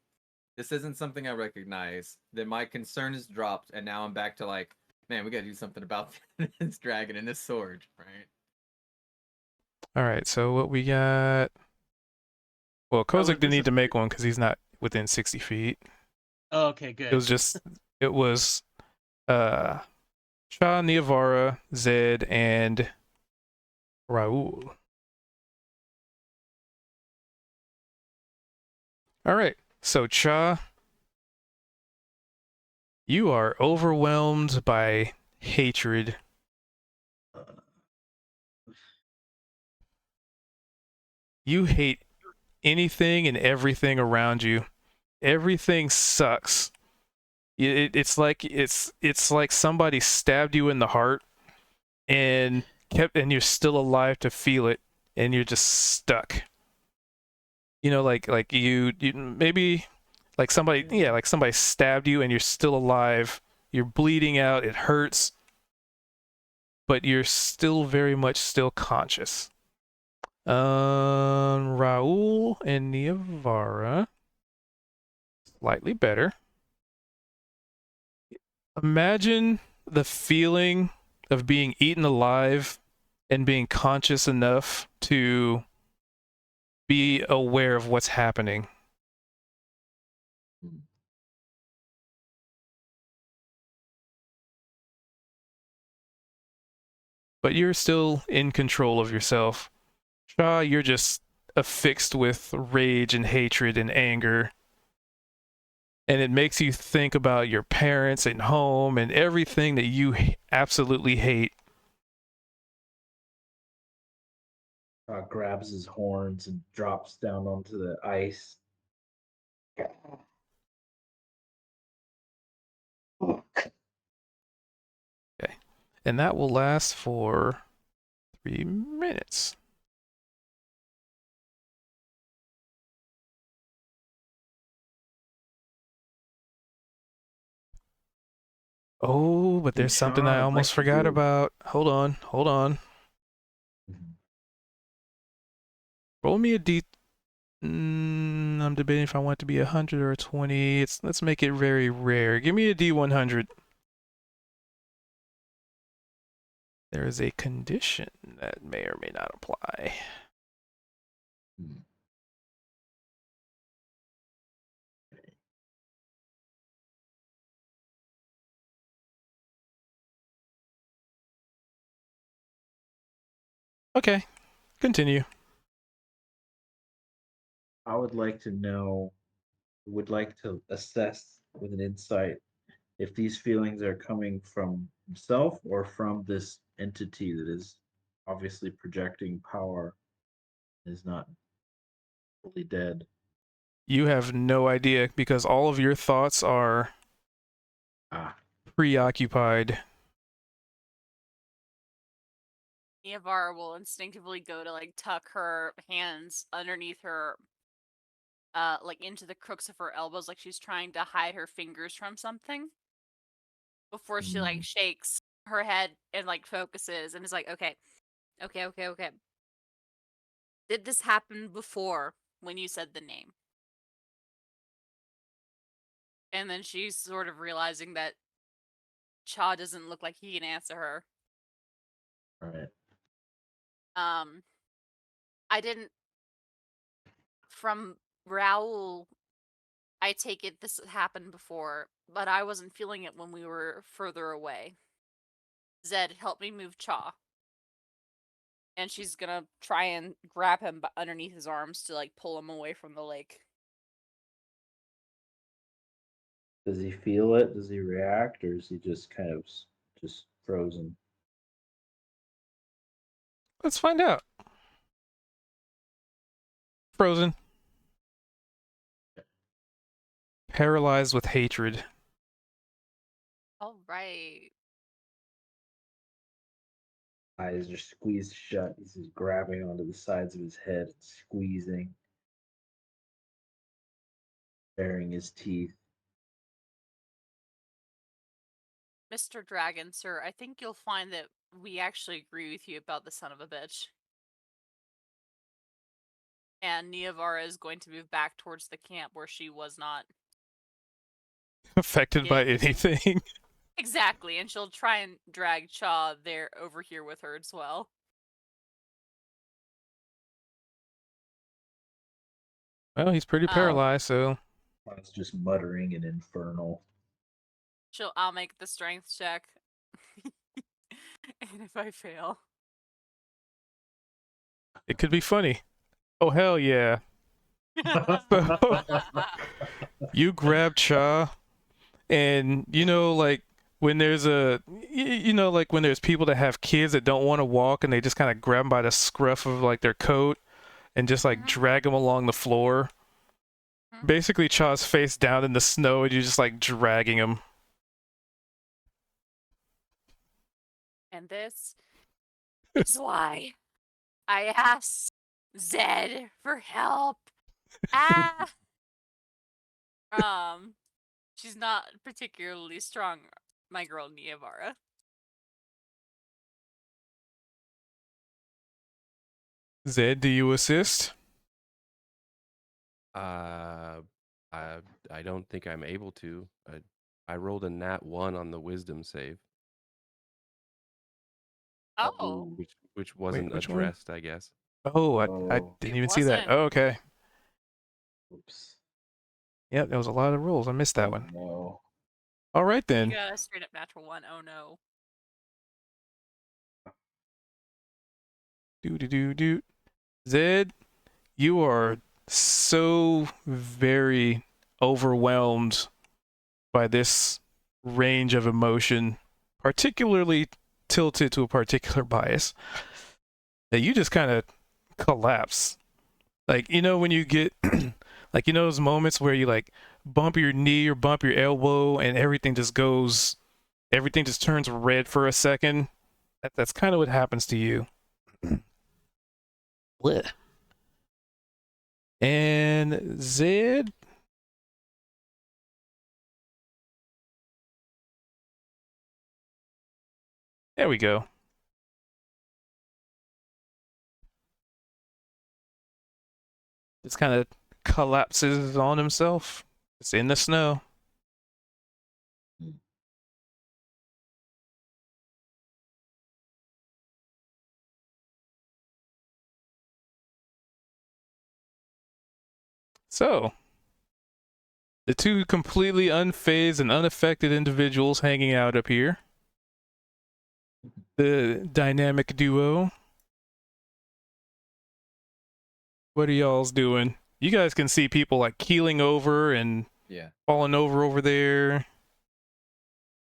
this isn't something I recognize, then my concern is dropped, and now I'm back to like, man, we gotta do something about this dragon and this sword, right? All right. So what we got? Well, Kozak would didn't need to make disagree. one because he's not within 60 feet. Oh, okay, It good. was just, it was, uh, Cha, Niavara, Zed, and Raul. All right. So Cha, you are overwhelmed by hatred. Uh, You hate anything and everything around you. Everything sucks. It's like somebody stabbed you in the heart and you're still alive to feel it, and you're just stuck. You know, like you maybe like somebody stabbed you and you're still alive. You're bleeding out. It hurts, but you're still very much still conscious. Raul and Niavara, slightly better. Imagine the feeling of being eaten alive and being conscious enough to be aware of what's happening. But you're still in control of yourself. Shaw, you're just affixed with rage and hatred and anger. and it makes you think about your parents and home and everything that you absolutely hate. Grabs his horns and drops down onto the ice. Okay. And that will last for 3 minutes. Oh, but Hey, there's something I Sean, I'd almost like to forgot do. about. Hold on, hold on. Roll me a D. I'm debating if I want it to be 100 or a 20. Let's make it very rare. Give me a D100. There is a condition that may or may not apply. Hmm. Okay, continue. I would like to know, would like to assess with an insight if these feelings are coming from himself or from this entity that is obviously projecting power, is not fully dead. You have no idea because all of your thoughts are Ah, preoccupied. Niavar will instinctively go to like tuck her hands underneath her, like into the crooks of her elbows, like she's trying to hide her fingers from something. Before she like shakes her head and like focuses and is like, okay, okay. Did this happen before when you said the name? And then she's sort of realizing that Cha doesn't look like he can answer her. right. I didn't. From Raoul, I take it this happened before, but I wasn't feeling it when we were further away. Zed, help me move Cha. And she's gonna try and grab him underneath his arms to like pull him away from the lake. Does he feel it? Does he react, or is he just kind of just frozen? Let's find out. Frozen. Paralyzed with hatred. All right. Eyes are squeezed shut. He's just grabbing onto the sides of his head and squeezing, baring his teeth. Mr. Dragon, sir, I think you'll find that we actually agree with you about the son of a bitch. And Niavara is going to move back towards the camp where she was not Affected by getting this. anything. Exactly, and she'll try and drag Cha there over here with her as well. Well, he's pretty paralyzed, so It's just muttering and infernal. I'll make the strength check. And if I fail. it could be funny. Oh, hell yeah. You grab Cha, and you know, like when there's like when there's people that have kids that don't want to walk, and they just kind of grab them by the scruff of like their coat, and just like drag them along the floor. Basically, Cha's face down in the snow, and you're just like dragging him. And this is why I asked Zed for help. Ah. She's not particularly strong, my girl Niavara. Zed, do you assist? I I don't think I'm able to. I rolled a nat 1 on the wisdom save, Oh, which wasn't which one? addressed, I guess. Oh, I Oh, didn't it even see that. wasn't. Oh, okay. oops. Yep, there was a lot of rolls. I missed that Oh, one. no. All right You then. got a straight up natural 1. Oh no. Do. Zed, you are so very overwhelmed by this range of emotion, particularly tilted to a particular bias, that you just kind of collapse. Like, you know, when you get, like, you know, those moments where you like bump your knee or bump your elbow and everything just turns red for a second. That's kind of what happens to you. Blech. And Zed, there we go. Just kind of collapses on himself. It's in the snow. So, the two completely unfazed and unaffected individuals hanging out up here. The dynamic duo. What are y'all's doing? You guys can see people like keeling over and Yeah. falling over there.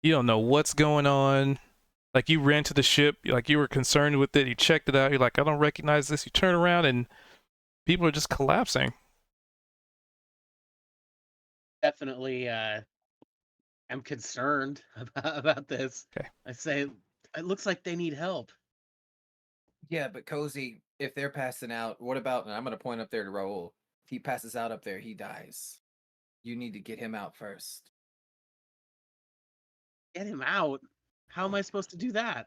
You don't know what's going on. Like, you ran to the ship, like you were concerned with it, you checked it out, you're like, I don't recognize this. You turn around and people are just collapsing. Definitely am concerned about this. Okay. I say it looks like they need help. Yeah, but Cozy, if they're passing out, what about, and I'm going to point up there to Raul. If he passes out up there, he dies. You need to get him out first. Get him out. How am I supposed to do that?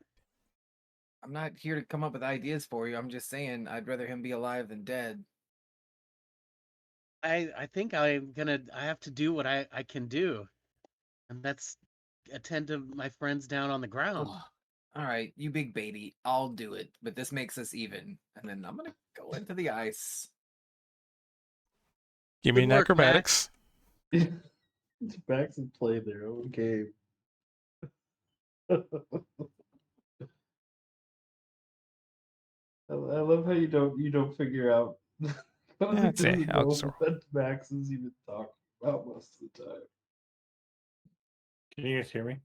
I'm not here to come up with ideas for you. I'm just saying I'd rather him be alive than dead. I think I have to do what I can do. And that's attend to my friends down on the ground. All right, you big baby. I'll do it. But this makes us even. And then I'm going to go into the ice. Give me Good an work, acrobatics. It's Max and play their own game. I love how you don't figure out. That's it. Doesn't I'll know just roll. what Max is even talking about most of the time. Can you guys hear me?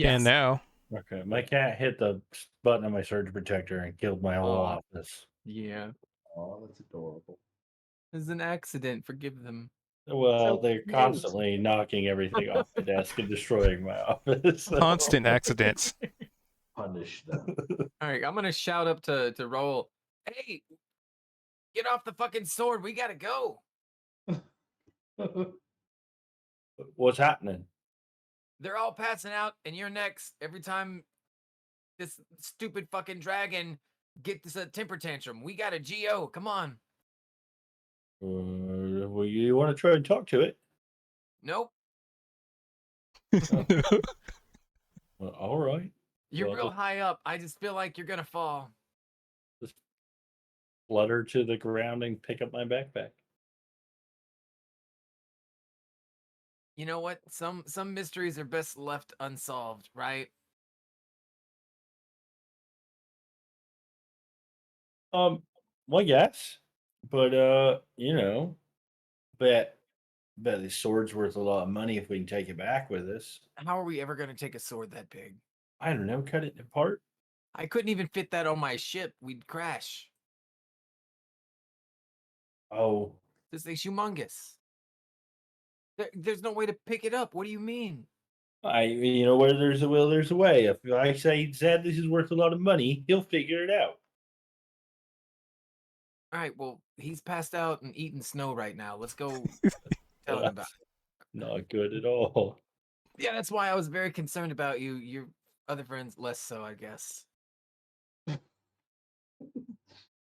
And now, Okay. My cat hit the button on my surge protector and killed my whole Aw. office. Yeah. Oh, that's adorable. It's an accident. Forgive them. Well, So they're cute. constantly knocking everything off my desk and destroying my office. so- constant accidents. Punish them. All right, I'm going to shout up to Raul. Hey, get off the fucking sword. We got to go. What's happening? They're all passing out, and you're next. Every time this stupid fucking dragon gets a temper tantrum, we got a GO. Come on. Well, you want to try and talk to it? Nope. Well, all right. You're Well, real just high up. I just feel like you're going to fall. flutter to the ground and pick up my backpack. You know what? Some mysteries are best left unsolved, right? Well, yes, but bet this sword's worth a lot of money if we can take it back with us. How are we ever going to take a sword that big? I don't know, cut it apart. I couldn't even fit that on my ship. We'd crash. Oh, This thing's humongous. There's no way to pick it up. What do you mean? where there's a will, there's a way. If I say, Zed, this is worth a lot of money, he'll figure it out. All right, well, he's passed out and eating snow right now. Let's go tell him about it. Not good at all. Yeah, that's why I was very concerned about you. Your other friends, less so, I guess.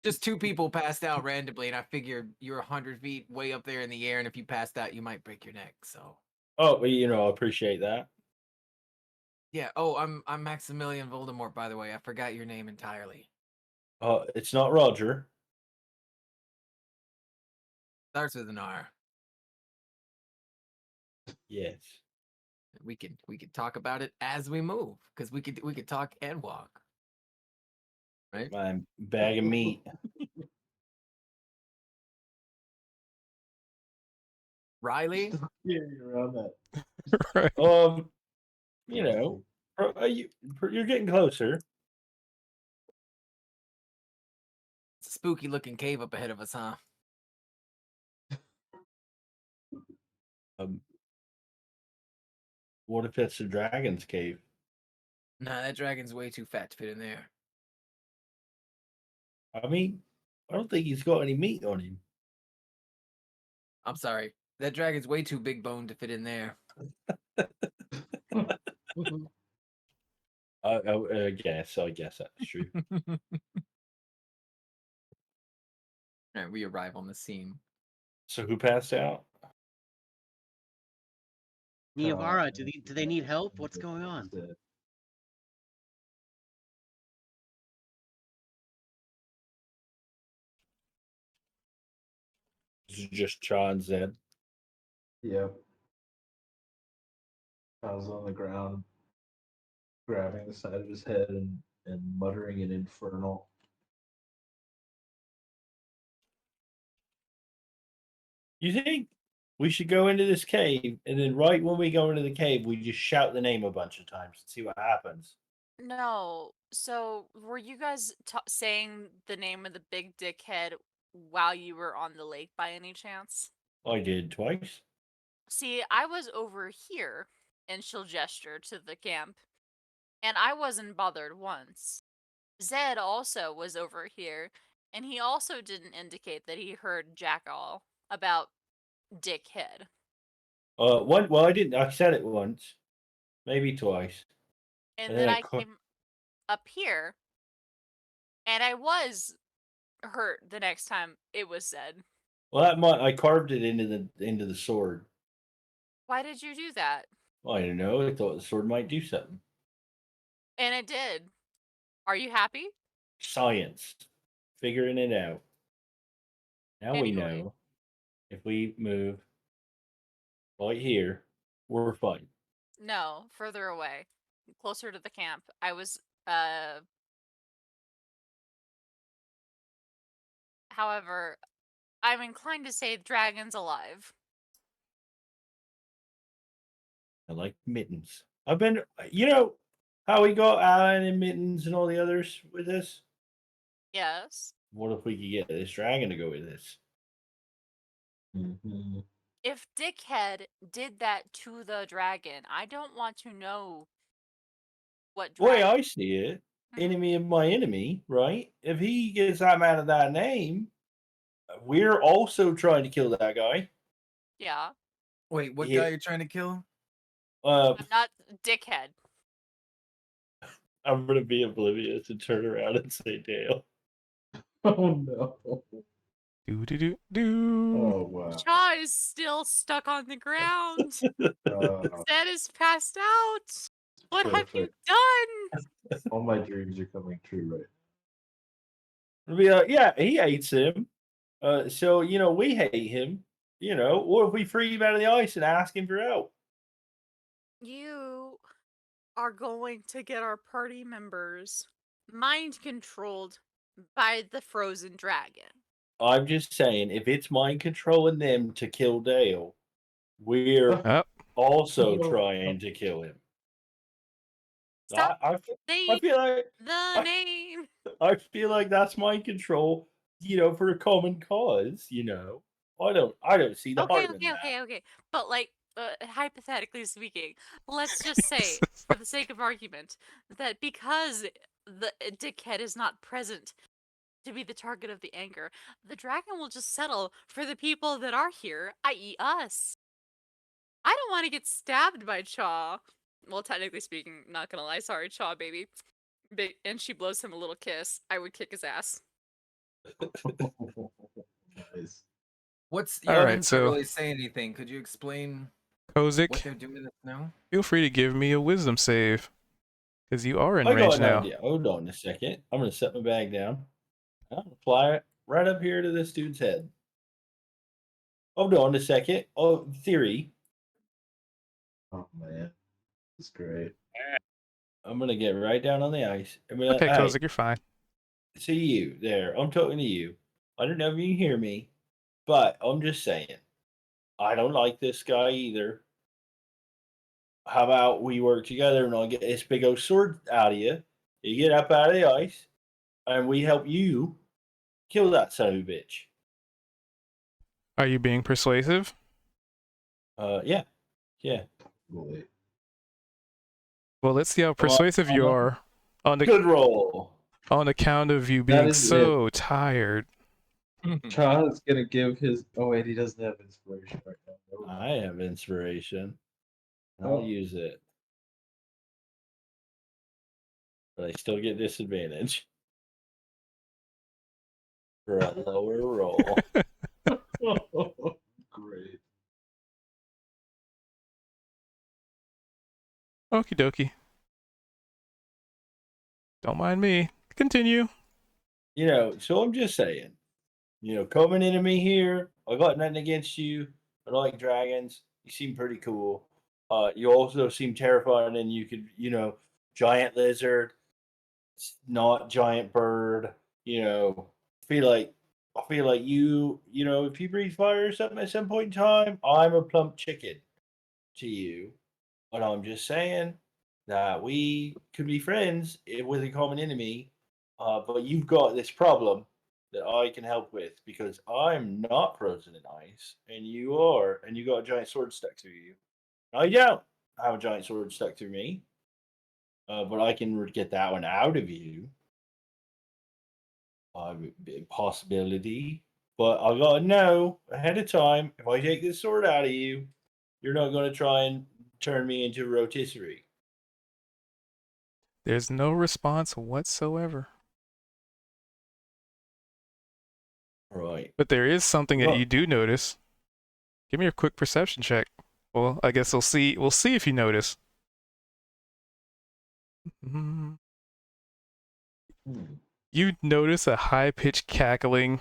Just two people passed out randomly, and I figured you're 100 feet way up there in the air, and if you passed out, you might break your neck. So, Oh, well, I appreciate that. yeah. Oh, I'm Maximilian Voldemort, by the way. I forgot your name entirely. It's not Roger. Starts with an R. Yes. We could talk about it as we move, because we could talk and walk. Right? My bag of meat. Riley, Yeah, you're around that. Right. You know, you're getting closer. It's a spooky looking cave up ahead of us, huh? Um, what if it's the dragon's cave? Nah, that dragon's way too fat to fit in there. I mean, I don't think he's got any meat on him. I'm sorry. That dragon's way too big boned to fit in there. I guess that's true. Alright, we arrive on the scene. So who passed out? Niavara, do they need help? What's going on? This is just John Zed. Yep. I was on the ground, grabbing the side of his head and muttering an infernal. You think we should go into this cave, and then right when we go into the cave, we just shout the name a bunch of times and see what happens? No. So, were you guys saying the name of the big dickhead while you were on the lake by any chance? I did twice. See, I was over here, and she'll gesture to the camp, and I wasn't bothered once. Zed also was over here, and he also didn't indicate that he heard jackal about dickhead. Well, I didn't. I said it once, maybe twice, And and then then I came up here, and I was hurt the next time it was said. I carved it into the sword. Why did you do that? I don't know. I thought the sword might do something. And it did. Are you happy? Science, figuring it out. Now we Anyway, know if we move right here, we're fine. no, further away, closer to the camp. I was, uh. However, I'm inclined to say the dragon's alive. I like mittens. I've been, how we got Alan and mittens and all the others with this. Yes. What if we could get this dragon to go with this? Mm-hmm. If Dickhead did that to the dragon, I don't want to know what The way dragon. I see it, Mhm. enemy of my enemy, right? If he gets that mad at that name, we're also trying to kill that guy. Yeah. Wait, what Yeah. guy are you trying to kill? I'm not Dickhead. I'm gonna be oblivious and turn around and say Dale. Oh no. Do do do do. Oh wow. Shaw is still stuck on the ground. Zed is passed out. What have you Perfect. done? All my dreams are coming true right It'll be like, yeah, he hates him. So we hate him. Or if we free him out of the ice and ask him for help. You are going to get our party members mind controlled by the frozen dragon. I'm just saying, if it's mind controlling them to kill Dale, we're Oh, also trying to kill him. Stop I saying feel like the name. I feel like that's mind control, for a common cause. I don't see the Okay, harm in that. okay. But like, hypothetically speaking, let's just say, for the sake of argument, that because the dickhead is not present to be the target of the anger, the dragon will just settle for the people that are here, i.e., us. I don't want to get stabbed by Chaw. Well, technically speaking, not gonna lie, sorry, Chaw, baby. And she blows him a little kiss. I would kick his ass. Nice. What's All y'all right, didn't so really say anything. Could you explain Kozik, what they're doing now? feel free to give me a wisdom save, because you are in I got range an now. idea. Hold on a second. I'm gonna set my bag down. I'm gonna fly it right up here to this dude's head. Hold on a second. Oh, theory. Oh man. It's great. I'm gonna get right down on the ice. I'm gonna, Okay, hey, Kozik, you're fine. see you there. I'm talking to you. I don't know if you can hear me, but I'm just saying. I don't like this guy either. how about we work together and I'll get this big old sword out of you. You get up out of the ice, and we help you kill that son of a bitch. Are you being persuasive? Yeah. Boy. Well, let's see how Come on, persuasive you come on. are on the Good roll. account of you That being is so tired. Charles is gonna give his. Oh wait, he doesn't have inspiration right now. Never mind. I have inspiration. I'll Oh. use it. But I still get disadvantage for a lower roll. Great. Okie dokie. Don't mind me. Continue. So I'm just saying, coming into me here, I got nothing against you. I like dragons. You seem pretty cool. You also seem terrifying, and you could, giant lizard, not giant bird. Feel like I feel like if you breathe fire or something at some point in time, I'm a plump chicken to you. But I'm just saying that we could be friends with a common enemy. But you've got this problem that I can help with because I'm not frozen in ice, and you are, and you got a giant sword stuck through you. I don't have a giant sword stuck through me, but I can get that one out of you. Possibility, but I gotta know ahead of time if I take this sword out of you, you're not gonna try and turn me into a rotisserie. There's no response whatsoever. Right. But there is something that Well, you do notice. Give me a quick perception check. Well, I guess we'll see. We'll see if you notice. Mhm. You notice a high-pitched cackling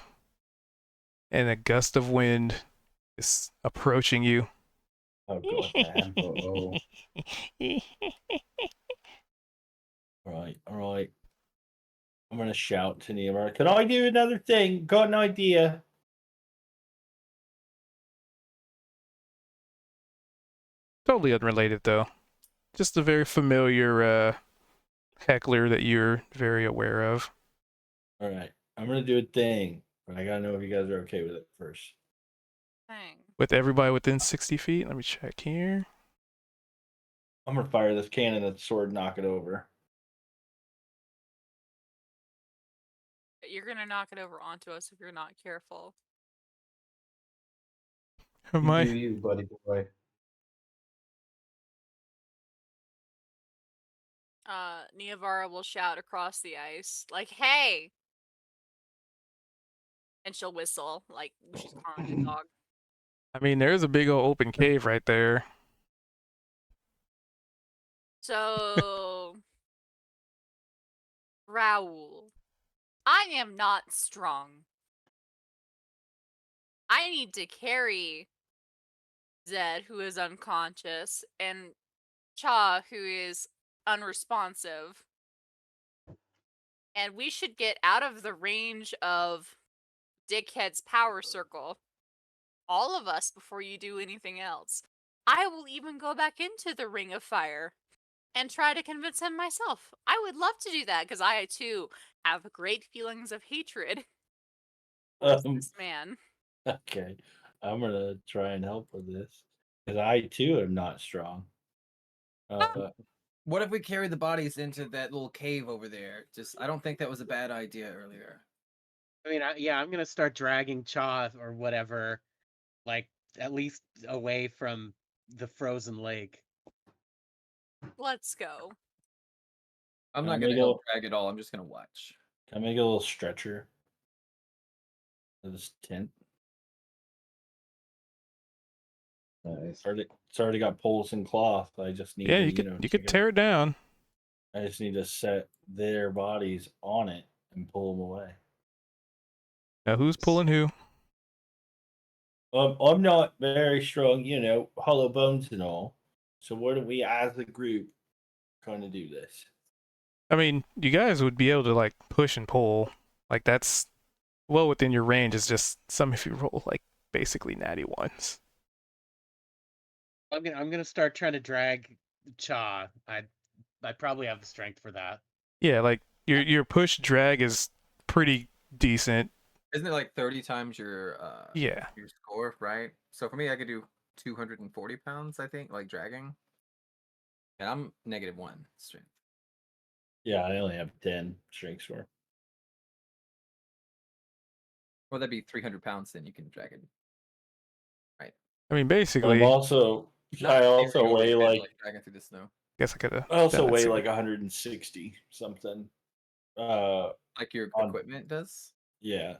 and a gust of wind is approaching you. oh god damn. Uh-oh. All right. I'm gonna shout to Nehemiah. Can I do another thing? Got an idea. Totally unrelated, though. Just a very familiar heckler that you're very aware of. All right. I'm gonna do a thing, but I gotta know if you guys are okay with it first. Dang. With everybody within 60 feet. Let me check here. I'm gonna fire this cannon at the sword, knock it over. You're gonna knock it over onto us if you're not careful. Am You do I? you, buddy boy. Niavara will shout across the ice, like, "Hey!" And she'll whistle, like she's calling a dog. I mean, there's a big old open cave right there. So, Raoul, I am not strong. I need to carry Zed, who is unconscious, and Cha, who is unresponsive. And we should get out of the range of Dickhead's power circle. All of us before you do anything else. I will even go back into the Ring of Fire and try to convince him myself. I would love to do that because I too have great feelings of hatred towards this man. Okay. I'm gonna try and help with this because I too am not strong. What if we carry the bodies into that little cave over there? I don't think that was a bad idea earlier. I mean, I'm gonna start dragging Chaw or whatever, like at least away from the frozen lake. Let's go. I'm Can not I gonna make help drag at all. I'm just gonna watch. Can I make a little stretcher for this tent? Nice. It's already got poles and cloth. I just need Yeah, to, you could tear it down. I just need to set their bodies on it and pull them away. Now who's pulling who? I'm not very strong, hollow bones and all. So why don't we, as a group, kind of do this? I mean, you guys would be able to like push and pull. Like that's well within your range. It's just some if you roll like basically natty ones. I'm gonna start trying to drag Cha. I probably have the strength for that. Yeah, like your push drag is pretty decent. Isn't it like 30 times Yeah. your score, right? So for me, I could do 240 pounds, I think, like dragging. And I'm -1 strength. Yeah, I only have 10 strength score. Well, that'd be 300 pounds, then you can drag it. Right. I mean, But basically, I also Carrying over weigh shit, like dragging through the snow. guess I could have I also done that weigh sooner. like 160 something. Like your On- equipment does? Yeah.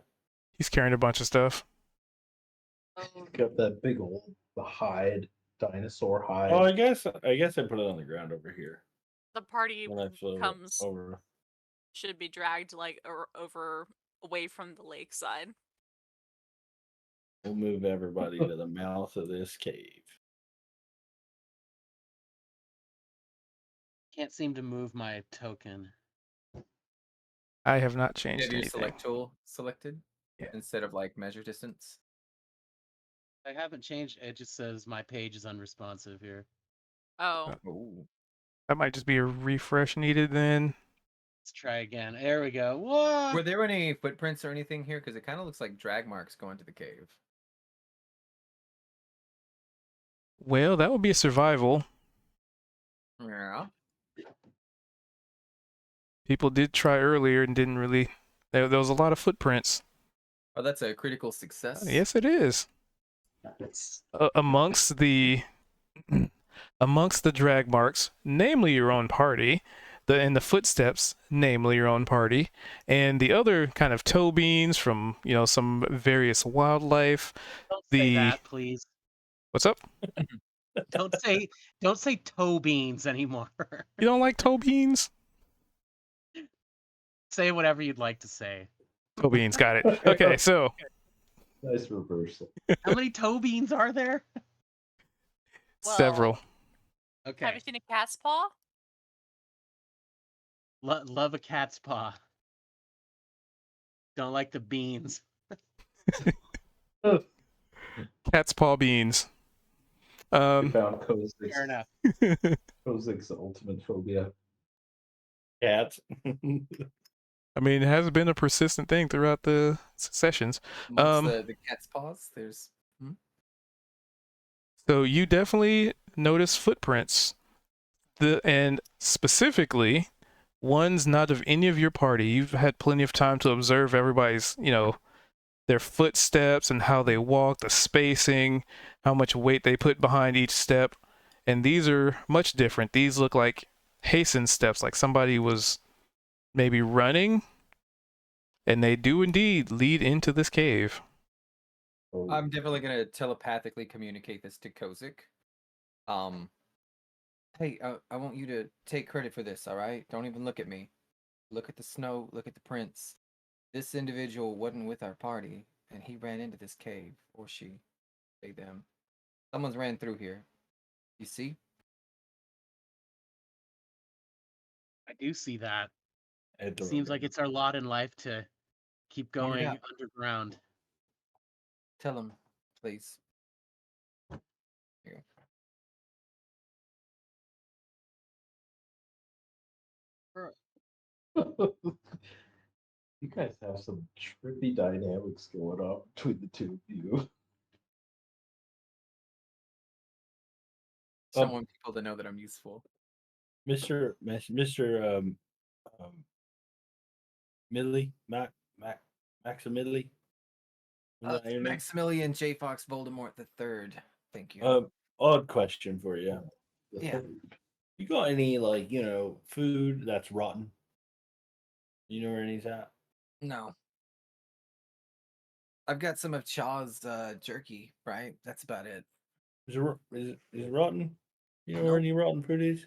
He's carrying a bunch of stuff. Got that big old hide, dinosaur hide. Oh, I guess I put it on the ground over here The party when I flew comes over. should be dragged like over away from the lakeside. We'll move everybody to the mouth of this cave. Can't seem to move my token. I have not You changed have your anything. select tool selected Yeah. instead of like measure distance. I haven't changed. It just says my page is unresponsive here. Oh, Ooh. That might just be a refresh needed then. Let's try again. There we go. Whoa! Were there any footprints or anything here? Because it kind of looks like drag marks going to the cave. Well, that would be a survival. Yeah. People did try earlier and didn't really. There was a lot of footprints. Oh, that's a critical success. Yes, it is. It's Amongst the amongst the drag marks, namely your own party, and the footsteps, namely your own party, and the other kind of toe beans from some various wildlife. Don't The say that, please. What's up? Don't say toe beans anymore. You don't like toe beans? Say whatever you'd like to say. Toe beans, got it. Okay, so nice reversal. How many toe beans are there? Well, several. have Okay. you seen a cat's paw? Love a cat's paw. Don't like the beans. Cat's paw beans. We found Kozik's, Fair enough. Kozik's ultimate phobia. Cats. I mean, it has been a persistent thing throughout the sessions. Amongst the cat's paws, there's. So you definitely notice footprints, and specifically ones not of any of your party. You've had plenty of time to observe everybody's, their footsteps and how they walk, the spacing, how much weight they put behind each step. And these are much different. These look like hastened steps, like somebody was maybe running, and they do indeed lead into this cave. Oh, I'm definitely gonna telepathically communicate this to Kozik. Hey, I want you to take credit for this. All right, don't even look at me. Look at the snow. Look at the prints. This individual wasn't with our party, and he ran into this cave, or she, they, them. Someone's ran through here. You see? I do see that. It Seems like it's our lot in life to keep Point it going out. underground. Tell him, please. Here. you guys have some trippy dynamics going on between the two of you. So I want people to know that I'm useful. Mr. Midley, Maximidley. Is that your name? Maximilian J. Fox Voldemort III. Thank you. Odd question for you. Yeah. You got any food that's rotten? You know where any's at? No. I've got some of Chaw's jerky, right? That's about it. Is it rotten? You know where Nope. any rotten food is?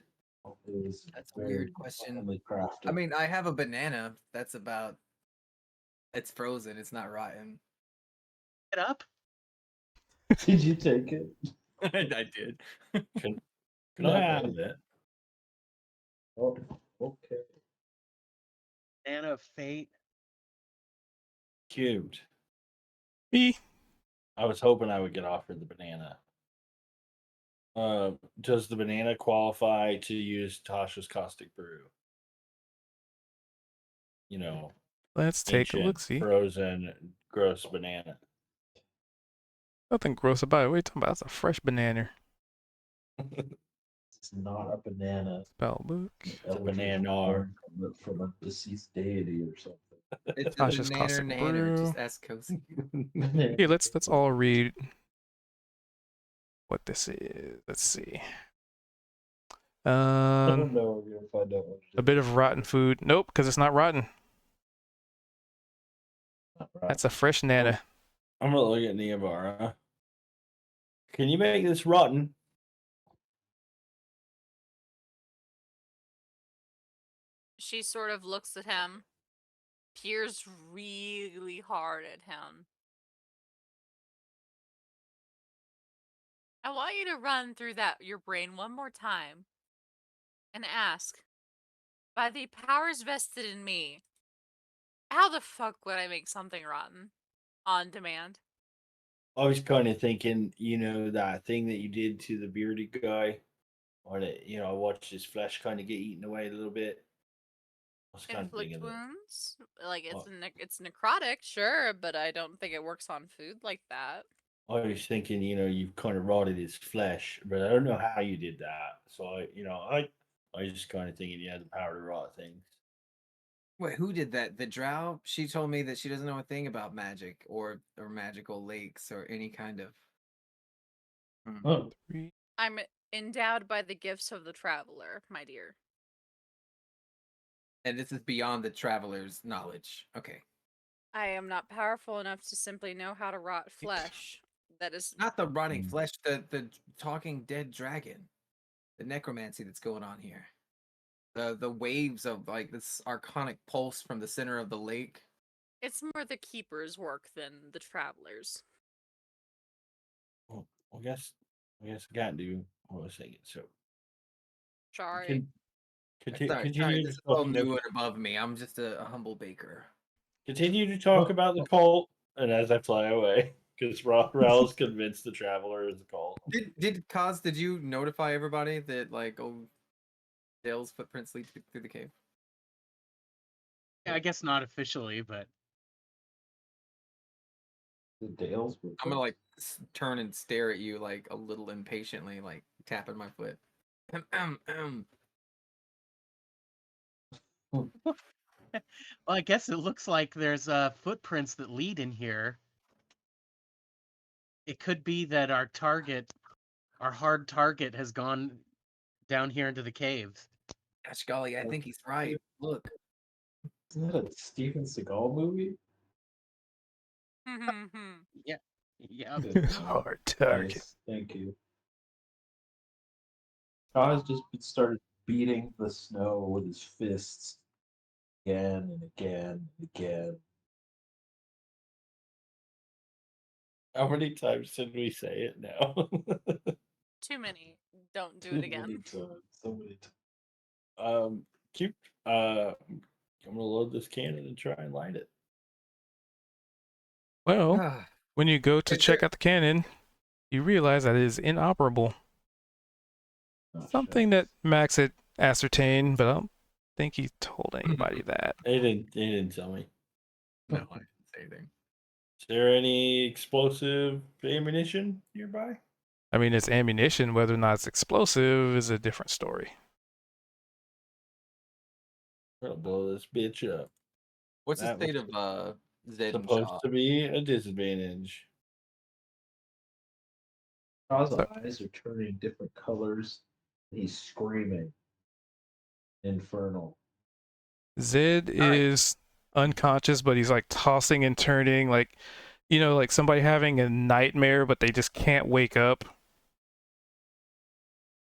That's a weird question. Finely crafted. I mean, I have a banana. That's about. It's frozen. It's not rotten. Get up. Did you take it? I did. Can No, I have it? Oh, okay. Banana of fate. Cute. Me? I was hoping I would get offered the banana. Does the banana qualify to use Tasha's caustic brew? You know, Let's take a ancient, look. See, frozen, gross banana. nothing gross about it. What are you talking about? It's a fresh banana. It's not a banana. Spell book. It's a banana. From a deceased deity or something. It's a Tasha's banana caustic nanner. brew. Just ask Cozy. Here, let's all read what this is. Let's see. I don't know. We're gonna find out what it A bit of rotten food. Nope, because it's not rotten. is. Right. That's a fresh nana. I'm gonna look at Niavara. Can you make this rotten? She sort of looks at him, peers really hard at him. I want you to run through your brain one more time and ask, by the powers vested in me, how the fuck would I make something rotten on demand? I was kind of thinking, that thing that you did to the bearded guy, or that, I watched his flesh kind of get eaten away a little bit. I was kind of Inflict thinking that. wounds? Like Oh. it's necrotic, sure, but I don't think it works on food like that. I was thinking, you've kind of rotted his flesh, but I don't know how you did that. So I was just kind of thinking you had the power to rot things. Wait, who did that? The drow? She told me that she doesn't know a thing about magic or magical lakes or any kind of. Oh, I'm endowed by the gifts of the traveler, my dear. And this is beyond the traveler's knowledge. Okay. I am not powerful enough to simply know how to rot flesh. That is Not the rotting flesh, the talking dead dragon. The necromancy that's going on here. The waves of like this archonic pulse from the center of the lake. it's more the keeper's work than the traveler's. Well, I guess I can't do what I was thinking. So Sorry. Sorry, continue this to is all talk new and above me. I'm just a humble baker. continue to talk about the cult, and as I fly away, because Raul's convinced the traveler is a cult. Did you notify everybody that like Dale's footprints lead through the cave? Yeah, I guess not officially, but the Dales. I'm gonna like turn and stare at you like a little impatiently, like tapping my foot. well, I guess it looks like there's footprints that lead in here. It could be that our hard target, has gone down here into the caves. Gosh golly, I think he's right. Look. Isn't that a Steven Seagal movie? Yeah. Yeah. Hard target. Nice. Thank you. Kaz just started beating the snow with his fists again and again and again. How many times did we say it now? Too many. Don't do it again. So many times. Keep. I'm gonna load this cannon and try and light it. Well, when you go to Is check there- out the cannon, you realize that it is inoperable. Oh, Something that Max had ascertained, but I don't think he told anybody that. They didn't tell me. No, I didn't say anything. Is there any explosive ammunition nearby? I mean, it's ammunition. Whether or not it's explosive is a different story. I'm gonna blow this bitch up. What's the That state was of Zed and supposed Shaw? to be a disadvantage. Kaz's So- eyes are turning different colors. He's screaming. Infernal. Zed All right. is unconscious, but he's like tossing and turning, like, like somebody having a nightmare, but they just can't wake up.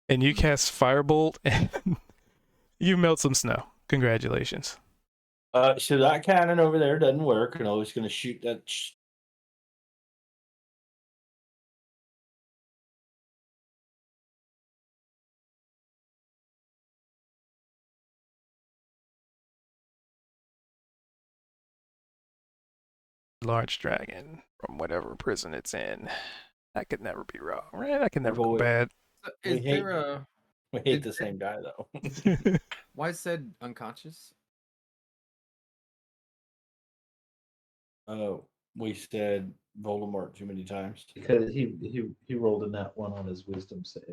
And you cast Firebolt, and you melt some snow. Congratulations. So that cannon over there doesn't work, and I was gonna shoot that. Large dragon from whatever prison it's in. That could never be wrong, right? That could never go Avoid. bad. Is there a We hate is the there- same guy though. why is Zed unconscious? Oh, we said Voldemort too many times. Because he rolled a nat one on his wisdom save.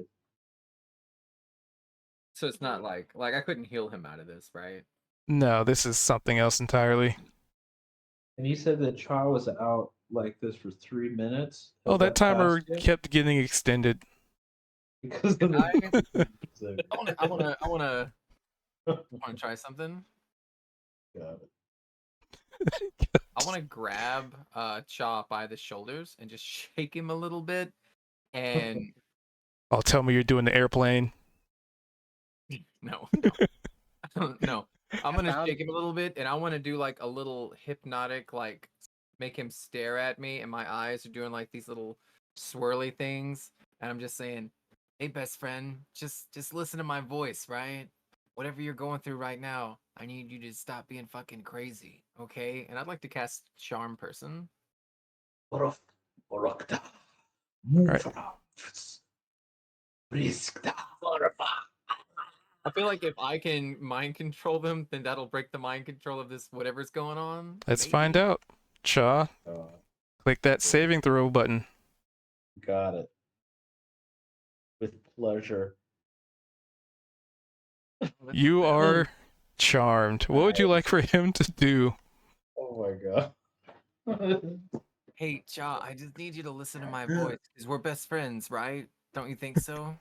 So it's not like I couldn't heal him out of this, right? No, this is something else entirely. And you said that Cha was out like this for 3 minutes. Oh, Has that timer passed yet? kept getting extended. Because of Can the I wanna try something. Got it. I wanna grab Cha by the shoulders and just shake him a little bit and Oh, tell me you're doing the airplane. no. No. I'm gonna shake him a little bit and I wanna do like a little hypnotic, like make him stare at me and my eyes are doing like these little swirly things and I'm just saying, hey best friend, just listen to my voice, right? Whatever you're going through right now, I need you to stop being fucking crazy, okay? And I'd like to cast Charm Person. All right. I feel like if I can mind control them, then that'll break the mind control of this whatever's going on. Let's find Maybe. out. Cha, click that saving throw button. Got it. With pleasure. You are charmed. What would you like for him to do? Oh my god. Hey, Cha, I just need you to listen to my voice because we're best friends, right? Don't you think so?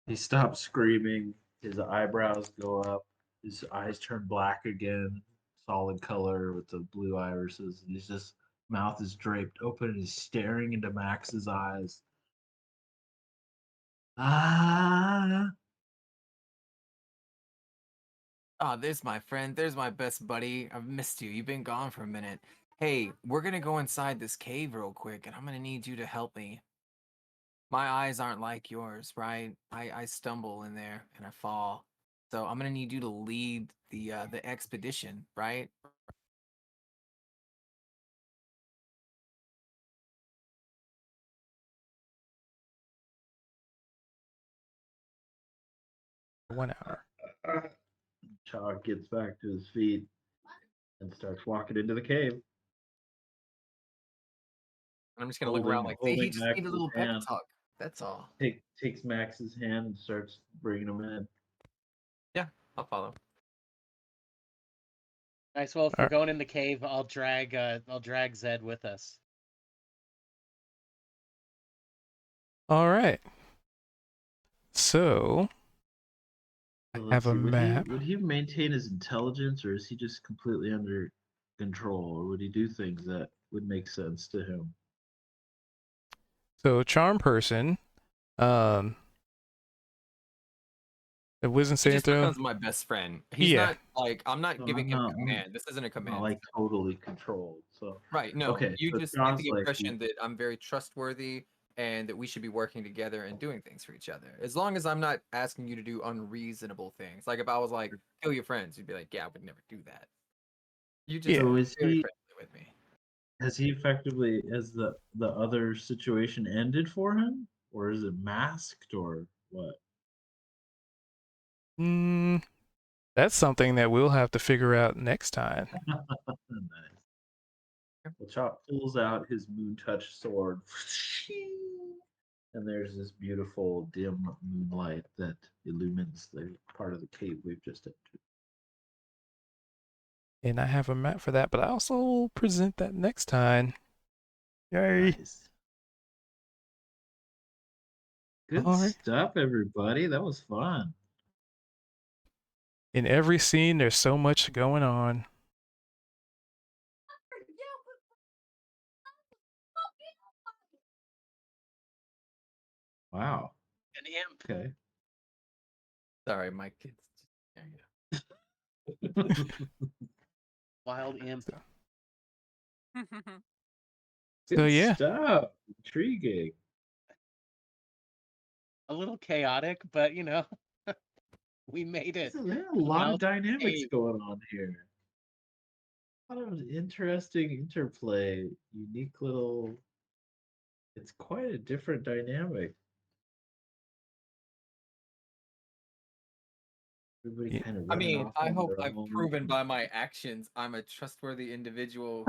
He stops screaming. His eyebrows go up. His eyes turn black again. Solid color with the blue irises. And he's just mouth is draped open and he's staring into Max's eyes. Ah. Oh, there's my friend. There's my best buddy. I've missed you. You've been gone for a minute. Hey, we're gonna go inside this cave real quick, and I'm gonna need you to help me. My eyes aren't like yours, right? I stumble in there and I fall. So I'm gonna need you to lead the expedition, right? One hour. Chalk gets back to his feet and starts walking into the cave. I'm just gonna look around like, see, he Holding just needed a Max's little pep hand. talk. That's all. Takes Max's hand and starts bringing him in. Yeah, I'll follow. Nice. Well, if we're Alright. going in the cave, I'll drag Zed with us. All right. So, I So have let's a see, map. Would he maintain his intelligence, or is he just completely under control, or would he do things that would make sense to him? So, charm person. The wisdom He saving just throw. becomes my best friend. He's Yeah. not like I'm not No, giving I'm him not. command. This isn't a Not command. like totally controlled. So Right, no. okay, You so it just get sounds the like impression that I'm very trustworthy and that we should be working together and doing things for each other. As long as I'm not asking you to do unreasonable things. Like if I was like, kill your friends, you'd be like, yeah, I would never do that. You just Yeah. so are is very he friendly with me. has he effectively has the other situation ended for him, or is it masked, or what? Mm, that's something that we'll have to figure out next time. Nice. Well, Chop pulls out his moon touch sword, and there's this beautiful dim moonlight that illumines the part of the cave we've just entered. And I have a map for that, but I also will present that next time. Yay. Nice. Good All right. stuff, everybody. That was fun. In every scene, there's so much going on. Wow. An imp. Okay. Sorry, my kids. There you Wild imp. Good So, yeah. stuff. Intriguing. A little chaotic, but we made it. There's a lot of Out the dynamics cave. going on here. A lot of interesting interplay. Unique little. It's quite a different dynamic. Everybody Yeah. kind of I running mean, off I on hope their I've own. proven by my actions I'm a trustworthy individual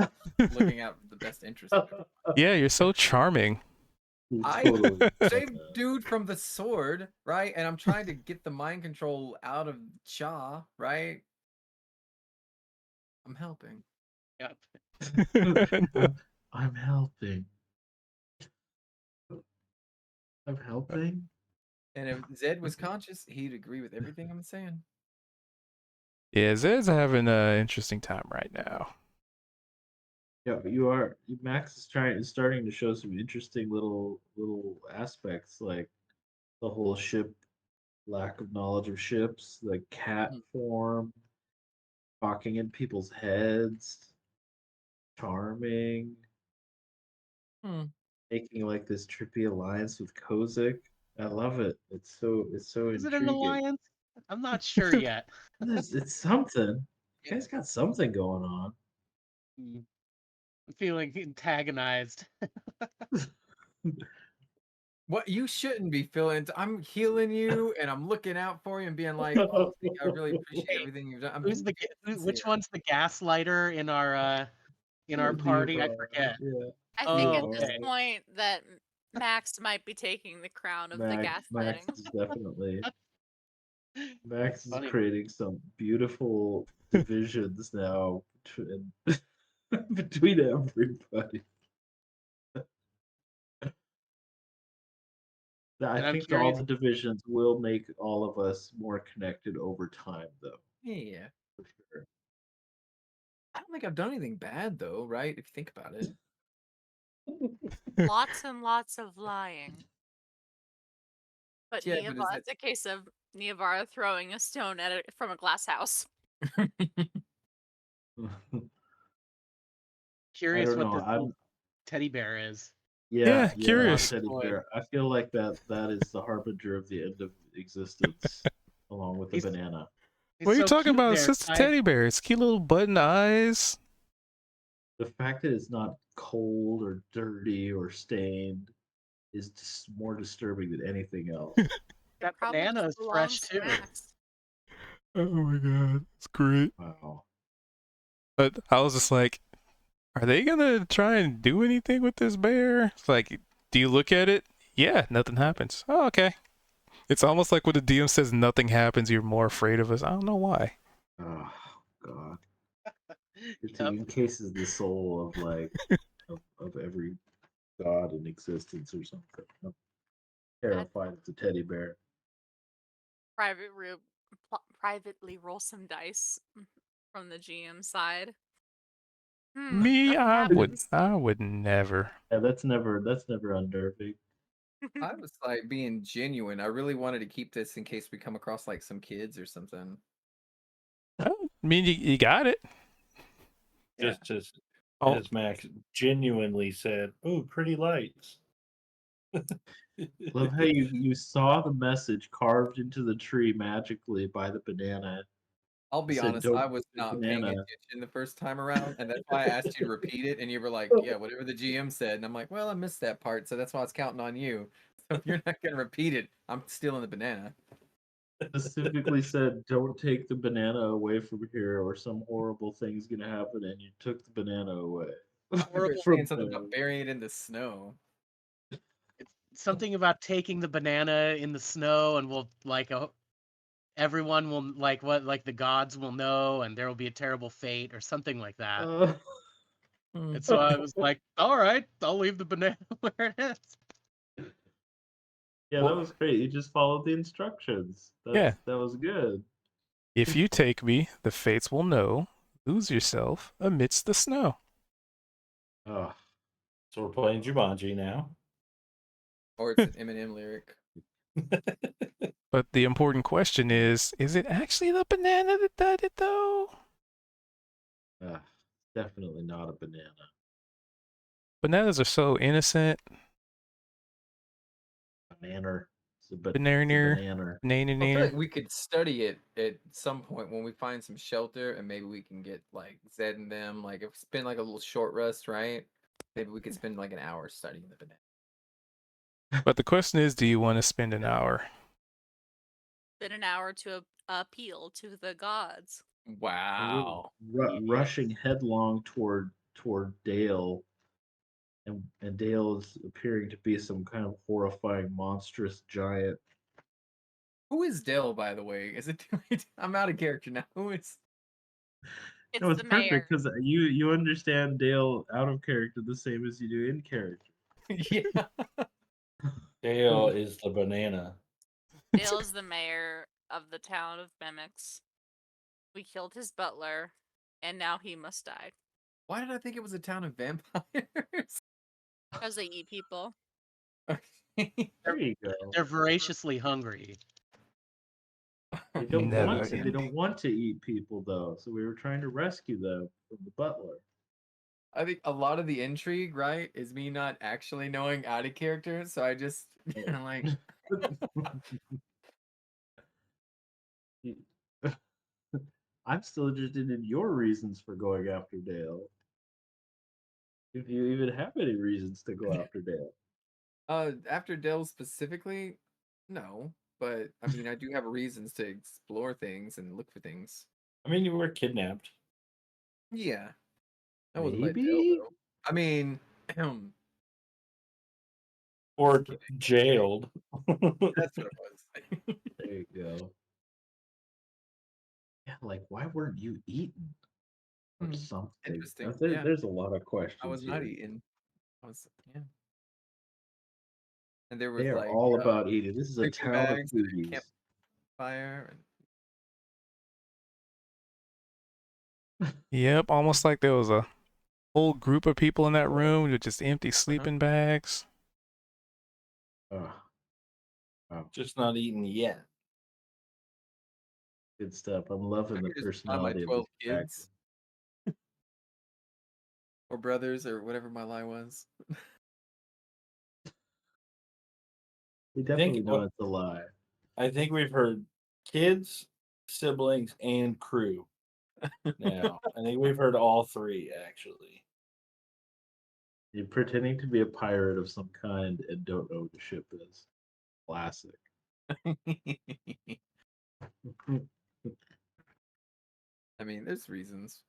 looking out for the best interest of everyone. Yeah, you're so charming. You're I totally saved dude from the sword, right? And I'm trying to get the mind control out of Shaw, right? I'm helping. Yep. I'm helping. I'm helping. And if Zed was conscious, he'd agree with everything I'm saying. Yeah, Zed's having an interesting time right now. Yeah, you are. Max is starting to show some interesting little aspects, like the whole ship lack of knowledge of ships, the cat Mhm. form, talking in people's heads, charming, Hmm. making like this trippy alliance with Kozik. I love it. It's so Is it an intriguing. alliance? I'm not sure yet. It's something. You guys got something going on. I'm feeling antagonized. What you shouldn't be feeling. I'm healing you and I'm looking out for you and being like, oh, thank you, I really appreciate Wait, everything you've done. I'm who's being which sincere. one's the gaslighter in our party? I forget. Yeah. I think at Oh, this okay. point that Max might be taking the crown of the Max gaslighting. is definitely Max is Funny. creating some beautiful divisions now between everybody. I And I'm think all curious. the divisions will make all of us more connected over time, though, Yeah. for sure. I don't think I've done anything bad though, right? If you think about it. Lots and lots of lying. But Yeah, but is It's a case of Niavara throwing a stone at it from a glass house. it I Curious don't what know. this little teddy bear is. Yeah, Yeah, that curious. teddy Boy. bear. I feel like that is the harbinger of the end of existence, along with the He's banana. he's What are you so talking cute about? It's there. just a teddy bear. It's cute little button eyes. The fact that it's not cold or dirty or stained is just more disturbing than anything else. It That probably banana just is fresh belongs to too. Max. Oh my god, it's great. Wow. But I was just like, are they gonna try and do anything with this bear? It's like, do you look at it? Yeah, nothing happens. Oh, okay. It's almost like when the DM says nothing happens, you're more afraid of us. I don't know why. Oh God. It Yep. encases the soul of like of every god in existence or something. I'm That terrified of the teddy bear. privately roll some dice from the GM side. Me, Nothing happens. I would never. Yeah, that's never unnerving. I was like being genuine. I really wanted to keep this in case we come across like some kids or something. I mean, you got it. Just Oh, as Max genuinely said, "Oh, pretty lights." Love how you saw the message carved into the tree magically by the banana. I'll It be said, honest, I "Don't was eat the not paying banana." attention the first time around, and that's why I asked you to repeat it, and you were like, "Yeah, whatever the GM said," and I'm like, "Well, I missed that part, so that's why I was counting on you." So if you're not gonna repeat it, I'm stealing the banana. Specifically said, "Don't take the banana away from here, or some horrible thing's gonna happen." And you took the banana away I thought you were from saying something there. about burying it in the snow. It's something about taking the banana in the snow, and we'll everyone will like the gods will know, and there will be a terrible fate or something like that. Uh, And so I was like, all right, I'll leave the banana where it is. yeah, that well, was great. You just followed the instructions. yeah. That was good. If you take me, the fates will know. Lose yourself amidst the snow. Oh, So we're playing Jumanji now. Or it's an Eminem lyric. But the important question is it actually the banana that did it, though? definitely not a banana. Bananas are so innocent. Banana. It's a Banana, banana. I feel banana. like we could study it at some point when we find some shelter, and maybe we can get like Zed and them. Like, if spend like a little short rest, right? Maybe we could spend like an hour studying the banana. But the question is, do you want to spend an hour? been an hour to appeal to the gods. Wow. Rushing headlong toward Dale, and Dale is appearing to be some kind of horrifying, monstrous giant. Who is Dale, by the way? Is it? I'm out of character now. Who is? It's No, it's the perfect mayor. because you understand Dale out of character the same as you do in character. Yeah. Dale is the banana. Dale is the mayor of the town of Mimics. We killed his butler, and now he must die. Why did I think it was a town of vampires? Because they eat people. Okay. There you go. They're voraciously hungry. They don't Never want to. They ending. don't want to eat people though. So we were trying to rescue them from the butler. I think a lot of the intrigue, right, is me not actually knowing out of character. So I just like, I'm still interested in your reasons for going after Dale. If you even have any reasons to go after Dale. after Dale specifically, no. But I mean, I do have reasons to explore things and look for things. I mean, you were kidnapped. Yeah, that wasn't by Dale Maybe? though. I mean, Or kidding. jailed. That's what it was. There you go. Yeah, like why weren't you eaten or Hmm, something? interesting. There, Yeah, there's a lot of I questions was not here. eating. I was yeah. And there They was are like all about eating. This is a sleeping town of bags and a foodies. campfire. And Yep, almost like there was a whole group of people in that room with just empty sleeping bags. Oh, wow, Just not eaten yet. good stuff. I'm I loving the could just find my personality of 12 this character. kids or brothers or whatever my lie was. We I think definitely know it's a lie. I think we've heard kids, siblings, and crew. Now, I think we've heard all three actually. You're pretending to be a pirate of some kind and don't know what the ship is. Classic. I mean, there's reasons.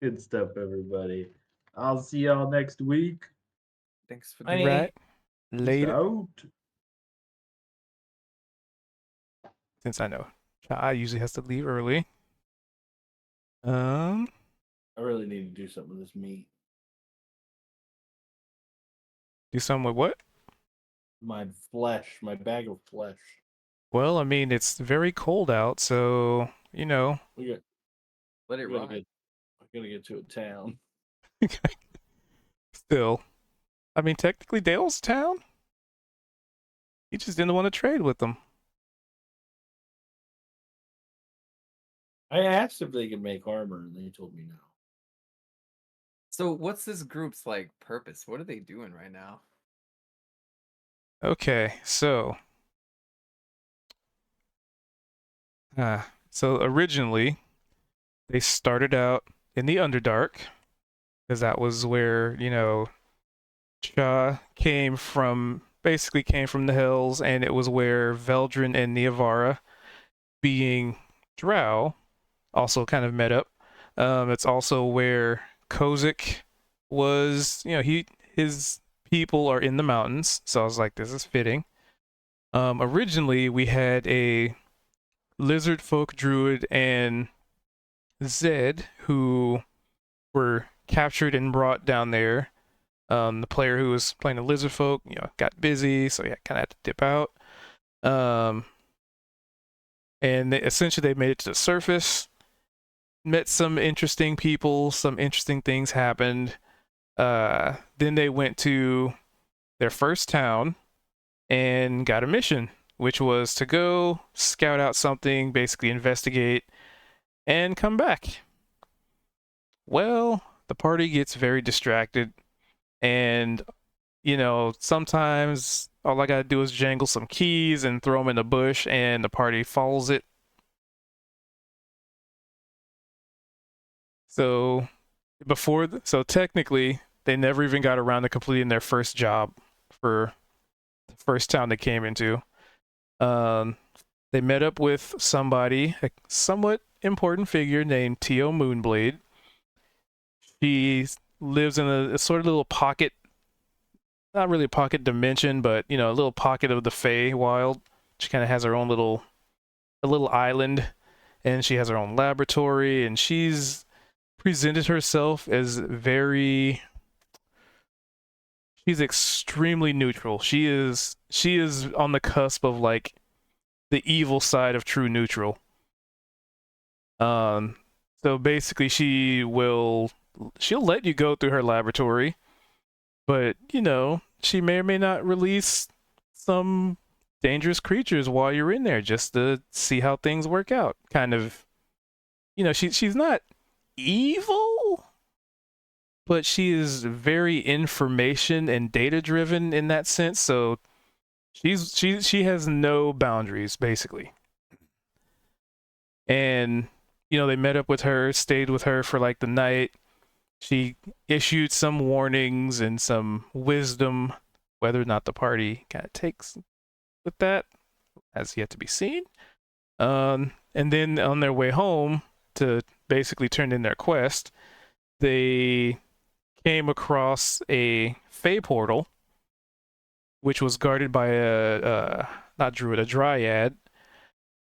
Good stuff, everybody. I'll see y'all next week. Thanks for Bye. the Right. Peace Later. out. Since I know I usually has to leave early. I really need to do something with this meat. Do something with what? My flesh, my bag of flesh. Well, I mean, it's very cold out, so, We got let it we gotta ride. gotta get to a town. still. I mean, technically Dale's town. He just didn't want to trade with them. I asked if they could make armor and they told me no. So, what's this group's like purpose? What are they doing right now? Okay, so so originally they started out in the Underdark because that was where, Cha basically came from the hills, and it was where Veldrin and Neavara, being Drow, also kind of met up. It's also where Kozik was, his people are in the mountains, so I was like, this is fitting. Originally, we had a lizard folk druid and Zed who were captured and brought down there. The player who was playing the lizard folk, got busy, so yeah, kind of had to dip out. And essentially they made it to the surface, met some interesting people, some interesting things happened. Then they went to their first town and got a mission, which was to go scout out something, basically investigate, and come back. Well, the party gets very distracted, and sometimes all I gotta do is jangle some keys and throw them in the bush, and the party follows it. So so technically, they never even got around to completing their first job for first town they came into. They met up with somebody, a somewhat important figure named T.O. Moonblade. She lives in a sort of little pocket, not really a pocket dimension, but a little pocket of the Fey Wild. She kind of has her own a little island, and she has her own laboratory, and she's presented herself as she's extremely neutral. She is on the cusp of like the evil side of true neutral. So basically she'll let you go through her laboratory, but she may or may not release some dangerous creatures while you're in there just to see how things work out. Kind of, she's not evil, but she is very information and data driven in that sense. So she has no boundaries basically. And they met up with her, stayed with her for like the night. She issued some warnings and some wisdom. Whether or not the party kind of takes with that has yet to be seen. And then on their way home to basically turn in their quest, they came across a Fey portal, which was guarded by not druid, a dryad.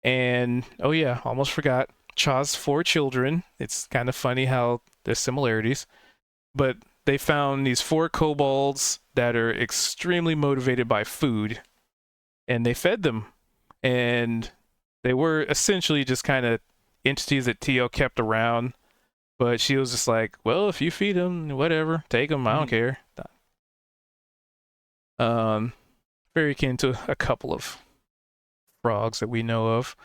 And oh yeah, almost forgot. Cha's 4 children. It's kind of funny how there's similarities. But they found these 4 kobolds that are extremely motivated by food, and they fed them. And they were essentially just kind of entities that Tio kept around, but she was just like, well, if you feed them, whatever, take them, I don't care. Very akin to a couple of frogs that we know of.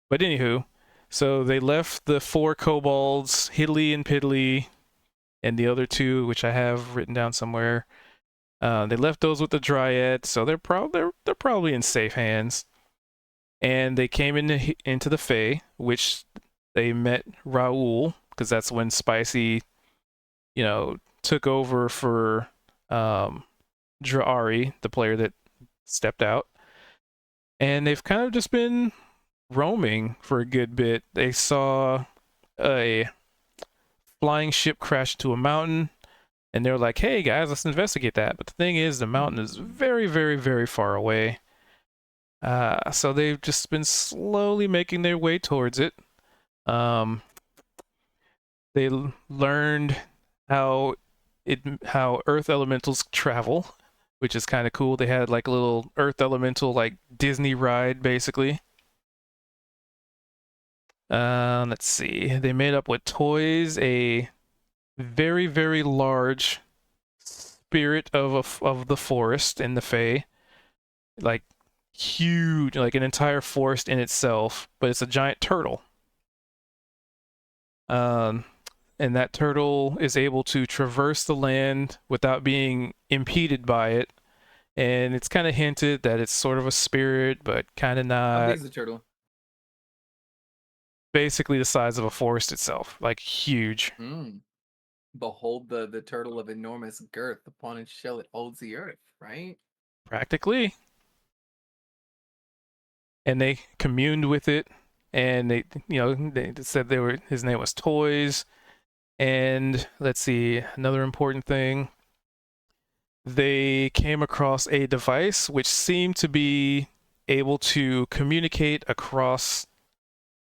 But anywho, so they left the 4 kobolds, Hiddly and Piddly, and the other 2, which I have written down somewhere. They left those with the Dryad, so they're probably in safe hands. And they came into the Fae, which they met Raoul, because that's when Spicy, took over for Draari, the player that stepped out. And they've kind of just been roaming for a good bit. They saw a flying ship crash into a mountain, and they're like, hey guys, let's investigate that. But the thing is, the mountain is very, very, very far away. So they've just been slowly making their way towards it. They learned how earth elementals travel, which is kind of cool. They had like a little earth elemental like Disney ride basically. Let's see. They made up with toys a very, very large spirit of the forest in the Fae, like huge, like an entire forest in itself, but it's a giant turtle. And that turtle is able to traverse the land without being impeded by it. And it's kind of hinted that it's sort of a spirit, but kind of How not. big is the turtle? Basically the size of a forest itself, like huge. Behold the turtle of enormous girth. Upon its shell it holds the earth, right? Practically. And they communed with it, and they said his name was Toys. And let's see, another important thing. They came across a device which seemed to be able to communicate across,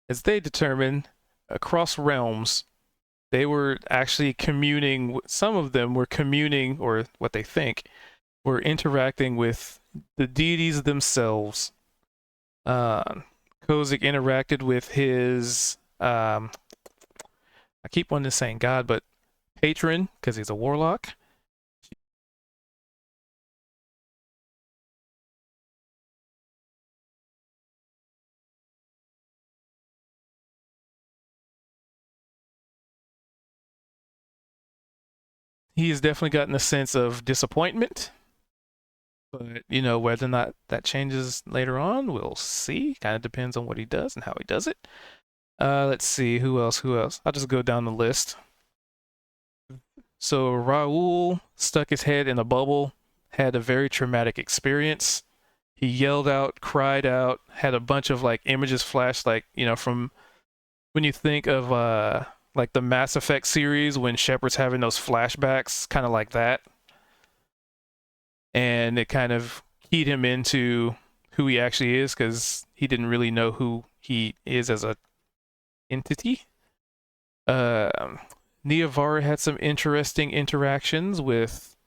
as they determined, across realms. They were actually communing, some of them were communing, or what they think, were interacting with the deities themselves. Kozik interacted with his, I keep wanting to say God, but patron, because he's a warlock. He's definitely gotten a sense of disappointment, but whether or not that changes later on, we'll see. Kind of depends on what he does and how he does it. Let's see, who else? I'll just go down the list. So Raoul stuck his head in a bubble, had a very traumatic experience. He yelled out, cried out, had a bunch of like images flash, like, from when you think of like the Mass Effect series when Shepard's having those flashbacks, kind of like that. And it kind of keyed him into who he actually is, because he didn't really know who he is as a entity. Niavara had some interesting interactions with,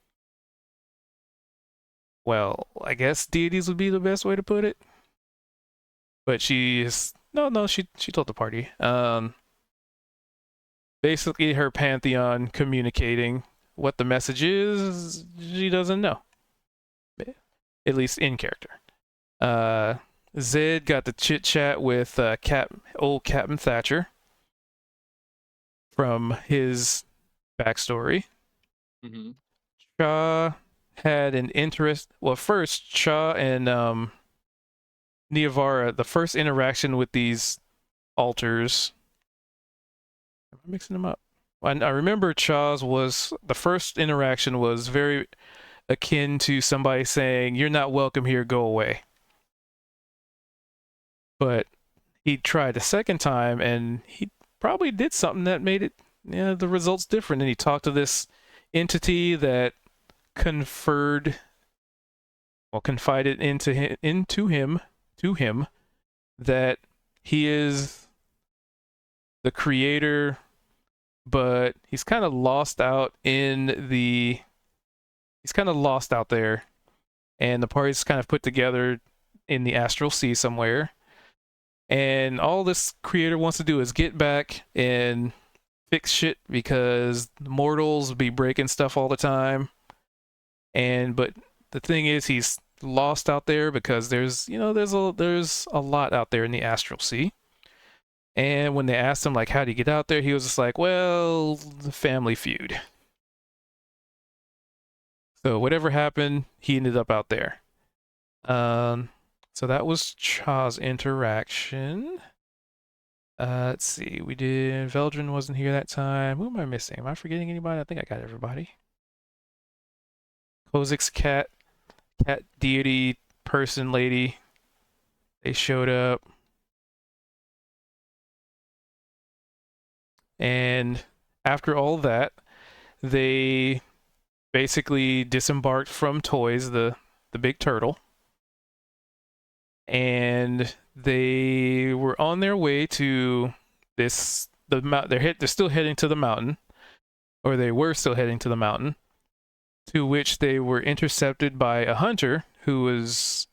well, I guess deities would be the best way to put it. But she told the party. Basically her pantheon communicating what the message is, she doesn't know. At least in character. Zed got the chit chat with old Captain Thatcher from his backstory. Mm-hmm. Shaw had an interest. Well, first Shaw and Niavara, the first interaction with these altars. Am I mixing them up? I remember Chaw's was the first interaction was very akin to somebody saying, "You're not welcome here, go away." But he tried a second time, and he probably did something that made it, the results different. And he talked to this entity that confided to him that he is the creator, but he's kind of lost out there, and the party's kind of put together in the astral sea somewhere. And all this creator wants to do is get back and fix shit, because mortals be breaking stuff all the time. But the thing is, he's lost out there because there's a lot out there in the astral sea. And when they asked him, like, how do you get out there, he was just like, well, the family feud. So whatever happened, he ended up out there. So that was Cha's interaction. Let's see. We did. Veldrin wasn't here that time. Who am I missing? Am I forgetting anybody? I think I got everybody. Kozik's cat deity person lady. They showed up. And after all that, they basically disembarked from Toys, the big turtle. And they were on their way to they're still heading to the mountain, or they were still heading to the mountain, to which they were intercepted by a hunter who was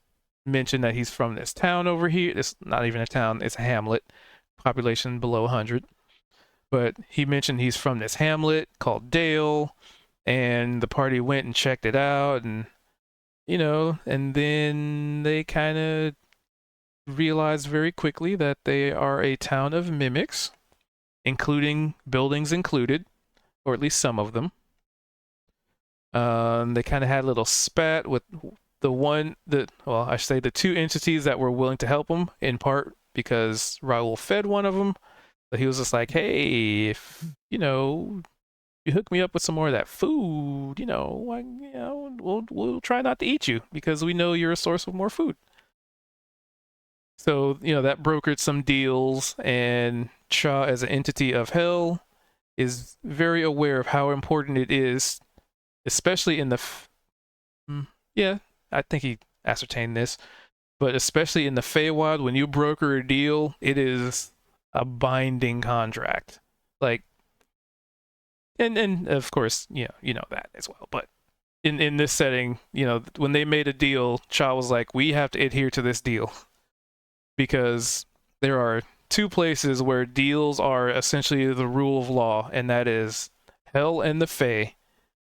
mentioned that he's from this town over here. It's not even a town, it's a hamlet, population below 100. But he mentioned he's from this hamlet called Dale, and the party went and checked it out, and and then they kind of realized very quickly that they are a town of mimics, including buildings included, or at least some of them. They kind of had a little spat with the two entities that were willing to help them, in part because Raul fed one of them. But he was just like, hey, if you hook me up with some more of that food, we'll try not to eat you, because we know you're a source of more food. So, that brokered some deals, and Cha, as an entity of hell, is very aware of how important it is, especially in the I think he ascertained this, but especially in the Feywild, when you broker a deal, it is a binding contract. Like, and of course, you know that as well. But in this setting, when they made a deal, Cha was like, we have to adhere to this deal, because there are two places where deals are essentially the rule of law, and that is hell and the Fey.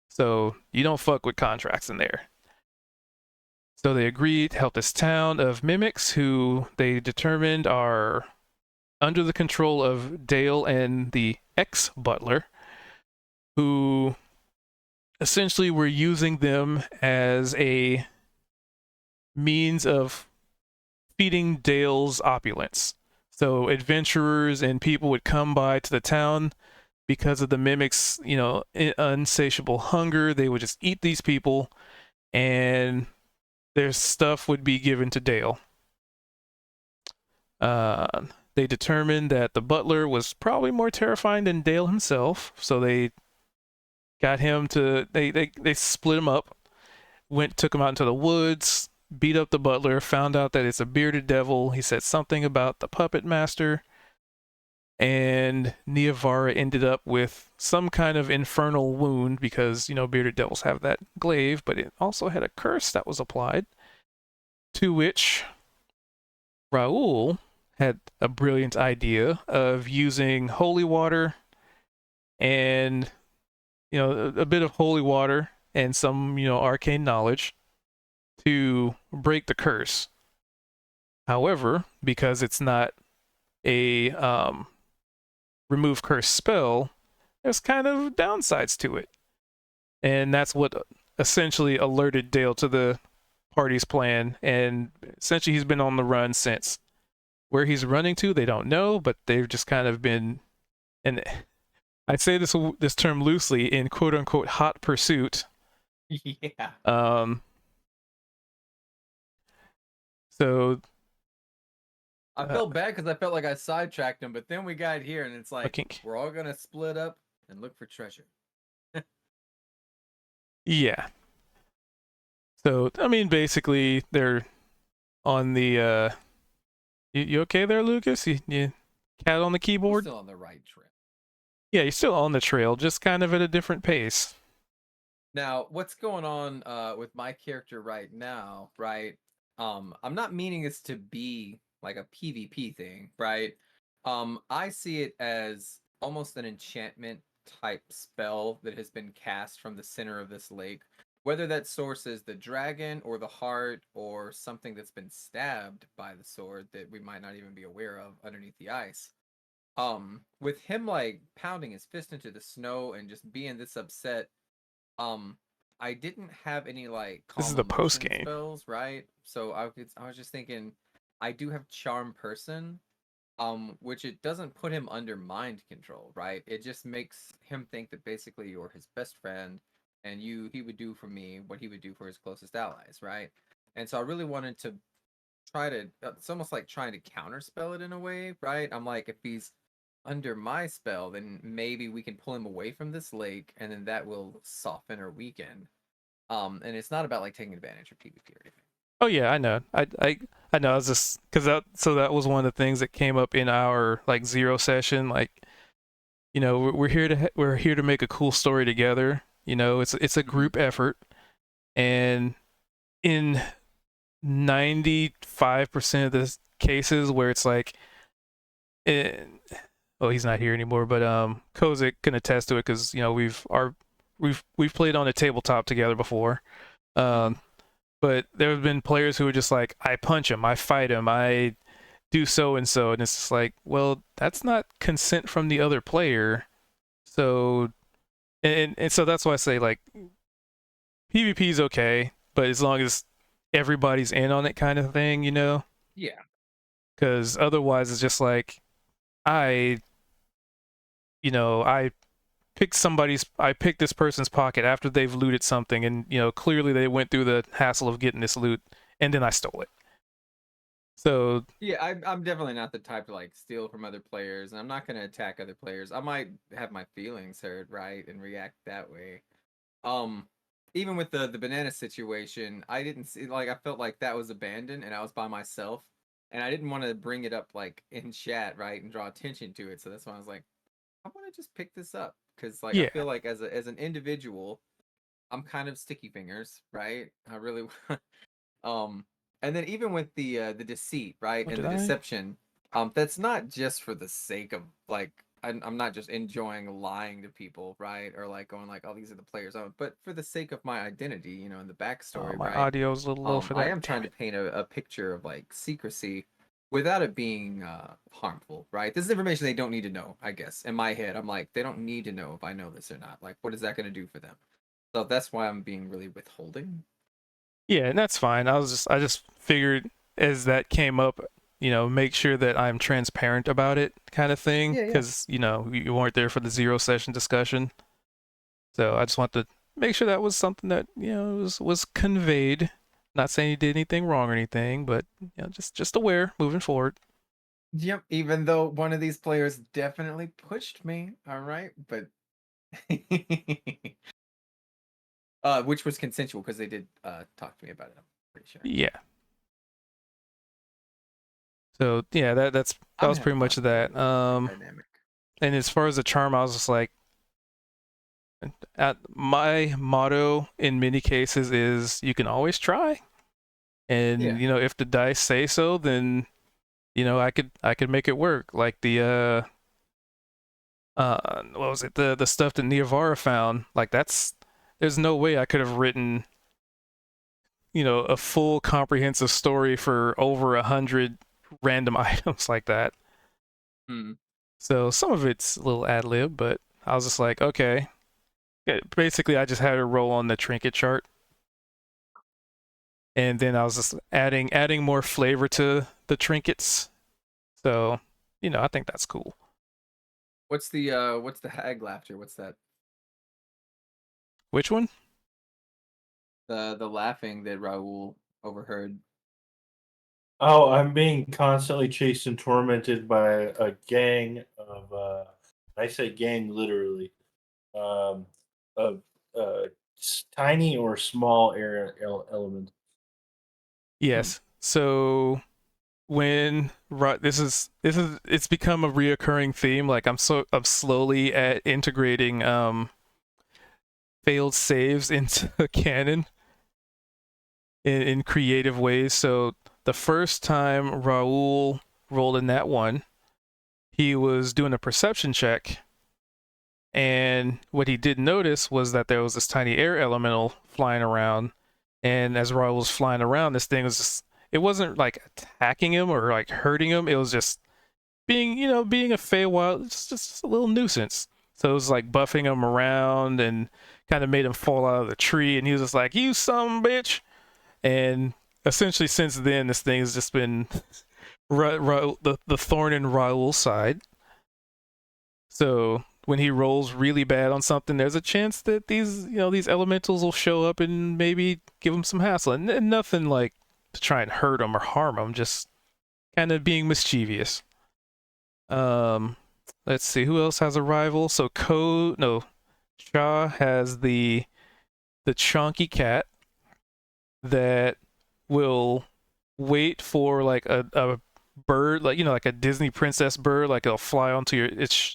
So you don't fuck with contracts in there. So they agreed to help this town of mimics, who they determined are under the control of Dale and the ex-butler, who essentially were using them as a means of feeding Dale's opulence. So adventurers and people would come by to the town because of the mimics, insatiable hunger. They would just eat these people, and their stuff would be given to Dale. They determined that the butler was probably more terrifying than Dale himself, so they got him to they split him up, took him out into the woods, beat up the butler, found out that it's a bearded devil. He said something about the puppet master, and Niavara ended up with some kind of infernal wound because, bearded devils have that glaive, but it also had a curse that was applied, to which Raoul had a brilliant idea of using holy water and, a bit of holy water and some, arcane knowledge to break the curse. However, because it's not a remove curse spell, there's kind of downsides to it. And that's what essentially alerted Dale to the party's plan. And essentially he's been on the run since. Where he's running to, they don't know, but they've just kind of been, and I say this term loosely, in quote unquote hot pursuit. Yeah. So I felt bad because I felt like I sidetracked him, but then we got here and it's like kink. we're all gonna split up and look for treasure. Yeah. So I mean, basically, they're on the. You okay there, Lucas? You cat on the We're keyboard? still on the right trail. Yeah, you're still on the trail, just kind of at a different pace. Now, what's going on with my character right now, right? I'm not meaning this to be like a PvP thing, right? I see it as almost an enchantment type spell that has been cast from the center of this lake. Whether that source is the dragon or the heart or something that's been stabbed by the sword that we might not even be aware of underneath the ice. With him like pounding his fist into the snow and just being this upset, um, I didn't have any like This is calm the emotion post-game. spells, right? So I was just thinking, I do have charm person, which it doesn't put him under mind control, right? It just makes him think that basically you're his best friend, and he would do for me what he would do for his closest allies, right? And so I really wanted to try to. It's almost like trying to counterspell it in a way, right? I'm like, if he's under my spell, then maybe we can pull him away from this lake, and then that will soften or weaken. And it's not about like taking advantage of PvP or anything. Oh yeah, I know. I know. I was just because that was one of the things that came up in our like zero session. Like, we're here to make a cool story together. It's a group effort, and in 95% of the cases where it's like, well, he's not here anymore, but Kozik can attest to it because we've played on a tabletop together before. But there have been players who are just like, I punch him, I fight him, I do so and so, and it's just like, well, that's not consent from the other player. So, and so that's why I say like, PvP is okay, but as long as everybody's in on it, kind of thing, Yeah. Because otherwise, it's just like, I picked this person's pocket after they've looted something, and clearly they went through the hassle of getting this loot, and then I stole it. So Yeah, I'm definitely not the type to like steal from other players, and I'm not gonna attack other players. I might have my feelings hurt, right, and react that way. Even with the banana situation, I didn't see like I felt like that was abandoned, and I was by myself, and I didn't want to bring it up like in chat, right, and draw attention to it. So that's why I was like, I want to just pick this up because like I yeah, feel like as an individual, I'm kind of sticky fingers, right? I really um and then even with the deceit, right, what and did the I? deception, that's not just for the sake of like I'm not just enjoying lying to people, right, or like going like, oh, these are the players, but for the sake of my identity, and the Oh, backstory, my right? audio's a little low for I that. am trying Damn to it. paint a picture of like secrecy without it being harmful, right? This is information they don't need to know, I guess. In my head, I'm like, they don't need to know if I know this or not. Like, what is that going to do for them? So that's why I'm being really withholding. Yeah, and that's fine. I just figured as that came up, make sure that I'm transparent about it, kind of thing, Yeah, yeah. because you weren't there for the zero session discussion. So I just want to make sure that was something that was conveyed. Not saying he did anything wrong or anything, but just aware moving forward. Yep, even though one of these players definitely pushed me, all right, but which was consensual because they did talk to me about it, I'm pretty sure. Yeah. So yeah, that I'm was gonna pretty have much fun that. with the dynamic. And as far as the charm, I was just like, at my motto in many cases is you can always try, and Yeah. if the dice say so, then I could make it work. Like the what was it, the stuff that Niavara found, like there's no way I could have written a full comprehensive story for over 100 random items like that. Hmm. So some of it's a little ad lib, but I was just like, okay. Basically, I just had to roll on the trinket chart, and then I was just adding more flavor to the trinkets. So, I think that's cool. What's the hag laughter? What's that? Which one? The laughing that Raul overheard. Oh, I'm being constantly chased and tormented by a gang of I say gang literally. Of tiny or small air elements. Yes. So when it's become a reoccurring theme. Like I'm slowly integrating failed saves into canon in creative ways. So the first time Raul rolled in that one, he was doing a perception check, and what he didn't notice was that there was this tiny air elemental flying around. And as Raul was flying around, this thing was just, it wasn't like attacking him or like hurting him. It was just being a Feywild, it's just a little nuisance. So it was like buffing him around and kind of made him fall out of the tree. And he was just like, "You some bitch!" And essentially, since then, this thing has just been the thorn in Raul's side. So when he rolls really bad on something, there's a chance that these elementals will show up and maybe give him some hassle, and nothing like to try and hurt him or harm him, just kind of being mischievous. Um, let's see who else has a rival. So Cha has the chunky cat that will wait for like a bird, like like a Disney princess bird, like it'll fly onto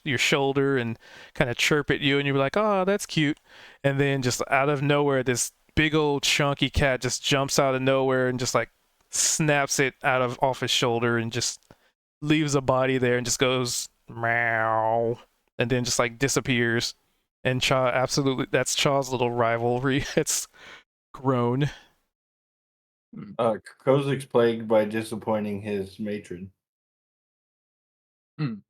your shoulder and kind of chirp at you, and you're like, "Oh, that's cute," and then just out of nowhere, this big old chunky cat just jumps out of nowhere and just like snaps it out of off his shoulder and just leaves a body there and just goes meow, and then just like disappears. And Cha, absolutely, that's Cha's little rivalry. It's grown. Kozik's plagued by disappointing his matron. And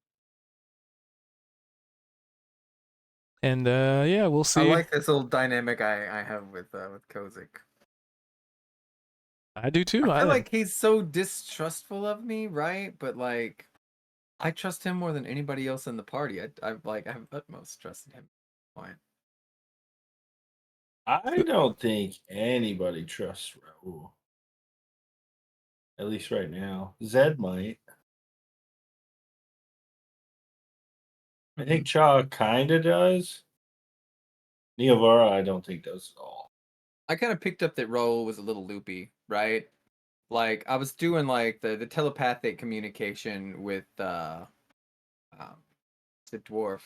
yeah, we'll see. I like this little dynamic I have with Kozik. I do too. I feel like he's so distrustful of me, right? But like, I trust him more than anybody else in the party. I have utmost trust in him. Fine. I don't think anybody trusts Raul. At least right now. Zed might. I think Cha kind of does. Niavara, I don't think does at all. I kind of picked up that Raul was a little loopy, right? Like I was doing like the telepathic communication with the dwarf.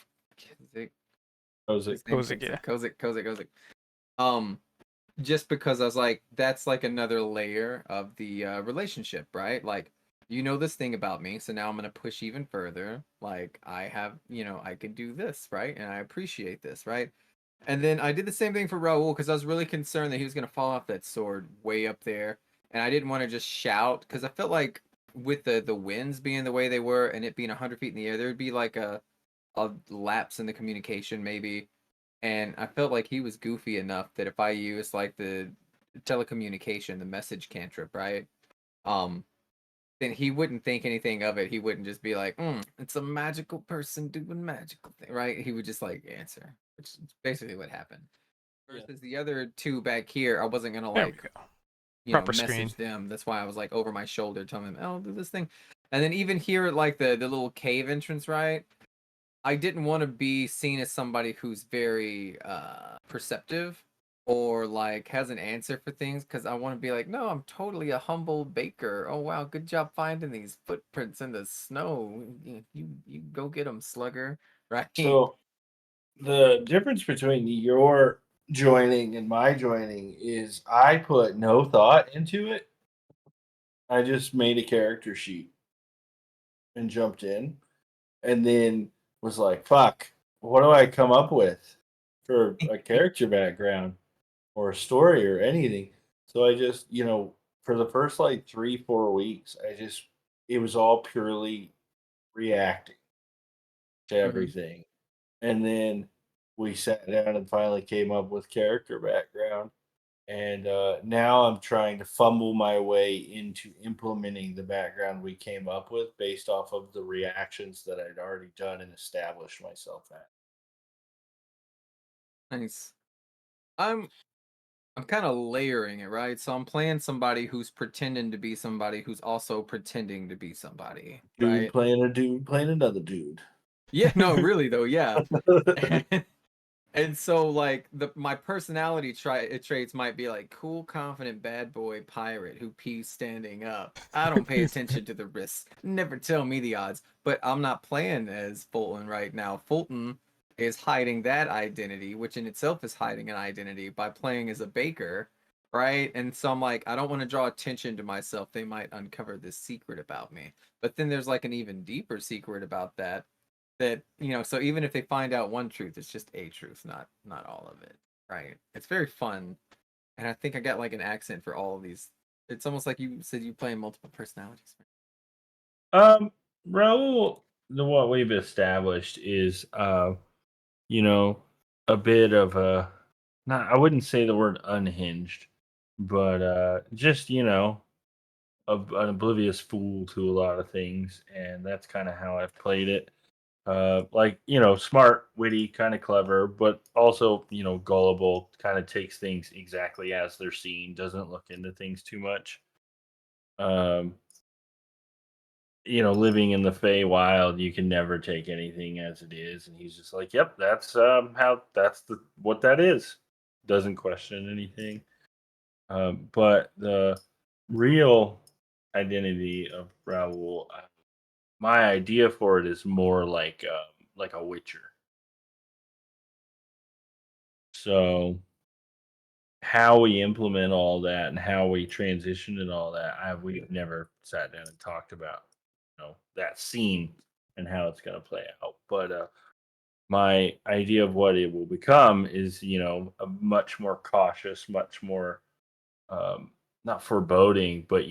Kozik. Kozik, yeah. Kozik. Just because I was like, that's like another layer of the relationship, right? Like, this thing about me, so now I'm gonna push even further. Like, I have, I could do this, right? And I appreciate this, right? And then I did the same thing for Raul because I was really concerned that he was gonna fall off that sword way up there, and I didn't want to just shout because I felt like with the winds being the way they were and it being 100 feet in the air, there would be like a lapse in the communication maybe, and I felt like he was goofy enough that if I used like the telecommunication, the message cantrip, right? Um, then he wouldn't think anything of it. He wouldn't just be like, "It's a magical person doing magical thing," right? He would just like answer, which is basically what happened. versus the other two back here. I wasn't gonna There we like go. Proper message screen. them. That's why I was like over my shoulder telling them, "Oh, I'll do this thing." And then even here at like the little cave entrance, right? I didn't want to be seen as somebody who's very perceptive or like has an answer for things, because I want to be like, no, I'm totally a humble baker. Oh wow, good job finding these footprints in the snow. You go get them, slugger. Right? So the difference between your joining and my joining is I put no thought into it. I just made a character sheet and jumped in, and then was like, "Fuck, what do I come up with for a character background or a story or anything?" So I just, for the first like 3-4 weeks, it was all purely reacting to Mhm. everything. And then we sat down and finally came up with character background. And now I'm trying to fumble my way into implementing the background we came up with based off of the reactions that I'd already done and established myself at. Nice. I'm kind of layering it, right? So I'm playing somebody who's pretending to be somebody who's also pretending to be somebody, right? Dude playing another dude. Yeah, no, really though, yeah. And so like my personality traits might be like cool, confident, bad boy, pirate who pees standing up. I don't pay attention to the risks. Never tell me the odds. But I'm not playing as Fulton right now. Fulton is hiding that identity, which in itself is hiding an identity by playing as a baker, right? And so I'm like, I don't want to draw attention to myself. They might uncover this secret about me. But then there's like an even deeper secret about that so even if they find out one truth, it's just a truth, not all of it, right? It's very fun, and I think I got like an accent for all of these. It's almost like you said you play multiple personalities. Um, Raul, what we've established is, you know, a bit of a, not, I wouldn't say the word unhinged, but just, an oblivious fool to a lot of things. And that's kind of how I've played it. Like, smart, witty, kind of clever, but also, gullible, kind of takes things exactly as they're seen, doesn't look into things too much. Um, living in the Fey Wild, you can never take anything as it is, and he's just like, "Yep, that's how that's the what that is." Doesn't question anything. But the real identity of Raoul, my idea for it is more like a Witcher. So how we implement all that and how we transition and all that, we've never sat down and talked about, that scene and how it's going to play out. But my idea of what it will become is, a much more cautious, much more not foreboding, but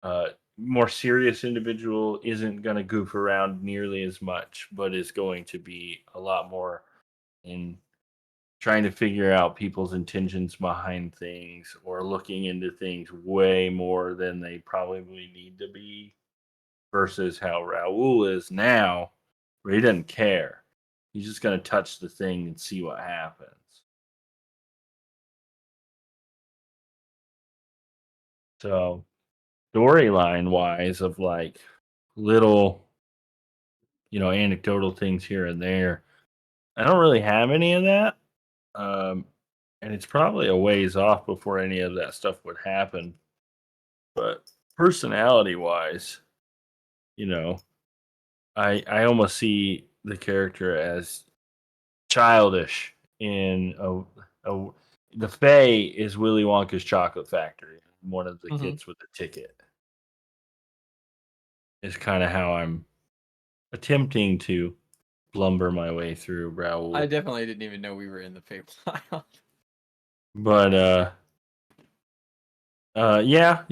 uh, more serious individual. Isn't going to goof around nearly as much, but is going to be a lot more in trying to figure out people's intentions behind things or looking into things way more than they probably need to be versus how Raul is now, where he doesn't care. He's just going to touch the thing and see what happens. So, storyline wise, of like little, anecdotal things here and there, I don't really have any of that. Um, and it's probably a ways off before any of that stuff would happen. But personality wise, you know, I almost see the character as childish in a the Fae is Willy Wonka's chocolate factory. One of the Mm-hmm. kids with the ticket is kind of how I'm attempting to lumber my way through I Raoul. definitely didn't even know we were in the Feywild. But yep,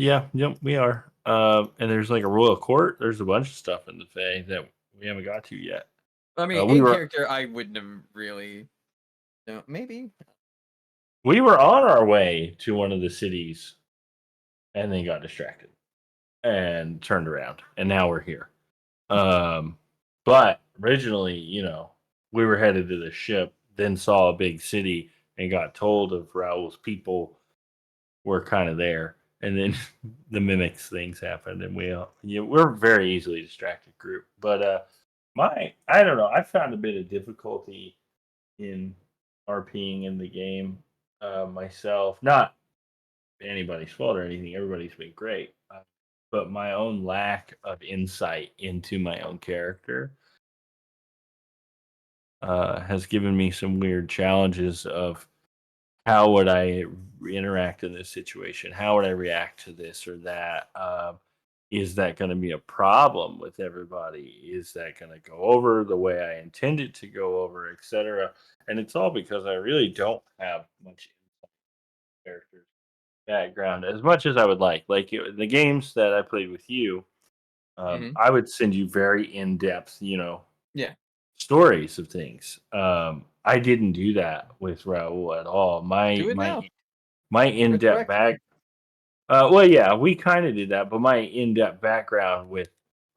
we are. And there's like a royal court. There's a bunch of stuff in the Fae that we haven't got to yet. I mean, We a were character I wouldn't have really. No, maybe. we were on our way to one of the cities and then got distracted and turned around and now we're here. But originally, we were headed to the ship, then saw a big city and got told of Raul's people were kind of there, and then the mimics things happened, and we're a very easily distracted group. But I don't know. I found a bit of difficulty in RPing in the game myself. Not anybody's fault or anything. Everybody's been great, but my own lack of insight into my own character has given me some weird challenges of how would I interact in this situation? How would I react to this or that? Is that going to be a problem with everybody? Is that going to go over the way I intended to go over, etc.? And it's all because I really don't have much character background as much as I would like. Like the games that I played with you, I would send you very in depth, Yeah. stories of things. I didn't do that with Raul at all. My Do it my now. my in Course depth correct. back. Well, yeah, we kind of did that, but my in depth background with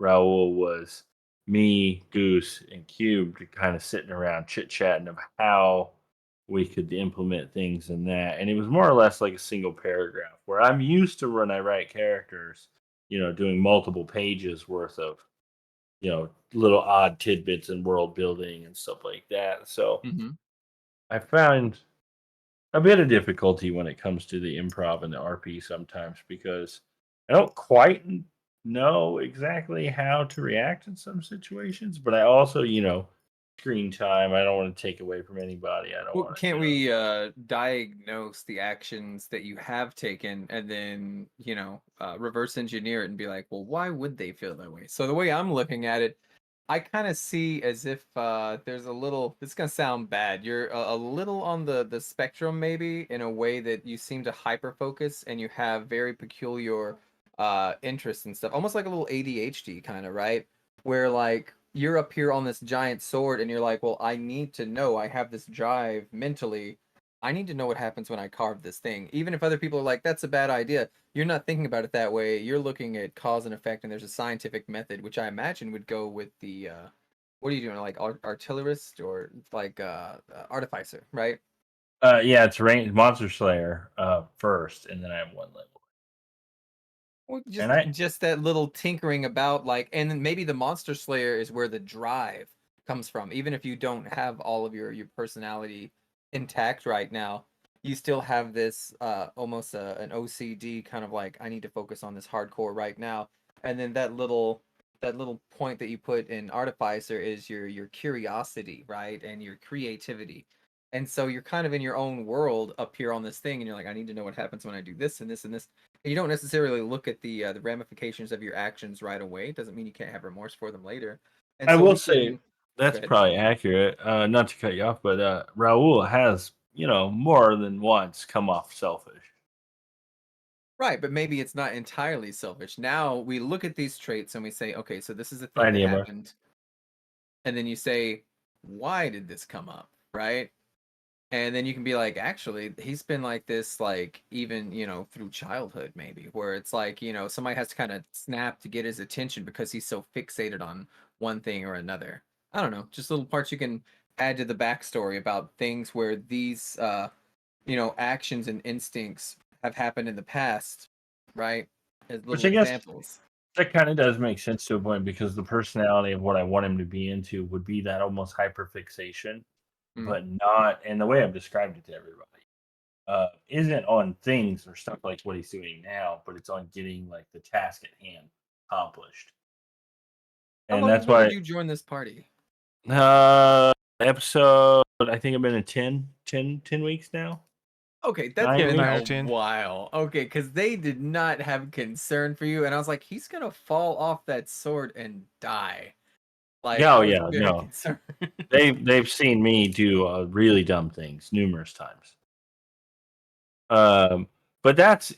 Raul was me, Goose, and Cube kind of sitting around chit chatting of how we could implement things in that, and it was more or less like a single paragraph. Where I'm used to when I write characters, doing multiple pages worth of little odd tidbits and world building and stuff like that. So Mm-hmm. I found a bit of difficulty when it comes to the improv and the RP sometimes because I don't quite know exactly how to react in some situations, but I also, screen time. I don't want to take away from anybody. I don't Well, want to, can't we diagnose the actions that you have taken and then, reverse engineer it and be like, well, why would they feel that way? So the way I'm looking at it, I kind of see as if there's a little, this is going to sound bad. You're a little on the spectrum, maybe, in a way that you seem to hyper focus and you have very peculiar interests and stuff, almost like a little ADHD kind of, right? Where like you're up here on this giant sword and you're like, well, I need to know, I have this drive mentally. I need to know what happens when I carve this thing. Even if other people are like, that's a bad idea, you're not thinking about it that way. You're looking at cause and effect, and there's a scientific method, which I imagine would go with the what are you doing, like artillerist or like artificer, right? yeah, it's Monster Slayer first, and then I have one level. Well, And just I just that little tinkering about like, and then maybe the monster slayer is where the drive comes from. Even if you don't have all of your personality intact right now, you still have this almost an OCD kind of like, I need to focus on this hardcore right now. And then that little point that you put in artificer is your curiosity, right? And your creativity. And so you're kind of in your own world up here on this thing, and you're like, I need to know what happens when I do this and this and this. You don't necessarily look at the ramifications of your actions right away. It doesn't mean you can't have remorse for them later. And I so will we say can go that's ahead. probably accurate. Not to cut you off, but Raul has more than once come off selfish. Right, but maybe it's not entirely selfish. Now we look at these traits and we say, okay, so this is a thing that Idea, bro. happened. And then you say, why did this come up? Right? And then you can be like, actually, he's been like this, like, even, through childhood, maybe, where it's like, somebody has to kind of snap to get his attention because he's so fixated on one thing or another. I don't know, just little parts you can add to the backstory about things where these, actions and instincts have happened in the past, right? As Which little I guess examples. that kind of does make sense to a point because the personality of what I want him to be into would be that almost hyperfixation, Mm. but not. And the way I've described it to everybody isn't on things or stuff like what he's doing now, but it's on getting like the task at hand accomplished. How And long that's ago did why you join this party? episode, I think I've been in 10 weeks now. Okay, that's 9 Yeah, been 9 weeks. or a 10. while. Okay, because they did not have concern for you, and I was like, he's gonna fall off that sword and die. Like, Yeah, I oh was yeah, very no. concerned. They've seen me do really dumb things numerous times. Um, but that's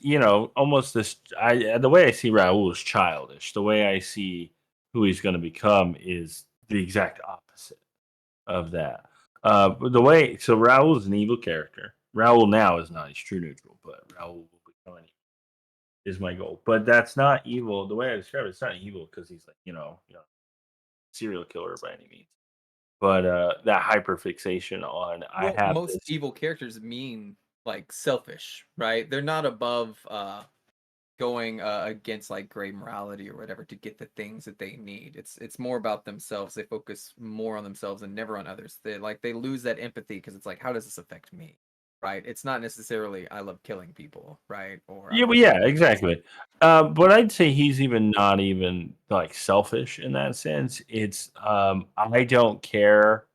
almost this. The way I see Raul is childish. The way I see who he's going to become is the exact opposite of that. The way so Raul is an evil character. Raul now is not his true neutral, but Raul will become an evil is my goal. But that's not evil. The way I describe it, it's not evil because he's like serial killer by any means. but that hyperfixation on I Well, have most this. evil characters mean like selfish, right? They're not above going against like gray morality or whatever to get the things that they need. It's more about themselves. They focus more on themselves and never on others. They lose that empathy because it's like, how does this affect me? Right? It's not necessarily I love killing people, right? Or I Yeah, love well, yeah, exactly. But I'd say he's even not even like selfish in that sense. It's I don't care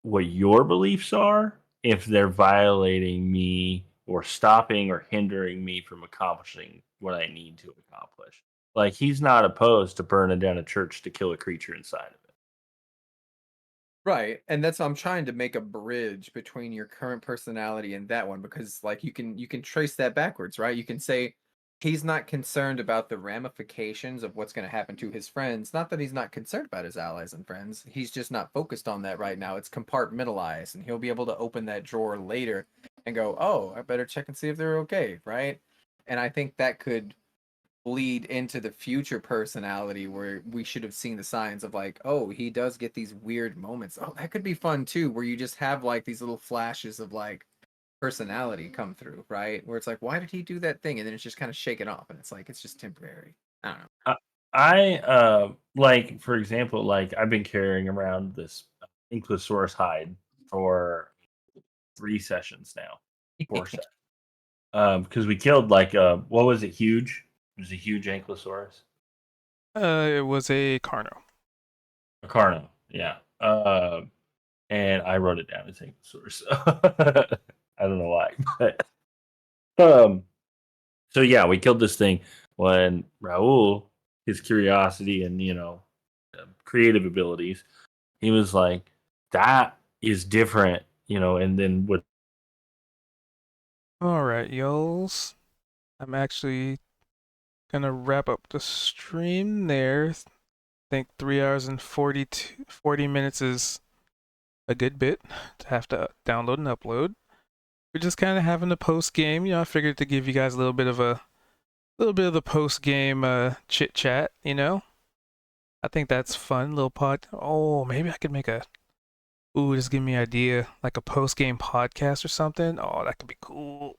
what your beliefs are if they're violating me or stopping or hindering me from accomplishing what I need to accomplish. Like he's not opposed to burning down a church to kill a creature inside of it. right. And that's I'm trying to make a bridge between your current personality and that one because like you can trace that backwards, right? You can say he's not concerned about the ramifications of what's going to happen to his friends. Not that he's not concerned about his allies and friends. He's just not focused on that right now. It's compartmentalized and he'll be able to open that drawer later and go, "Oh, I better check and see if they're okay," right? And I think that could bleed into the future personality where we should have seen the signs of like, oh, he does get these weird moments. Oh, that could be fun too, where you just have like these little flashes of like personality come through, right? Where it's like, why did he do that thing? And then it's just kind of shaken off, and it's like it's just temporary. I don't know. Like for example, like I've been carrying around this Ankylosaurus hide for 3 sessions now, 4 sessions. Because we killed like what was it? Huge. It was a huge Ankylosaurus. It was a Carno. A Carno, yeah. And I wrote it down as Ankylosaurus. I don't know why, but um, so yeah, we killed this thing when Raul, his curiosity and creative abilities, he was like, that is different, and then what All right, y'alls. I'm actually gonna wrap up the stream there. I think 3 hours and 40 minutes is a good bit to have to download and upload. We're just kind of having a post game. I figured to give you guys a little bit of the post game chit chat. I think that's fun. Little pod. Oh, maybe I could make a. Ooh, just give me an idea, like a post game podcast or something. Oh, that could be cool.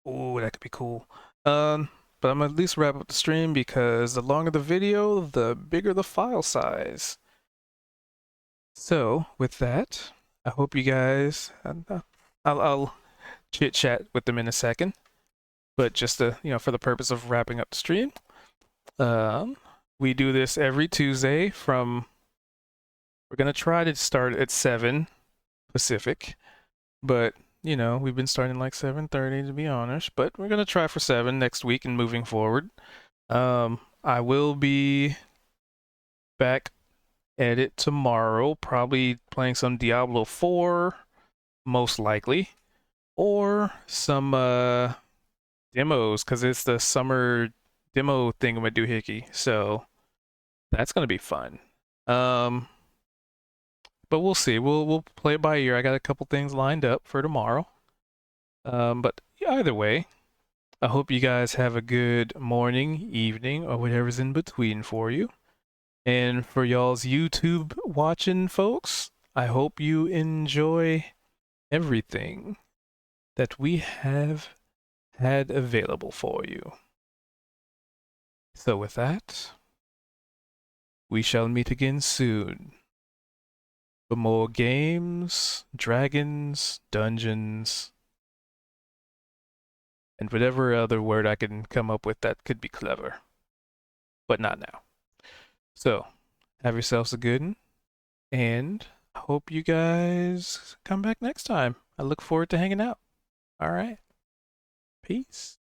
Ooh, that could be cool. But I'm gonna at least wrap up the stream because the longer the video, the bigger the file size. So with that, I hope you guys. I'll chit chat with them in a second, but just to for the purpose of wrapping up the stream, um, we do this every Tuesday from. We're gonna try to start at 7 Pacific, but we've been starting like 7:30 to be honest, but we're gonna try for 7 next week and moving forward. I will be back at it tomorrow, probably playing some Diablo 4, most likely, or some demos, because it's the summer demo thingamadoohickey, so that's gonna be fun. Um, but we'll see. We'll play it by ear. I got a couple things lined up for tomorrow. But either way, I hope you guys have a good morning, evening, or whatever's in between for you. And for y'all's YouTube watching folks, I hope you enjoy everything that we have had available for you. So with that, we shall meet again soon for more games, dragons, dungeons, and whatever other word I can come up with that could be clever. But not now. So, have yourselves a good one, and I hope you guys come back next time. I look forward to hanging out. All right. Peace.